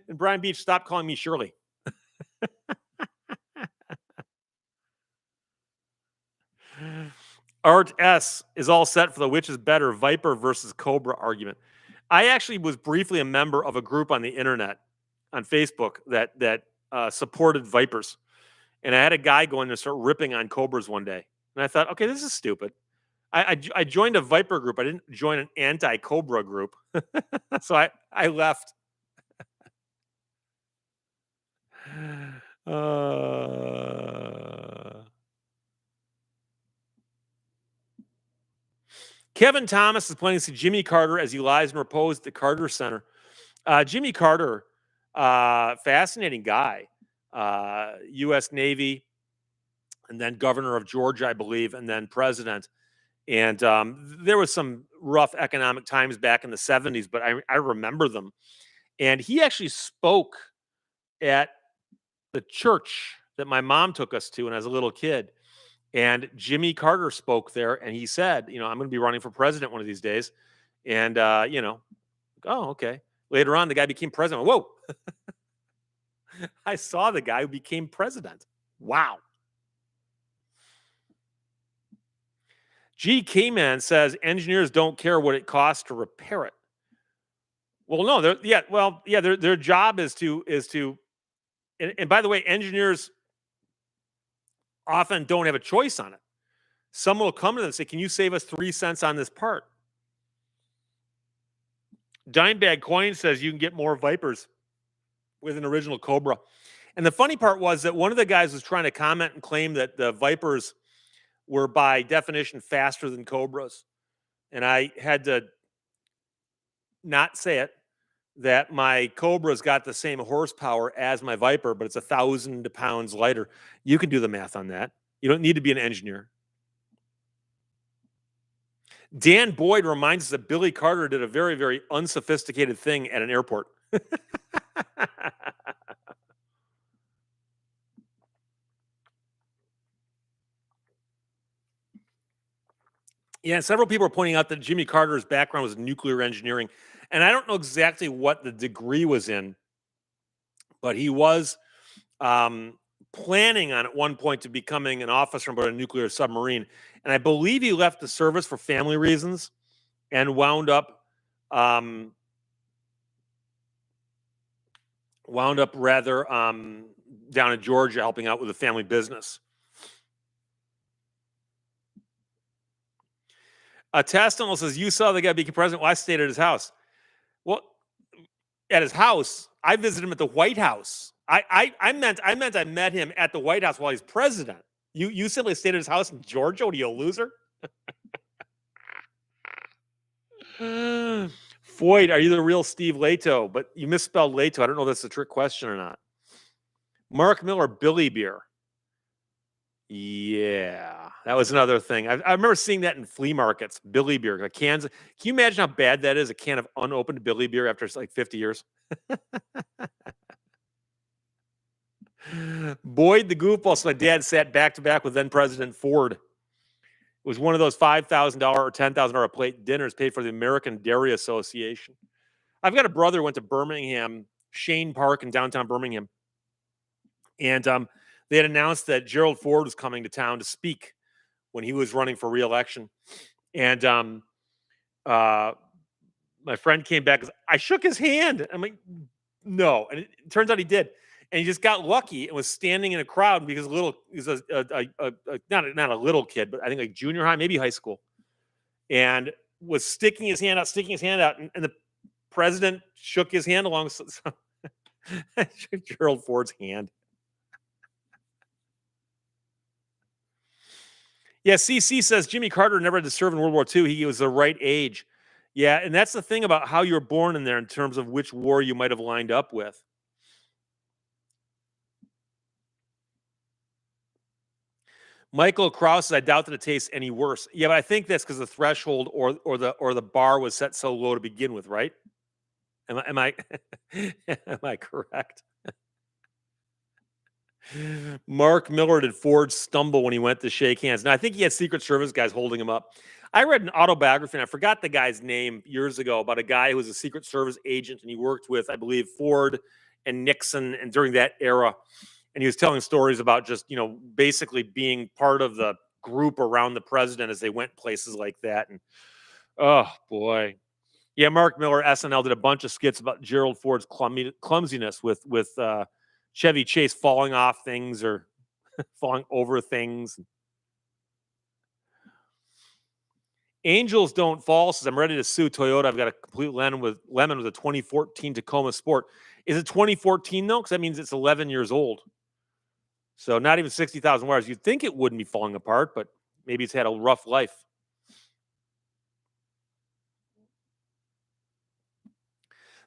Speaker 1: And Brian Beach, stop calling me Shirley. Art S is all set for the which is better, Viper versus Cobra argument. I actually was briefly a member of a group on the internet, on Facebook, that supported Vipers. And I had a guy go in and start ripping on Cobras one day. And I thought, okay, this is stupid. I joined a Viper group. I didn't join an anti-Cobra group. So I left. Kevin Thomas is planning to see Jimmy Carter as he lies in repose at the Carter Center. Jimmy Carter, fascinating guy. U.S. Navy, and then governor of Georgia, I believe, and then president. And there was some rough economic times back in the 70s, but I remember them. And he actually spoke at the church that my mom took us to when I was a little kid. And Jimmy Carter spoke there, and he said, I'm going to be running for president one of these days. And, oh, okay. Later on, the guy became president. Whoa. I saw the guy who became president. Wow. GK Man says engineers don't care what it costs to repair it. Well, no, their job is to and by the way, engineers often don't have a choice on it. Someone will come to them and say, "Can you save us 3 cents on this part?" Dimebag Coin says you can get more Vipers with an original Cobra. And the funny part was that one of the guys was trying to comment and claim that the Vipers were by definition faster than Cobras. And I had to not say it, that my Cobra's got the same horsepower as my Viper, but it's 1,000 pounds lighter. You can do the math on that. You don't need to be an engineer. Dan Boyd reminds us that Billy Carter did a very, very unsophisticated thing at an airport. Yeah, several people are pointing out that Jimmy Carter's background was in nuclear engineering. And I don't know exactly what the degree was in, but he was planning on at one point to becoming an officer aboard a nuclear submarine. And I believe he left the service for family reasons and um, wound up rather down in Georgia helping out with a family business. Testimonial says, you saw the guy become president. Well, I stayed at his house. Well, at his house, I visited him at the White House. I meant I met him at the White House while he's president. You simply stayed at his house in Georgia? What are you, a loser? Foyd, are you the real Steve Lehto? But you misspelled Lehto. I don't know if that's a trick question or not. Mark Miller, Billy Beer. Yeah, that was another thing. I remember seeing that in flea markets. Billy Beer, like cans. Can you imagine how bad that is? A can of unopened Billy Beer after like 50 years. Boyd the goofball. So my dad sat back to back with then President Ford. It was one of those $5,000 or $10,000 plate dinners paid for the American Dairy Association. I've got a brother who went to Birmingham, Shane Park in downtown Birmingham, and they had announced that Gerald Ford was coming to town to speak when he was running for re-election. And my friend came back. I shook his hand. I'm like, no. And it turns out he did. And he just got lucky and was standing in a crowd because he's not a little kid, but I think like junior high, maybe high school, and was sticking his hand out, and the president shook his hand along. So Gerald Ford's hand. Yeah, CC says Jimmy Carter never had to serve in World War II. He was the right age. Yeah, and that's the thing about how you were born in there in terms of which war you might have lined up with. Michael Krause says, I doubt that it tastes any worse. Yeah, but I think that's because the threshold or the bar was set so low to begin with, right? Am I am I correct? Mark Miller, did Ford stumble when he went to shake hands? Now I think he had Secret Service guys holding him up. I read an autobiography, and I forgot the guy's name years ago, about a guy who was a Secret Service agent, and he worked with, I believe, Ford and Nixon, and during that era. And he was telling stories about just, basically being part of the group around the president as they went places like that. And oh boy. Yeah, Mark Miller, SNL, did a bunch of skits about Gerald Ford's clumsiness with Chevy Chase falling off things or falling over things. Angels don't fall says, I'm ready to sue Toyota. I've got a complete lemon with a 2014 Tacoma Sport. Is it 2014 though? Because that means it's 11 years old. So not even 60,000 wires. You'd think it wouldn't be falling apart, but maybe it's had a rough life.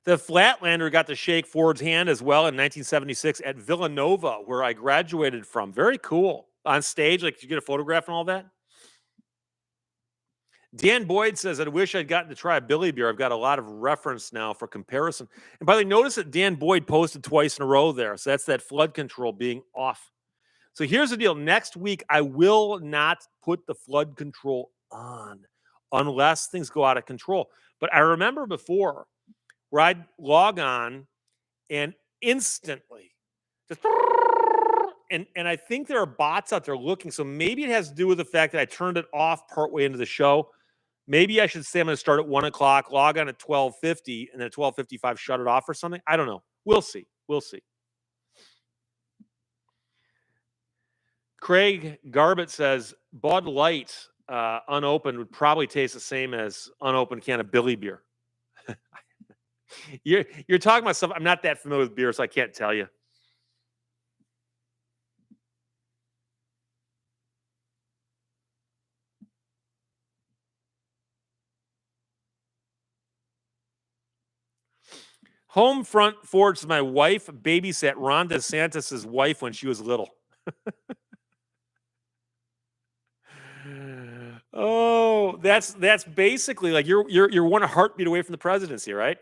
Speaker 1: The Flatlander got to shake Ford's hand as well in 1976 at Villanova, where I graduated from. Very cool. On stage, like, did you get a photograph and all that? Dan Boyd says, I wish I'd gotten to try a Billy Beer. I've got a lot of reference now for comparison. And by the way, notice that Dan Boyd posted twice in a row there. So that's that flood control being off. So here's the deal. Next week, I will not put the flood control on unless things go out of control. But I remember before where I'd log on and instantly just and I think there are bots out there looking. So maybe it has to do with the fact that I turned it off partway into the show. Maybe I should say I'm going to start at 1 o'clock, log on at 12:50, and then at 12:55 shut it off or something. I don't know. We'll see. We'll see. Craig Garbett says Bud Light unopened would probably taste the same as unopened can of Billy beer. You're talking about stuff I'm not that familiar with beer, so I can't tell you. Homefront Forge, my wife babysat Ron DeSantis' wife when she was little. Oh, that's basically like you're one heartbeat away from the presidency, right?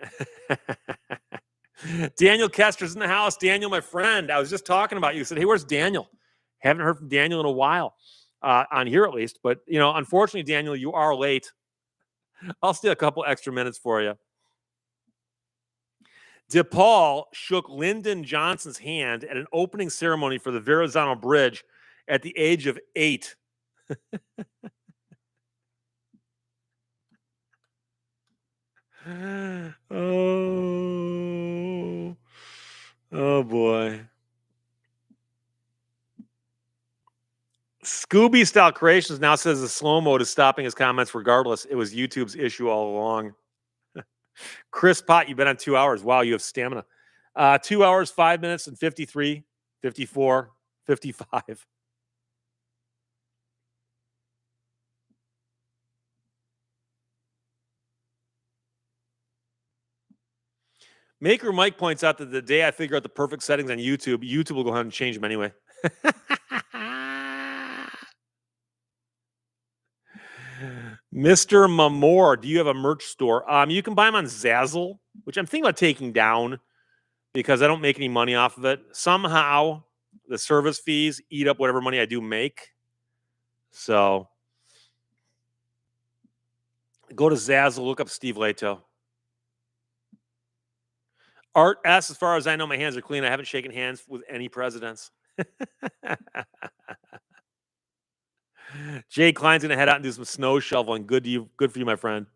Speaker 1: Daniel Kester's in the house. Daniel, my friend, I was just talking about you. Said, hey, where's Daniel? Haven't heard from Daniel in a while, on here at least. But unfortunately, Daniel, you are late. I'll steal a couple extra minutes for you. DePaul shook Lyndon Johnson's hand at an opening ceremony for the Verrazano Bridge at the age of 8. Oh boy. Scooby Style Creations now says the slow mode is stopping his comments regardless. It was YouTube's issue all along. Chris Pott, you've been on 2 hours. Wow, you have stamina. 2 hours, 5 minutes, and 53, 54, 55. Maker Mike points out that the day I figure out the perfect settings on YouTube, YouTube will go ahead and change them anyway. Mr. Mamor, do you have a merch store? You can buy them on Zazzle, which I'm thinking about taking down because I don't make any money off of it. Somehow, the service fees eat up whatever money I do make. So, go to Zazzle, look up Steve Lehto. Art S, as far as I know, my hands are clean. I haven't shaken hands with any presidents. Jay Klein's going to head out and do some snow shoveling. Good for you, my friend.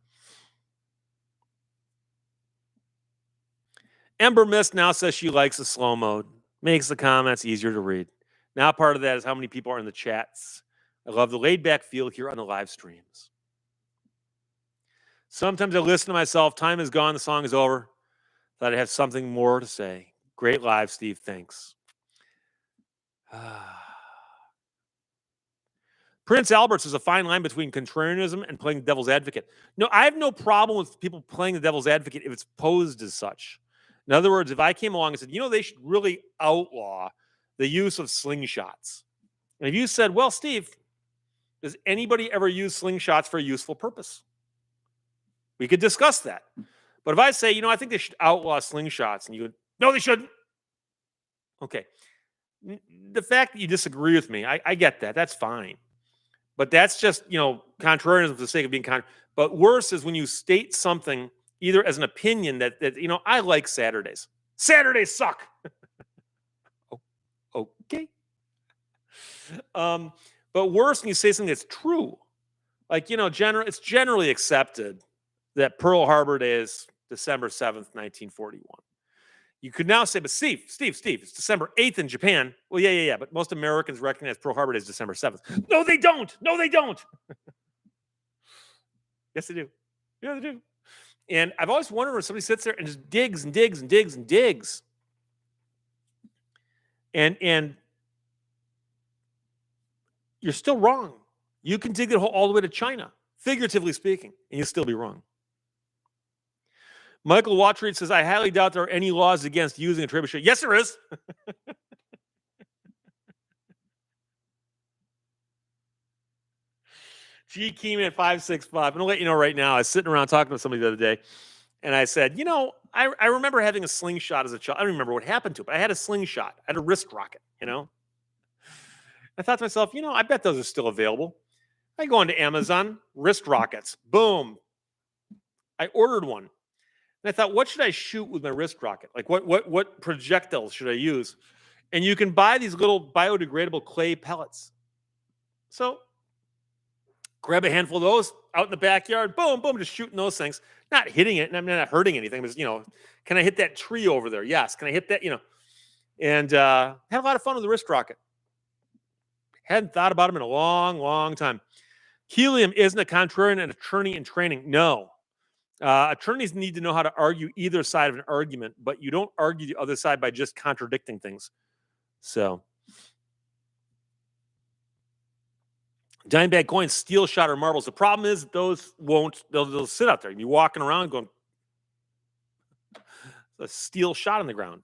Speaker 1: Ember Mist now says she likes the slow mode. Makes the comments easier to read. Now part of that is how many people are in the chats. I love the laid back feel here on the live streams. Sometimes I listen to myself. Time is gone. The song is over. Thought I'd have something more to say. Great live, Steve. Thanks. Prince Albert says a fine line between contrarianism and playing the devil's advocate. No, I have no problem with people playing the devil's advocate if it's posed as such. In other words, if I came along and said, they should really outlaw the use of slingshots. And if you said, well, Steve, does anybody ever use slingshots for a useful purpose? We could discuss that. But if I say, I think they should outlaw slingshots, and you go, no, they shouldn't. Okay. The fact that you disagree with me, I get that. That's fine. But that's just, contrarianism for the sake of being contrary. But worse is when you state something either as an opinion that I like Saturdays. Saturdays suck. Okay. But worse when you say something that's true. Like, it's generally accepted that Pearl Harbor Day is December 7th, 1941. You could now say, but Steve, it's December 8th in Japan. Well, yeah. But most Americans recognize Pearl Harbor Day as December 7th. No, they don't. Yes, they do. Yeah, they do. And I've always wondered when somebody sits there and just digs and digs and digs and digs. And you're still wrong. You can dig it all the way to China, figuratively speaking, and you'll still be wrong. Michael Watreed says, I highly doubt there are any laws against using a trebuchet. Yes, there is. G Keeman at 565. I'm going to let you know right now. I was sitting around talking to somebody the other day, and I said, I remember having a slingshot as a child. I don't remember what happened to it, but I had a slingshot. I had a wrist rocket, I thought to myself, I bet those are still available. I go into Amazon, wrist rockets. Boom. I ordered one. And I thought, what should I shoot with my wrist rocket? Like, what projectiles should I use? And you can buy these little biodegradable clay pellets. So grab a handful of those out in the backyard, boom, boom, just shooting those things, not hitting it, and I'm not hurting anything, but can I hit that tree over there? Yes. Can I hit that? And had a lot of fun with the wrist rocket. Hadn't thought about him in a long, long time. Helium isn't a contrarian and attorney in training. No. Attorneys need to know how to argue either side of an argument, but you don't argue the other side by just contradicting things. So, Dimebag coins, steel shot, or marbles. The problem is those won't, they'll sit out there. You'll be walking around going, a steel shot on the ground.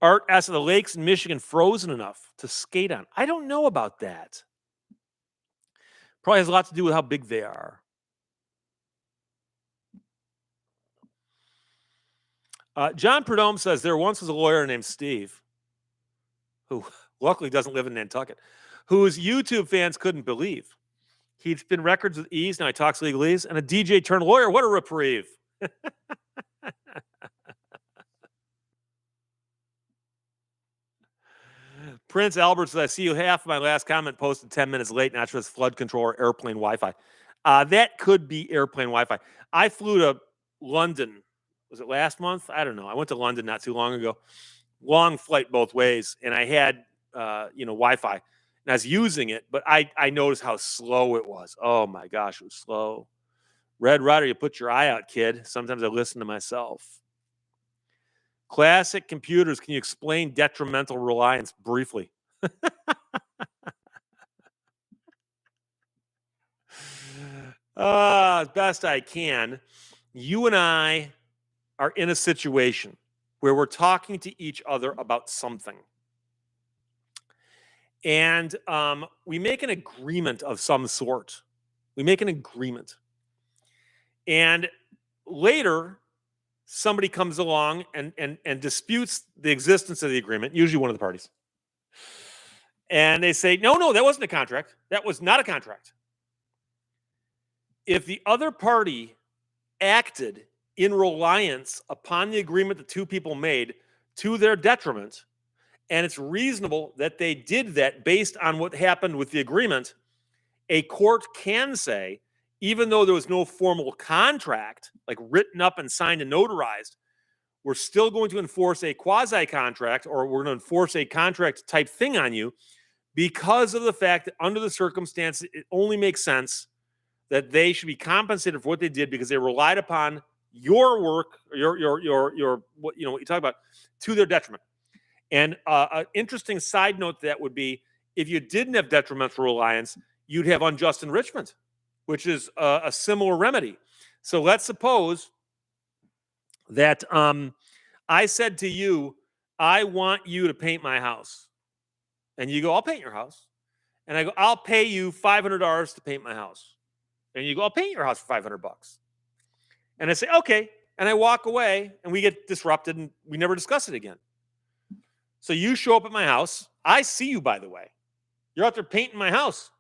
Speaker 1: Art asks, are the lakes in Michigan frozen enough to skate on? I don't know about that. Probably has a lot to do with how big they are. John Prudhomme says there once was a lawyer named Steve, who luckily doesn't live in Nantucket, whose YouTube fans couldn't believe. He'd spin records with ease, now he talks legalese, and a DJ turned lawyer. What a reprieve. Prince Albert says, I see you half of my last comment posted 10 minutes late, not sure it's flood control or airplane Wi-Fi. That could be airplane Wi-Fi. I flew to London. Was it last month? I don't know. I went to London not too long ago. Long flight both ways, and I had Wi-Fi. And I was using it, but I noticed how slow it was. Oh my gosh, it was slow. Red Rider, you put your eye out, kid. Sometimes I listen to myself. Classic computers, can you explain detrimental reliance briefly? As best I can. You and I are in a situation where we're talking to each other about something. And we make an agreement of some sort. We make an agreement. And later, somebody comes along and disputes the existence of the agreement, usually one of the parties. And they say, no, that wasn't a contract. That was not a contract. If the other party acted in reliance upon the agreement the two people made to their detriment, and it's reasonable that they did that based on what happened with the agreement, a court can say, even though there was no formal contract, like written up and signed and notarized, we're still going to enforce a quasi-contract, or we're going to enforce a contract type thing on you because of the fact that under the circumstances, it only makes sense that they should be compensated for what they did because they relied upon your work, your what you talk about, to their detriment. And an interesting side note to that would be, if you didn't have detrimental reliance, you'd have unjust enrichment, which is a similar remedy. So let's suppose that I said to you, I want you to paint my house. And you go, I'll paint your house. And I go, I'll pay you $500 to paint my house. And you go, I'll paint your house for $500. And I say, okay. And I walk away and we get disrupted and we never discuss it again. So you show up at my house. I see you, by the way. You're out there painting my house.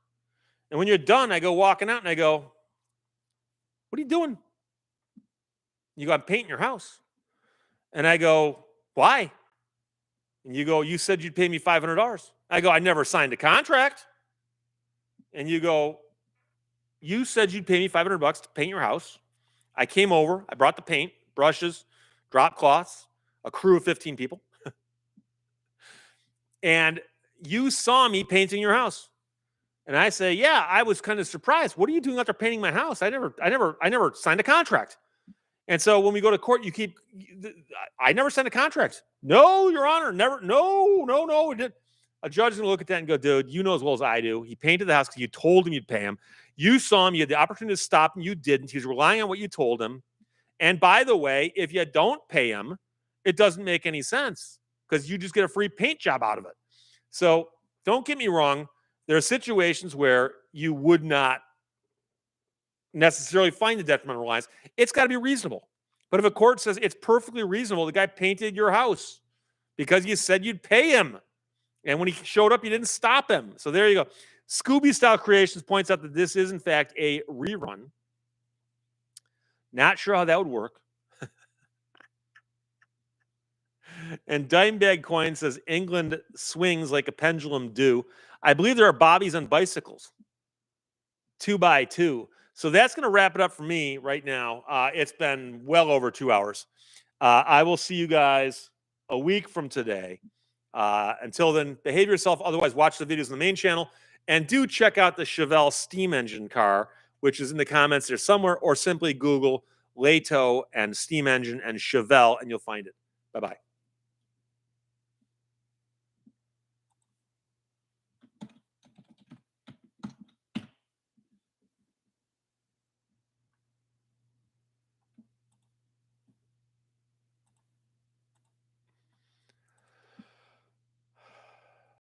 Speaker 1: And when you're done, I go walking out and I go, what are you doing? You go, I'm painting your house. And I go, why? And you go, you said you'd pay me $500. I go, I never signed a contract. And you go, you said you'd pay me $500 to paint your house. I came over. I brought the paint, brushes, drop cloths, a crew of 15 people. And you saw me painting your house. And I say, yeah, I was kind of surprised. What are you doing out there painting my house? I never signed a contract. And so when we go to court, I never signed a contract. No, Your Honor, never. No. We did. A judge is going to look at that and go, dude, you know as well as I do. He painted the house because you told him you'd pay him. You saw him. You had the opportunity to stop him. You didn't. He was relying on what you told him. And by the way, if you don't pay him, it doesn't make any sense because you just get a free paint job out of it. So don't get me wrong. There are situations where you would not necessarily find the detrimental reliance. It's got to be reasonable. But if a court says it's perfectly reasonable, the guy painted your house because you said you'd pay him. And when he showed up, you didn't stop him. So there you go. Scooby Style Creations points out that this is, in fact, a rerun. Not sure how that would work. And Dimebag Coin says England swings like a pendulum do. I believe there are bobbies on bicycles, 2x2. So that's going to wrap it up for me right now. It's been well over 2 hours. I will see you guys a week from today. Until then, behave yourself. Otherwise, watch the videos on the main channel. And do check out the Chevelle steam engine car, which is in the comments there somewhere, or simply Google Lehto and steam engine and Chevelle, and you'll find it. Bye-bye.